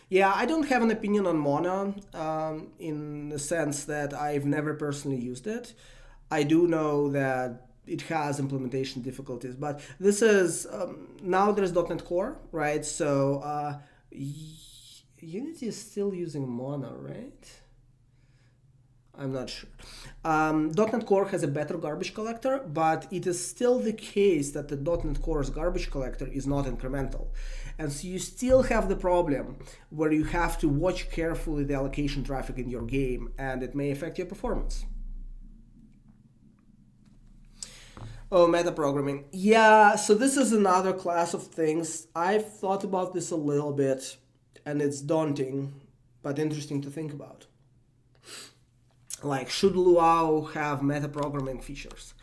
yeah, I don't have an opinion on Mona in the sense that I've never personally used it. I do know that it has implementation difficulties, but this is, now there's .NET Core, right? So Unity is still using Mona, right? I'm not sure. .NET Core has a better garbage collector, but it is still the case that the .NET Core's garbage collector is not incremental. And so you still have the problem where you have to watch carefully the allocation traffic in your game, and it may affect your performance. Oh, metaprogramming. Yeah, so this is another class of things. I've thought about this a little bit, and it's daunting, but interesting to think about. Like, should Luau have metaprogramming features?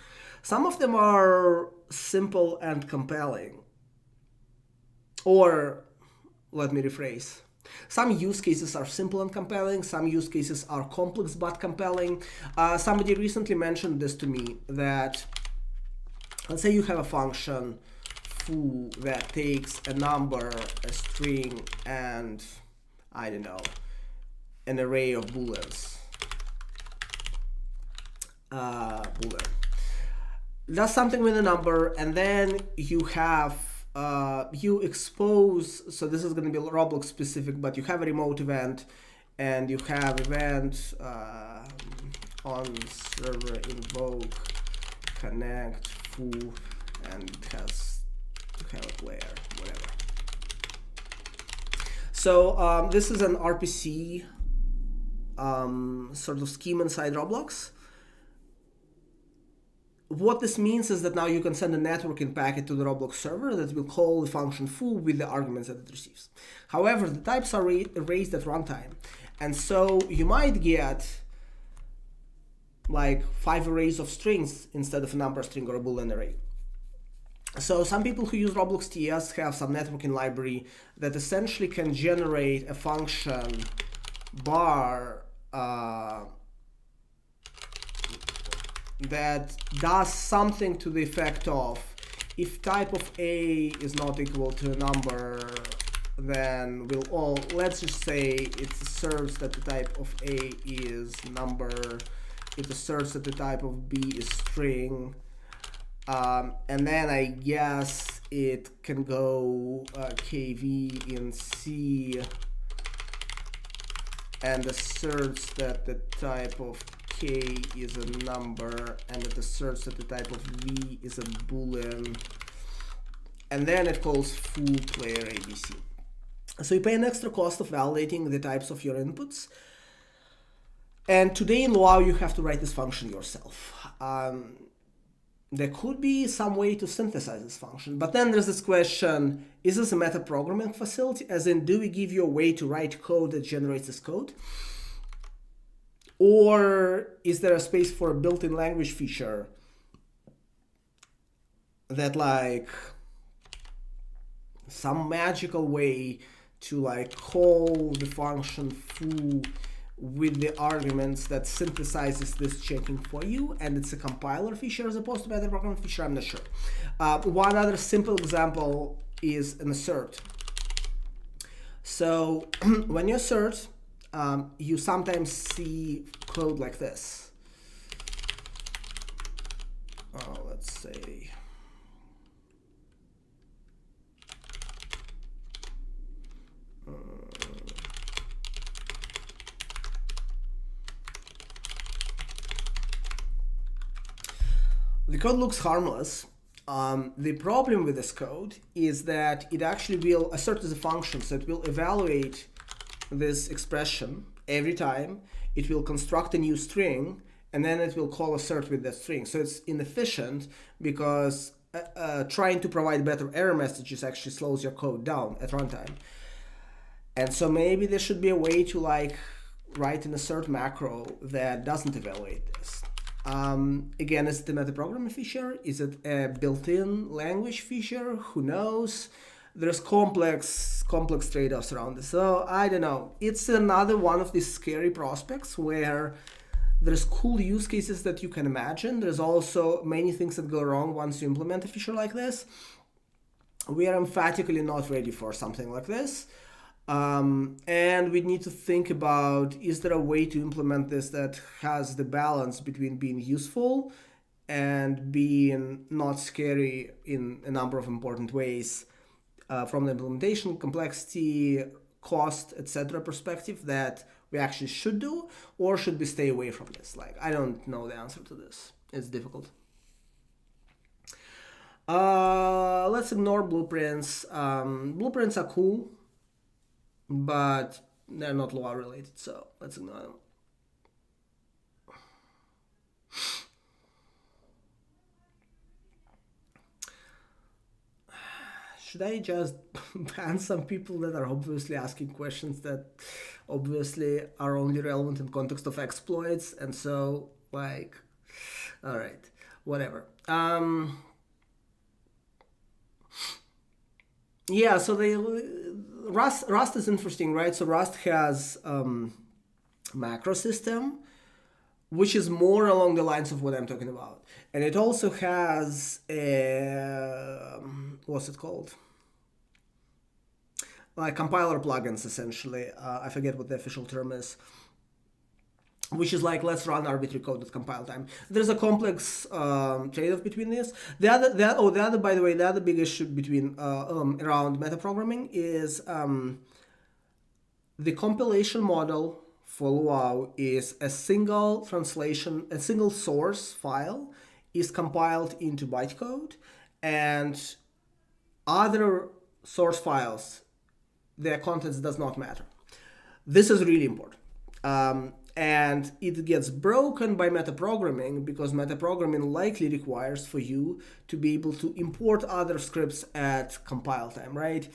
Some of them are simple and compelling. Or, let me rephrase. Some use cases are simple and compelling. Some use cases are complex but compelling. Somebody recently mentioned this to me, that let's say you have a function foo that takes a number, a string, and I don't know, an array of booleans. Boolean does something with a number, and then you have you expose, so this is going to be Roblox specific, but you have a remote event, and you have event on server invoke connect foo, and it has to have a player, whatever. So this is an RPC sort of scheme inside Roblox. What this means is that now you can send a networking packet to the Roblox server that will call the function foo with the arguments that it receives. However, the types are erased at runtime. And so you might get like 5 arrays of strings instead of a number string or a Boolean array. So some people who use Roblox TS have some networking library that essentially can generate a function bar that does something to the effect of, if type of A is not equal to a number, then let's just say it asserts that the type of A is number, it asserts that the type of B is string, and then I guess it can go KV in C and asserts that the type of K is a number, and it asserts that the type of V is a Boolean, and then it calls foo player ABC. So you pay an extra cost of validating the types of your inputs. And today in Luau you have to write this function yourself. There could be some way to synthesize this function, but then there's this question, is this a metaprogramming facility? As in, do we give you a way to write code that generates this code? Or is there a space for a built-in language feature that like some magical way to like call the function foo with the arguments that synthesizes this checking for you, and it's a compiler feature as opposed to metaprogramming feature? I'm not sure. One other simple example is an assert. So when you assert, you sometimes see code like this. Let's say the code looks harmless. The problem with this code is that it actually will assert as a function, so it will evaluate this expression every time. It will construct a new string, and then it will call assert with that string. So it's inefficient because trying to provide better error messages actually slows your code down at runtime. And so maybe there should be a way to like write an assert macro that doesn't evaluate this. Again, is it a metaprogramming feature? Is it a built-in language feature? Who knows? There's complex trade-offs around this. So I don't know. It's another one of these scary prospects where there's cool use cases that you can imagine. There's also many things that go wrong once you implement a feature like this. We are emphatically not ready for something like this. And we need to think about, is there a way to implement this that has the balance between being useful and being not scary in a number of important ways, from the implementation, complexity, cost, etc. perspective, that we actually should do, or should we stay away from this? Like, I don't know the answer to this. It's difficult. Let's ignore blueprints. Blueprints are cool, but they're not Luau related, so let's ignore them. Should I just ban some people that are obviously asking questions that obviously are only relevant in context of exploits? And so, like, all right, whatever. Yeah, so Rust is interesting, right? So Rust has macro system, which is more along the lines of what I'm talking about. And it also has a, what's it called? Like compiler plugins, essentially. I forget what the official term is. Which is like, let's run arbitrary code at compile time. There's a complex trade-off between this. The other big issue between around metaprogramming is the compilation model for Luau is a single translation, a single source file is compiled into bytecode, and other source files, their contents does not matter. This is really important. And it gets broken by metaprogramming because metaprogramming likely requires for you to be able to import other scripts at compile time, right?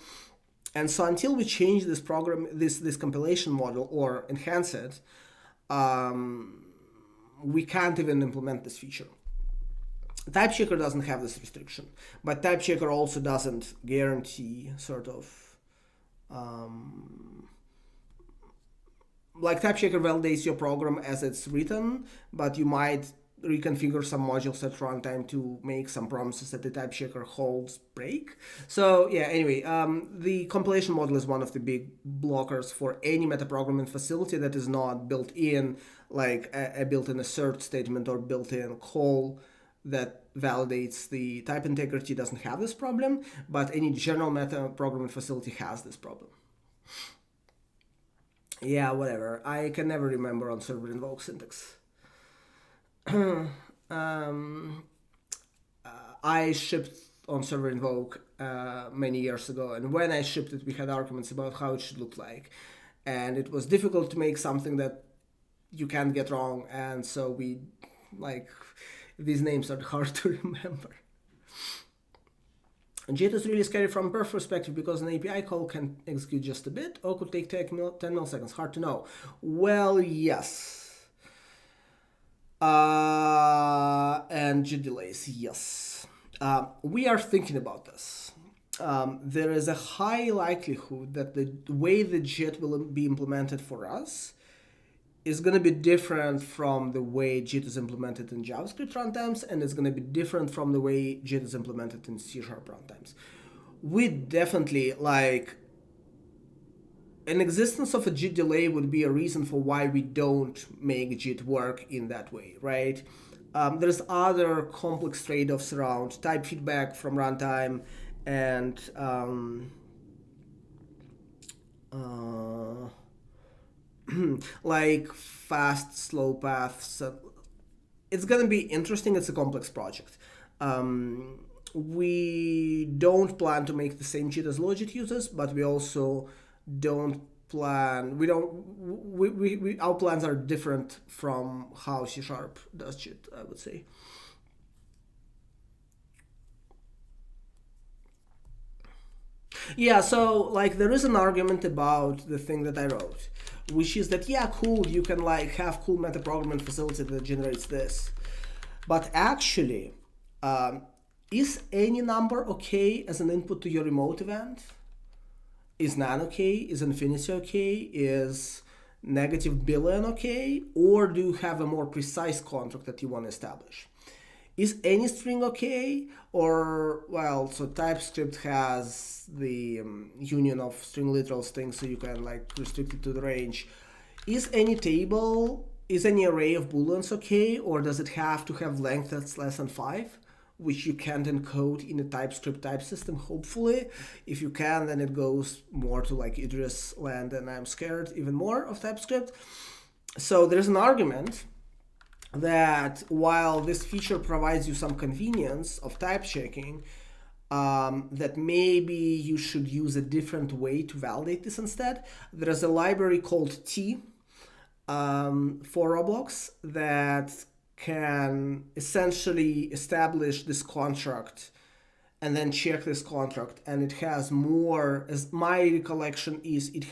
And so until we change this this compilation model or enhance it, we can't even implement this feature. TypeChecker doesn't have this restriction, but TypeChecker also doesn't guarantee sort of like TypeChecker validates your program as it's written, but you might reconfigure some modules at runtime to make some promises that the TypeChecker holds break. So yeah, anyway, the compilation model is one of the big blockers for any metaprogramming facility that is not built in, like a built-in assert statement or built-in call that validates the type integrity doesn't have this problem, but any general metaprogramming facility has this problem. Yeah, whatever. I can never remember on server invoke syntax. I shipped on server invoke many years ago, and when I shipped it, we had arguments about how it should look like, and it was difficult to make something that you can't get wrong, and so we these names are hard to remember. And JIT is really scary from a perf perspective because an API call can execute just a bit or could take 10 milliseconds. Hard to know. Well, yes. And JIT delays, yes. We are thinking about this. There is a high likelihood that the way the JIT will be implemented for us is going to be different from the way JIT is implemented in JavaScript runtimes, and it's going to be different from the way JIT is implemented in C# runtimes. We definitely, an existence of a JIT delay would be a reason for why we don't make JIT work in that way, right? There's other complex trade-offs around type feedback from runtime and like fast, slow paths. It's going to be interesting. It's a complex project. We don't plan to make the same JIT as Logit uses, but we also don't plan, our plans are different from how C# does JIT, I would say. Yeah, so there is an argument about the thing that I wrote, which is that, yeah, cool, you can have cool metaprogramming facility that generates this. But actually, is any number okay as an input to your remote event? Is none okay? Is infinity okay? Is negative billion okay? Or do you have a more precise contract that you want to establish? Is any string okay? Or, well, so TypeScript has the union of string literal things, so you can restrict it to the range. Is any table, is any array of booleans okay? Or does it have to have length that's less than 5? Which you can't encode in a TypeScript type system, hopefully. If you can, then it goes more to Idris land, and I'm scared even more of TypeScript. So there's an argument that while this feature provides you some convenience of type checking, that maybe you should use a different way to validate this instead. There's a library called T for Roblox that can essentially establish this contract and then check this contract, and it has more, as my recollection is, it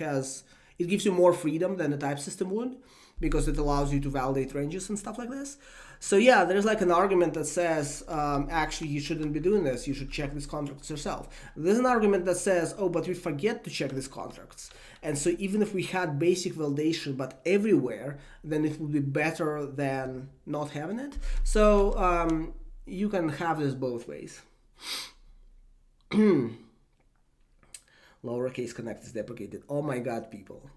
gives you more freedom than a type system would, because it allows you to validate ranges and stuff like this. So yeah, there's an argument that says, actually you shouldn't be doing this, you should check these contracts yourself. There's an argument that says, oh, but we forget to check these contracts. And so even if we had basic validation, but everywhere, then it would be better than not having it. So you can have this both ways. Lowercase connect is deprecated. Oh my God, people.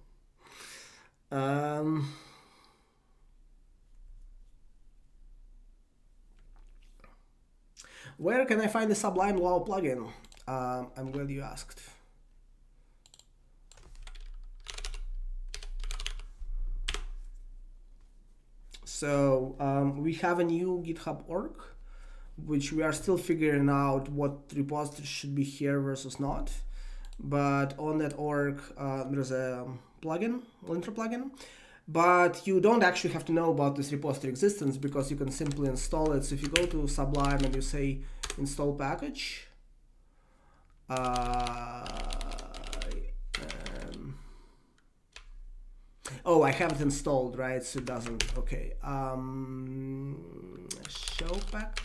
Where can I find the Sublime Luau plugin? I'm glad you asked. So we have a new GitHub org, which we are still figuring out what repository should be here versus not. but on that org there's a plugin, linter plugin. But you don't actually have to know about this repository existence because you can simply install it. So if you go to Sublime and you say install package, oh, I have it installed, right? So it doesn't. Okay. Show pack,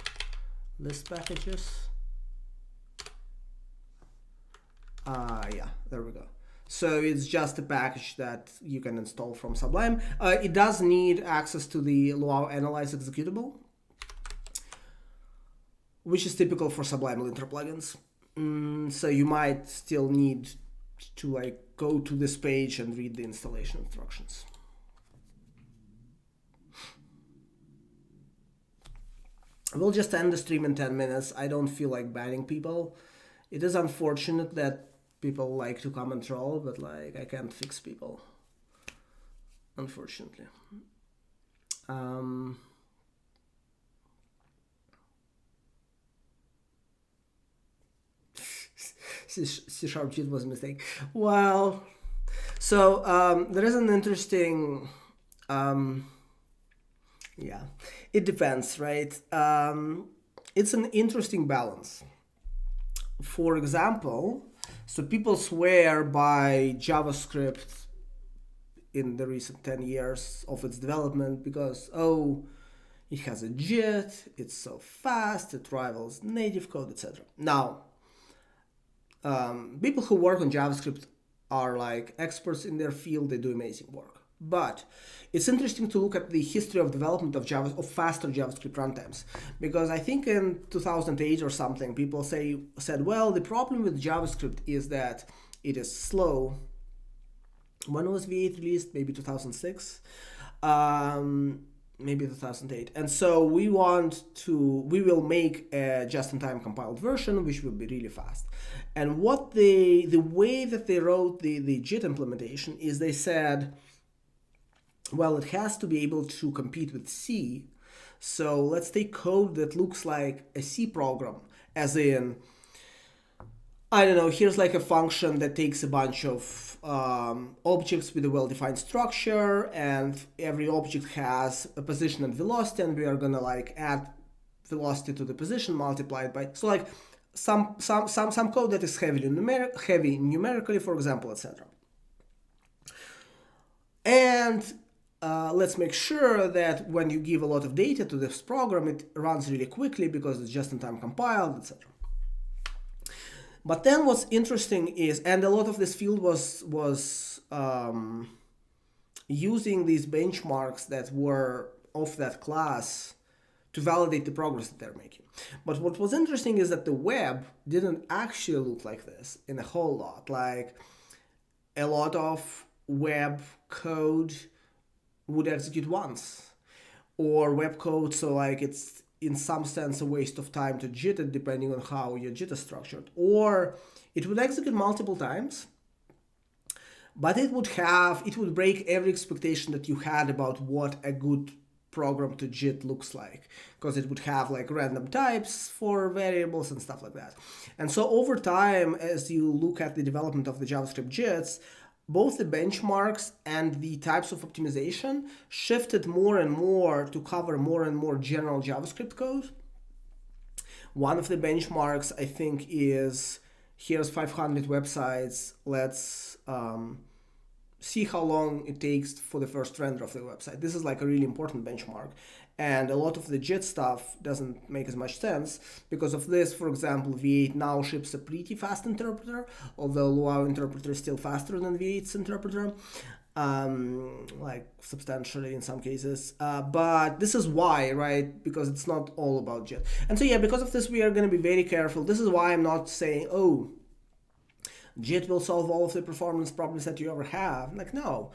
list packages. Yeah, there we go. So it's just a package that you can install from Sublime. It does need access to the Luau Analyze executable, which is typical for Sublime linter plugins. So you might still need to like go to this page and read the installation instructions. We'll just end the stream in 10 minutes. I don't feel like banning people. It is unfortunate that people like to come and troll, but like I can't fix people, unfortunately. C# cheat was a mistake. Well, so there is an interesting, yeah, it depends, right? It's an interesting balance. For example, so people swear by JavaScript in the recent 10 years of its development because, oh, it has a JIT, it's so fast, it rivals native code, etc. Now, people who work on JavaScript are like experts in their field, they do amazing work. But it's interesting to look at the history of development of faster JavaScript runtimes, because I think in 2008 or something, people said, well, the problem with JavaScript is that it is slow. When was V8 released? Maybe 2006, maybe 2008. And so we will make a just-in-time compiled version, which will be really fast. And what the way that they wrote the JIT implementation is they said, well, it has to be able to compete with C. So let's take code that looks like a C program, as in, I don't know, here's like a function that takes a bunch of objects with a well-defined structure, and every object has a position and velocity, and we are gonna like add velocity to the position multiplied by, so like some code that is heavy numerically, for example, etc. And let's make sure that when you give a lot of data to this program, it runs really quickly because it's just-in-time compiled, etc. But then what's interesting is, and a lot of this field was using these benchmarks that were of that class to validate the progress that they're making. But what was interesting is that the web didn't actually look like this in a whole lot. Like a lot of web code would execute once, or web code, so like it's in some sense a waste of time to JIT it depending on how your JIT is structured, or it would execute multiple times, but it would break every expectation that you had about what a good program to JIT looks like, because it would have like random types for variables and stuff like that. And so over time, as you look at the development of the JavaScript JITs, both the benchmarks and the types of optimization shifted more and more to cover more and more general JavaScript code. One of the benchmarks, I think, is here's 500 websites. Let's see how long it takes for the first render of the website. This is like a really important benchmark. And a lot of the JIT stuff doesn't make as much sense. Because of this, for example, V8 now ships a pretty fast interpreter, although Luau interpreter is still faster than V8's interpreter, like substantially in some cases. But this is why, right? Because it's not all about JIT. And so yeah, because of this, we are going to be very careful. This is why I'm not saying, oh, JIT will solve all of the performance problems that you ever have. Like, no.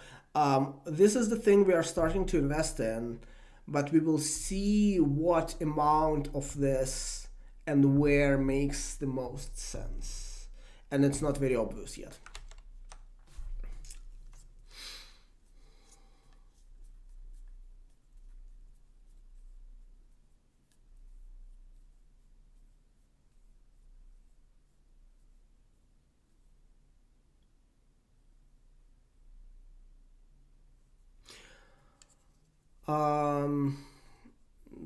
This is the thing we are starting to invest in, but we will see what amount of this and where makes the most sense. And it's not very obvious yet. Um,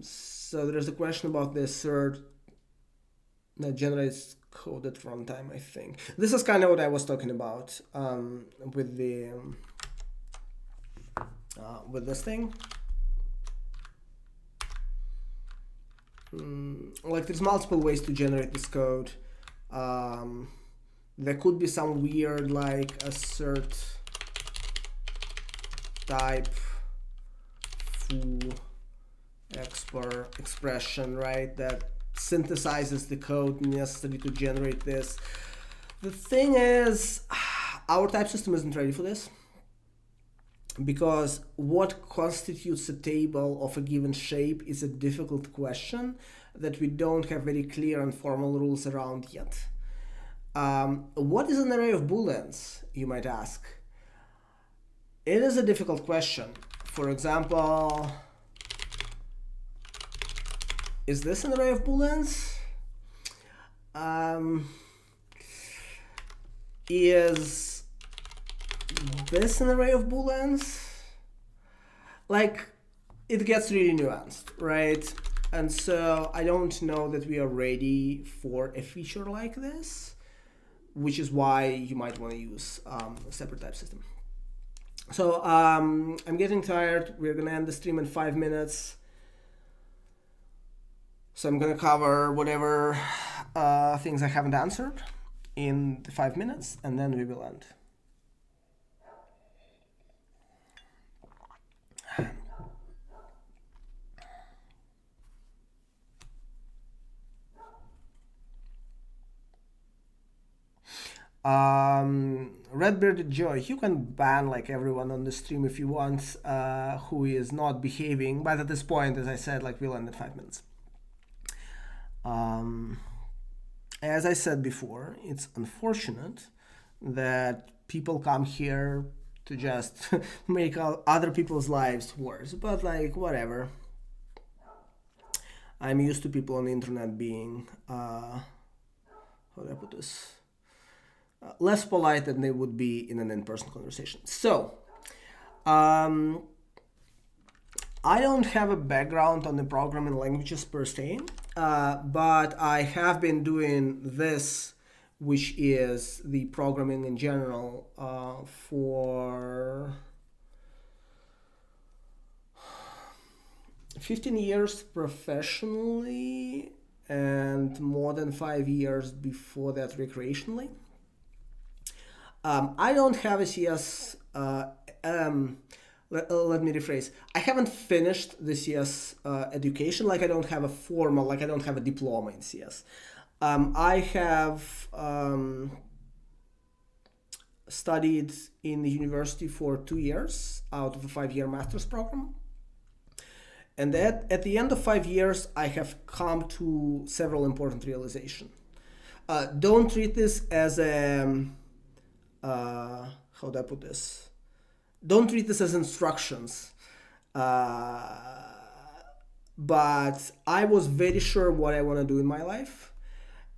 so there's a question about the assert that generates code at runtime, I think. This is kind of what I was talking about with the with this thing. Like there's multiple ways to generate this code. There could be some weird like assert type foo expression, right? That synthesizes the code necessary to generate this. The thing is, our type system isn't ready for this, because what constitutes a table of a given shape is a difficult question that we don't have very clear and formal rules around yet. What is an array of booleans, you might ask? It is a difficult question. For example, is this an array of booleans? Is this an array of booleans? Like, it gets really nuanced, right? And so I don't know that we are ready for a feature like this, which is why you might want to use a separate type system. So I'm getting tired. We're going to end the stream in 5 minutes. So I'm going to cover whatever things I haven't answered in the 5 minutes, and then we will end. Red-bearded Joy, you can ban like everyone on the stream if you want who is not behaving, but at this point, as I said, like we'll end in 5 minutes. As I said before, it's unfortunate that people come here to just make other people's lives worse, but like whatever. I'm used to people on the internet being, how do I put this? Less polite than they would be in an in-person conversation. So, I don't have a background on the programming languages per se, but I have been doing this, which is the programming in general, for 15 years professionally and more than 5 years before that recreationally. I don't have a CS. Let me rephrase. I haven't finished the CS education. Like I don't have a formal, like I don't have a diploma in CS. I have studied in the university for 2 years out of a 5-year master's program. And at the end of 5 years, I have come to several important realizations. Don't treat this as a how do I put this? Don't treat this as instructions. But I was very sure what I want to do in my life.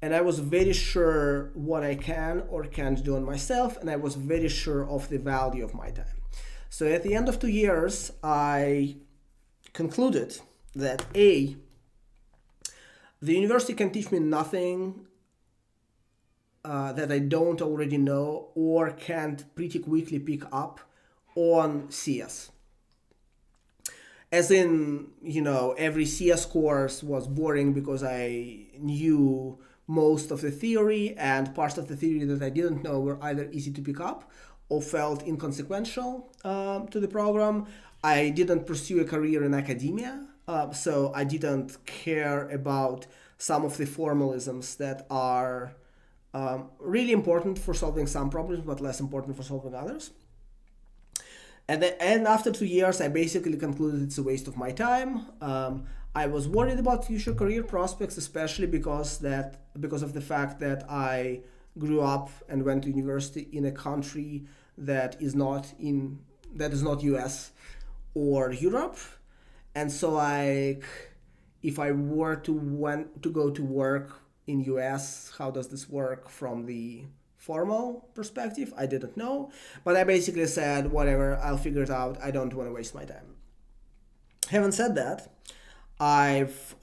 And I was very sure what I can or can't do on myself. And I was very sure of the value of my time. So at the end of 2 years, I concluded that A, the university can teach me nothing that I don't already know or can't pretty quickly pick up on CS. As in, every CS course was boring because I knew most of the theory, and parts of the theory that I didn't know were either easy to pick up or felt inconsequential to the program. I didn't pursue a career in academia, so I didn't care about some of the formalisms that are really important for solving some problems, but less important for solving others. And after 2 years, I basically concluded it's a waste of my time. I was worried about future career prospects, especially because of the fact that I grew up and went to university in a country that is not US or Europe. And so if I were to go to work in US, how does this work from the formal perspective? I didn't know, but I basically said, whatever, I'll figure it out. I don't want to waste my time. Having said that, I've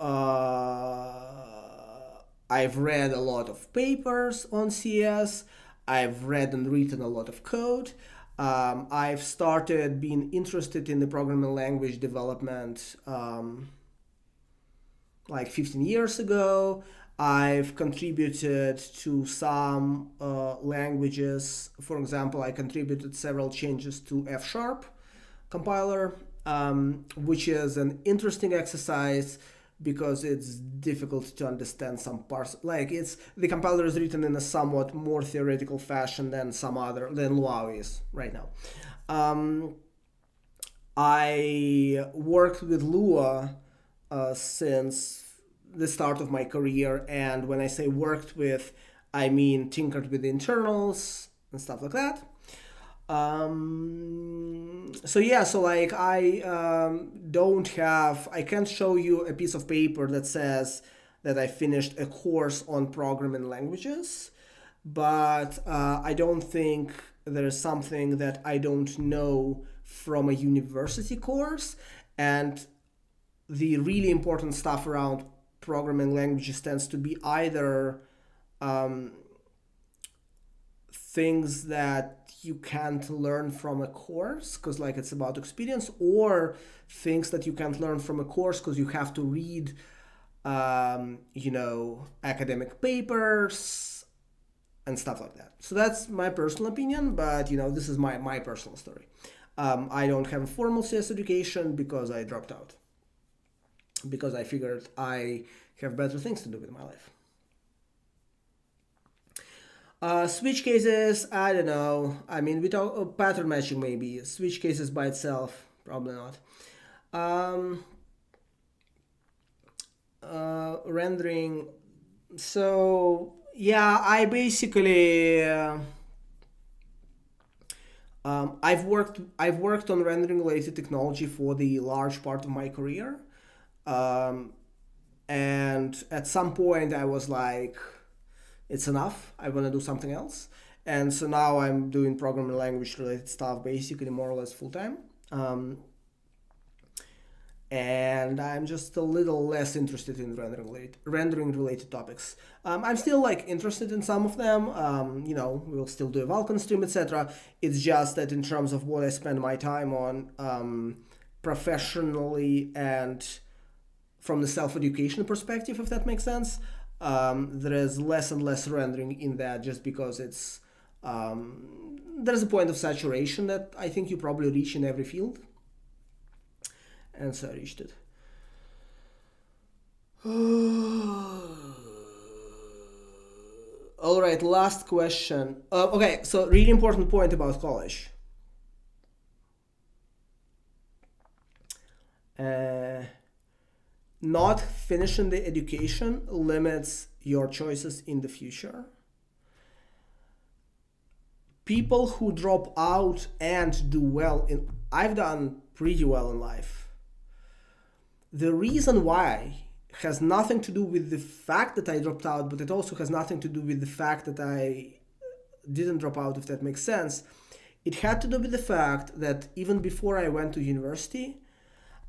I've read a lot of papers on CS. I've read and written a lot of code. I've started being interested in the programming language development like 15 years ago. I've contributed to some languages. For example, I contributed several changes to F Sharp compiler, which is an interesting exercise because it's difficult to understand some parts. Like it's the compiler is written in a somewhat more theoretical fashion than Luau is right now. I worked with Lua since the start of my career, and when I say worked with, I mean tinkered with internals and stuff like that. So yeah, so like I can't show you a piece of paper that says that I finished a course on programming languages, but I don't think there's something that I don't know from a university course. And the really important stuff around programming languages tends to be either things that you can't learn from a course because like it's about experience, or things that you can't learn from a course because you have to read academic papers and stuff like that. So that's my personal opinion, but this is my personal story. I don't have a formal CS education because I dropped out, because I figured I have better things to do with my life. Switch cases, I don't know. I mean, without pattern matching, maybe. Switch cases by itself, probably not. Rendering. So yeah, I basically I've worked on rendering related technology for the large part of my career, and at some point I was like, it's enough. I want to do something else. And so now I'm doing programming language related stuff basically more or less full time. And I'm just a little less interested in rendering related topics. I'm still like interested in some of them. We'll still do a Vulkan stream, etc. It's just that in terms of what I spend my time on professionally and from the self-education perspective, if that makes sense, there is less and less rendering in that, just because it's there's a point of saturation that I think you probably reach in every field, and so I reached it. All right, last question. Okay, so really important point about college. Not finishing the education limits your choices in the future. People who drop out and do well I've done pretty well in life. The reason why has nothing to do with the fact that I dropped out, but it also has nothing to do with the fact that I didn't drop out, if that makes sense. It had to do with the fact that even before I went to university,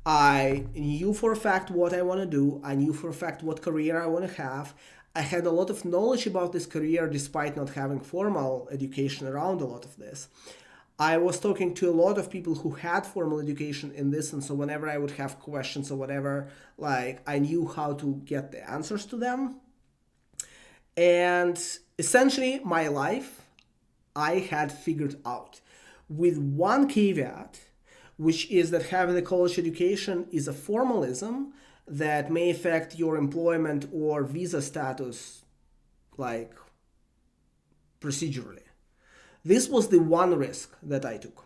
I knew for a fact what I want to do. I knew for a fact what career I want to have. I had a lot of knowledge about this career despite not having formal education around a lot of this. I was talking to a lot of people who had formal education in this, and so whenever I would have questions or whatever, like I knew how to get the answers to them. And essentially, my life I had figured out, with one caveat, which is that having a college education is a formalism that may affect your employment or visa status, like procedurally. This was the one risk that I took.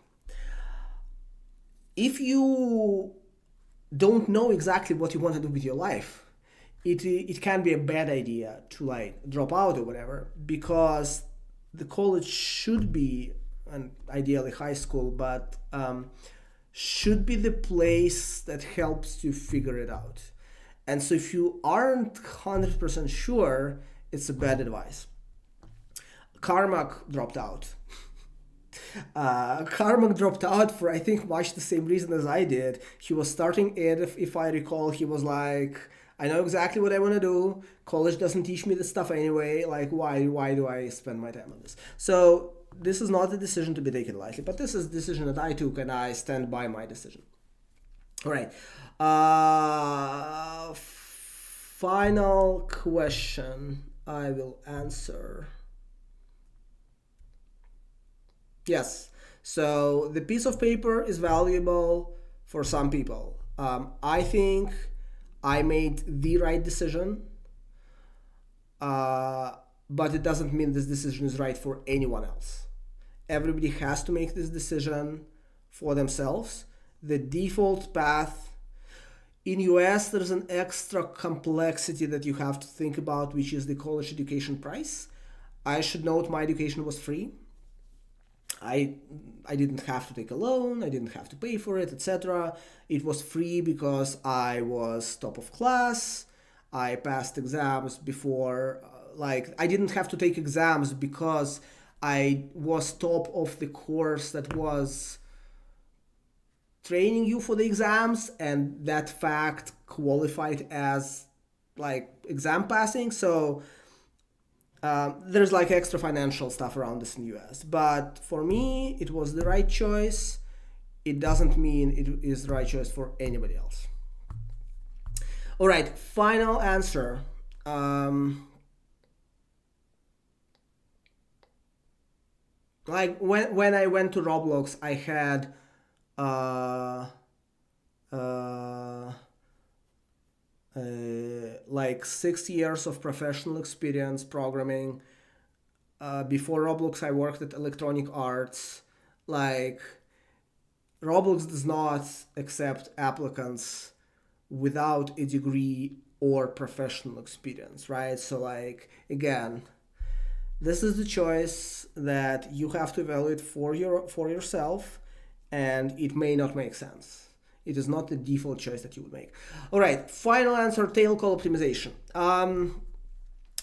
If you don't know exactly what you want to do with your life, it can be a bad idea to like drop out or whatever, because the college should be, and ideally high school, but should be the place that helps you figure it out. And so if you aren't 100% sure, it's a bad advice. Carmack dropped out. Carmack dropped out for, I think, much the same reason as I did. He was starting it, if I recall. He was like, I know exactly what I want to do. College doesn't teach me this stuff anyway. Like, why do I spend my time on this? So this is not a decision to be taken lightly, but this is a decision that I took, and I stand by my decision. All right. Final question I will answer. Yes. So the piece of paper is valuable for some people. I think I made the right decision, but it doesn't mean this decision is right for anyone else. Everybody has to make this decision for themselves. The default path in US, there's an extra complexity that you have to think about, which is the college education price. I should note my education was free. I didn't have to take a loan, I didn't have to pay for it, etc. It was free because I was top of class. I passed exams before, I didn't have to take exams because I was top of the course that was training you for the exams, and that fact qualified as exam passing. So there's extra financial stuff around this in the US, but for me it was the right choice. It doesn't mean it is the right choice for anybody else. All right, final answer. When I went to Roblox, I had 6 years of professional experience programming. Before Roblox, I worked at Electronic Arts. Roblox does not accept applicants without a degree or professional experience, right? So again, this is the choice that you have to evaluate for yourself, and it may not make sense. It is not the default choice that you would make. All right, final answer, tail call optimization.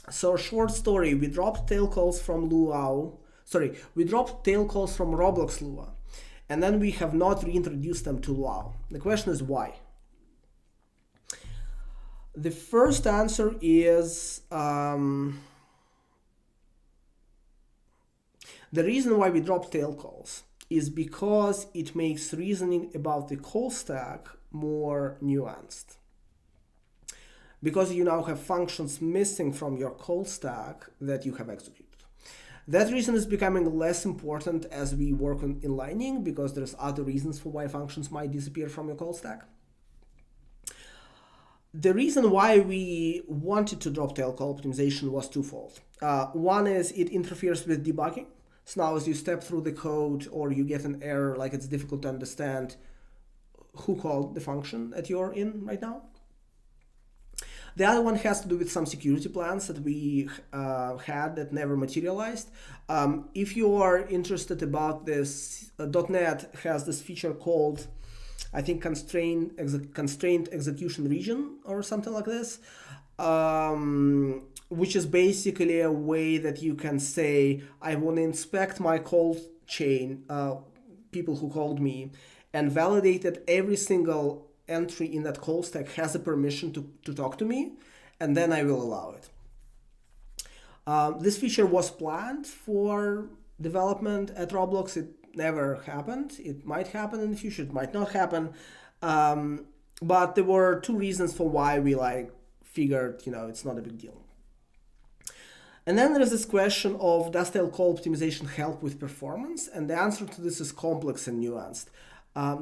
So short story, we dropped tail calls from Roblox Lua, and then we have not reintroduced them to Luau. The question is why? The first answer is the reason why we dropped tail calls is because it makes reasoning about the call stack more nuanced. Because you now have functions missing from your call stack that you have executed. That reason is becoming less important as we work on inlining, because there's other reasons for why functions might disappear from your call stack. The reason why we wanted to drop tail call optimization was twofold. One is it interferes with debugging. So now as you step through the code or you get an error, it's difficult to understand who called the function that you're in right now. The other one has to do with some security plans that we had that never materialized. If you are interested about this, .NET has this feature called, I think, constrained execution region or something like this, which is basically a way that you can say, I want to inspect my call chain, people who called me, and validate that every single entry in that call stack has a permission to talk to me, and then I will allow it. This feature was planned for development at Roblox. It never happened. It might happen in the future. It might not happen. But there were two reasons for why we figured, it's not a big deal. And then there's this question of, does tail call optimization help with performance? And the answer to this is complex and nuanced.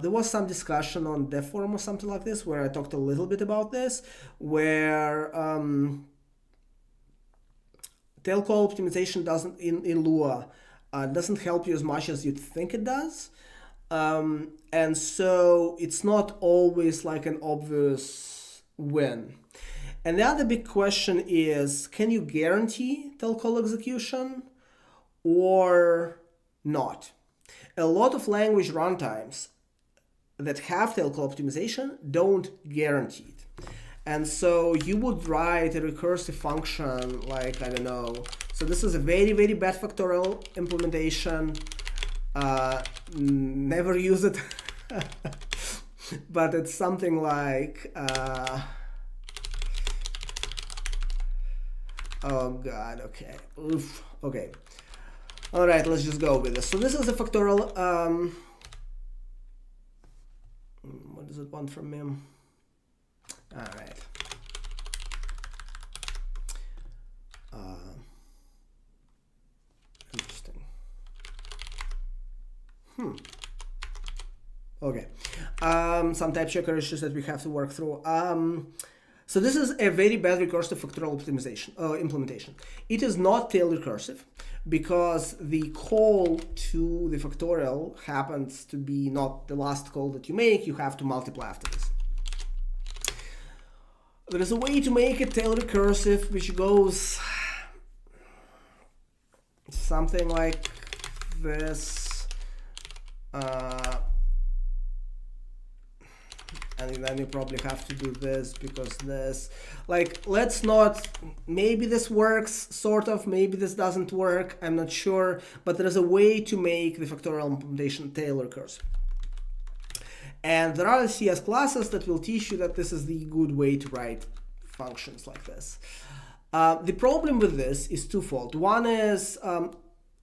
There was some discussion on dev forum or something like this where I talked a little bit about this, where tail call optimization doesn't in Lua doesn't help you as much as you'd think it does. And so it's not always an obvious win. And the other big question is, can you guarantee tail call execution or not? A lot of language runtimes that have tail call optimization don't guarantee it. And so you would write a recursive function I don't know. So this is a very, very bad factorial implementation. Never use it. But it's something like oh god, okay. Oof. Okay. All right, let's just go with this. So this is a factorial. What does it want from me? All right. Interesting. Okay. Some type checker issues that we have to work through. So this is a very bad recursive factorial optimization implementation. It is not tail recursive because the call to the factorial happens to be not the last call that you make. You have to multiply after this. There is a way to make it tail recursive, which goes something like this. And then you probably have to do this because this, like, let's not, maybe this works, sort of, maybe this doesn't work, I'm not sure, but there's a way to make the factorial implementation tail recursive. And there are CS classes that will teach you that this is the good way to write functions like this. The problem with this is twofold. One is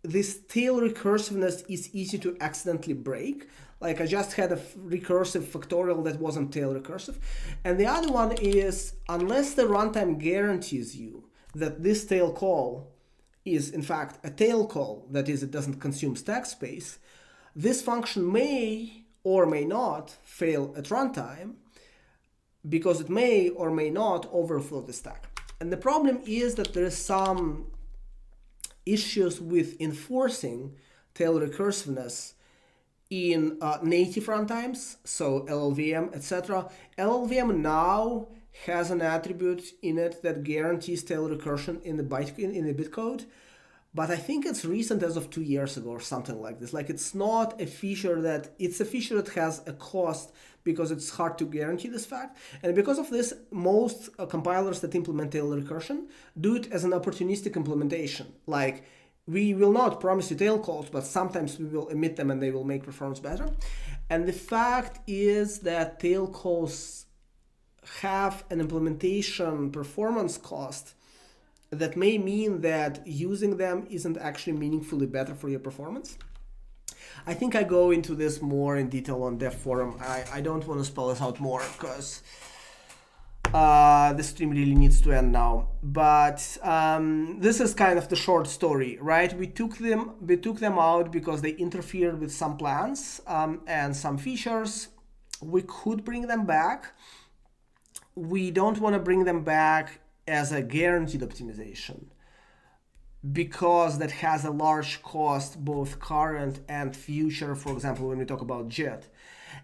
this tail recursiveness is easy to accidentally break. Like I just had a recursive factorial that wasn't tail recursive. And the other one is, unless the runtime guarantees you that this tail call is in fact a tail call, that is, it doesn't consume stack space, this function may or may not fail at runtime because it may or may not overflow the stack. And the problem is that there is some issues with enforcing tail recursiveness in native runtimes, so LLVM, etc. LLVM now has an attribute in it that guarantees tail recursion in the bitcode, but I think it's recent, as of 2 years ago or something like this. Like it's not a feature that, it's a feature that has a cost because it's hard to guarantee this fact. And because of this, most compilers that implement tail recursion do it as an opportunistic implementation. Like, we will not promise you tail calls, but sometimes we will emit them and they will make performance better. And the fact is that tail calls have an implementation performance cost that may mean that using them isn't actually meaningfully better for your performance. I think I go into this more in detail on Dev Forum. I don't want to spell this out more because the stream really needs to end now. But this is kind of the short story, right? We took them out because they interfered with some plans and some features. We could bring them back. We don't want to bring them back as a guaranteed optimization because that has a large cost, both current and future, for example, when we talk about JIT.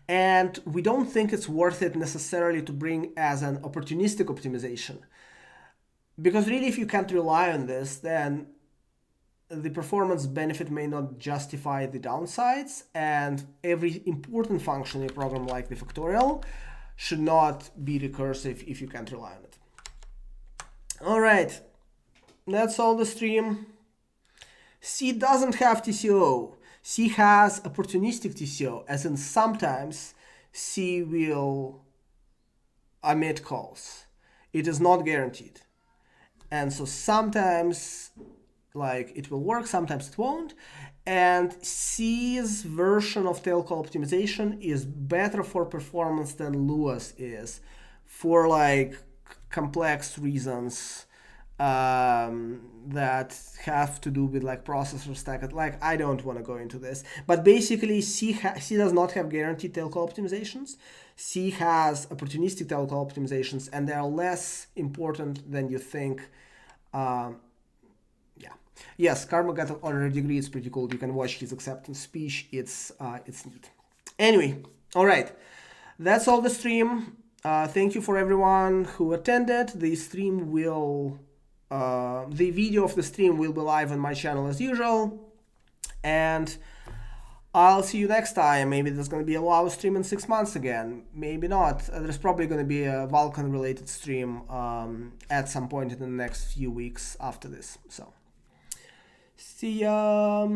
And we don't think it's worth it necessarily to bring as an opportunistic optimization. Because really, if you can't rely on this, then the performance benefit may not justify the downsides, and every important function in a program like the factorial should not be recursive if you can't rely on it. All right, that's all the stream. C doesn't have TCO. C has opportunistic TCO, as in sometimes C will omit calls. It is not guaranteed. And so sometimes like it will work, sometimes it won't. And C's version of tail call optimization is better for performance than Luau's is for like complex reasons that have to do with like processor stack. Like I don't want to go into this, but basically C does not have guaranteed tail call optimizations. C has opportunistic tail call optimizations, and they are less important than you think. Yes, Karma got an honorary degree. It's pretty cool. You can watch his acceptance speech. It's neat. Anyway, all right, that's all the stream. Thank you for everyone who attended. The stream will, the video of the stream will be live on my channel as usual, and I'll see you next time. Maybe there's going to be a Luau stream in 6 months again. Maybe not. There's probably going to be a Vulkan-related stream at some point in the next few weeks after this. So, see ya.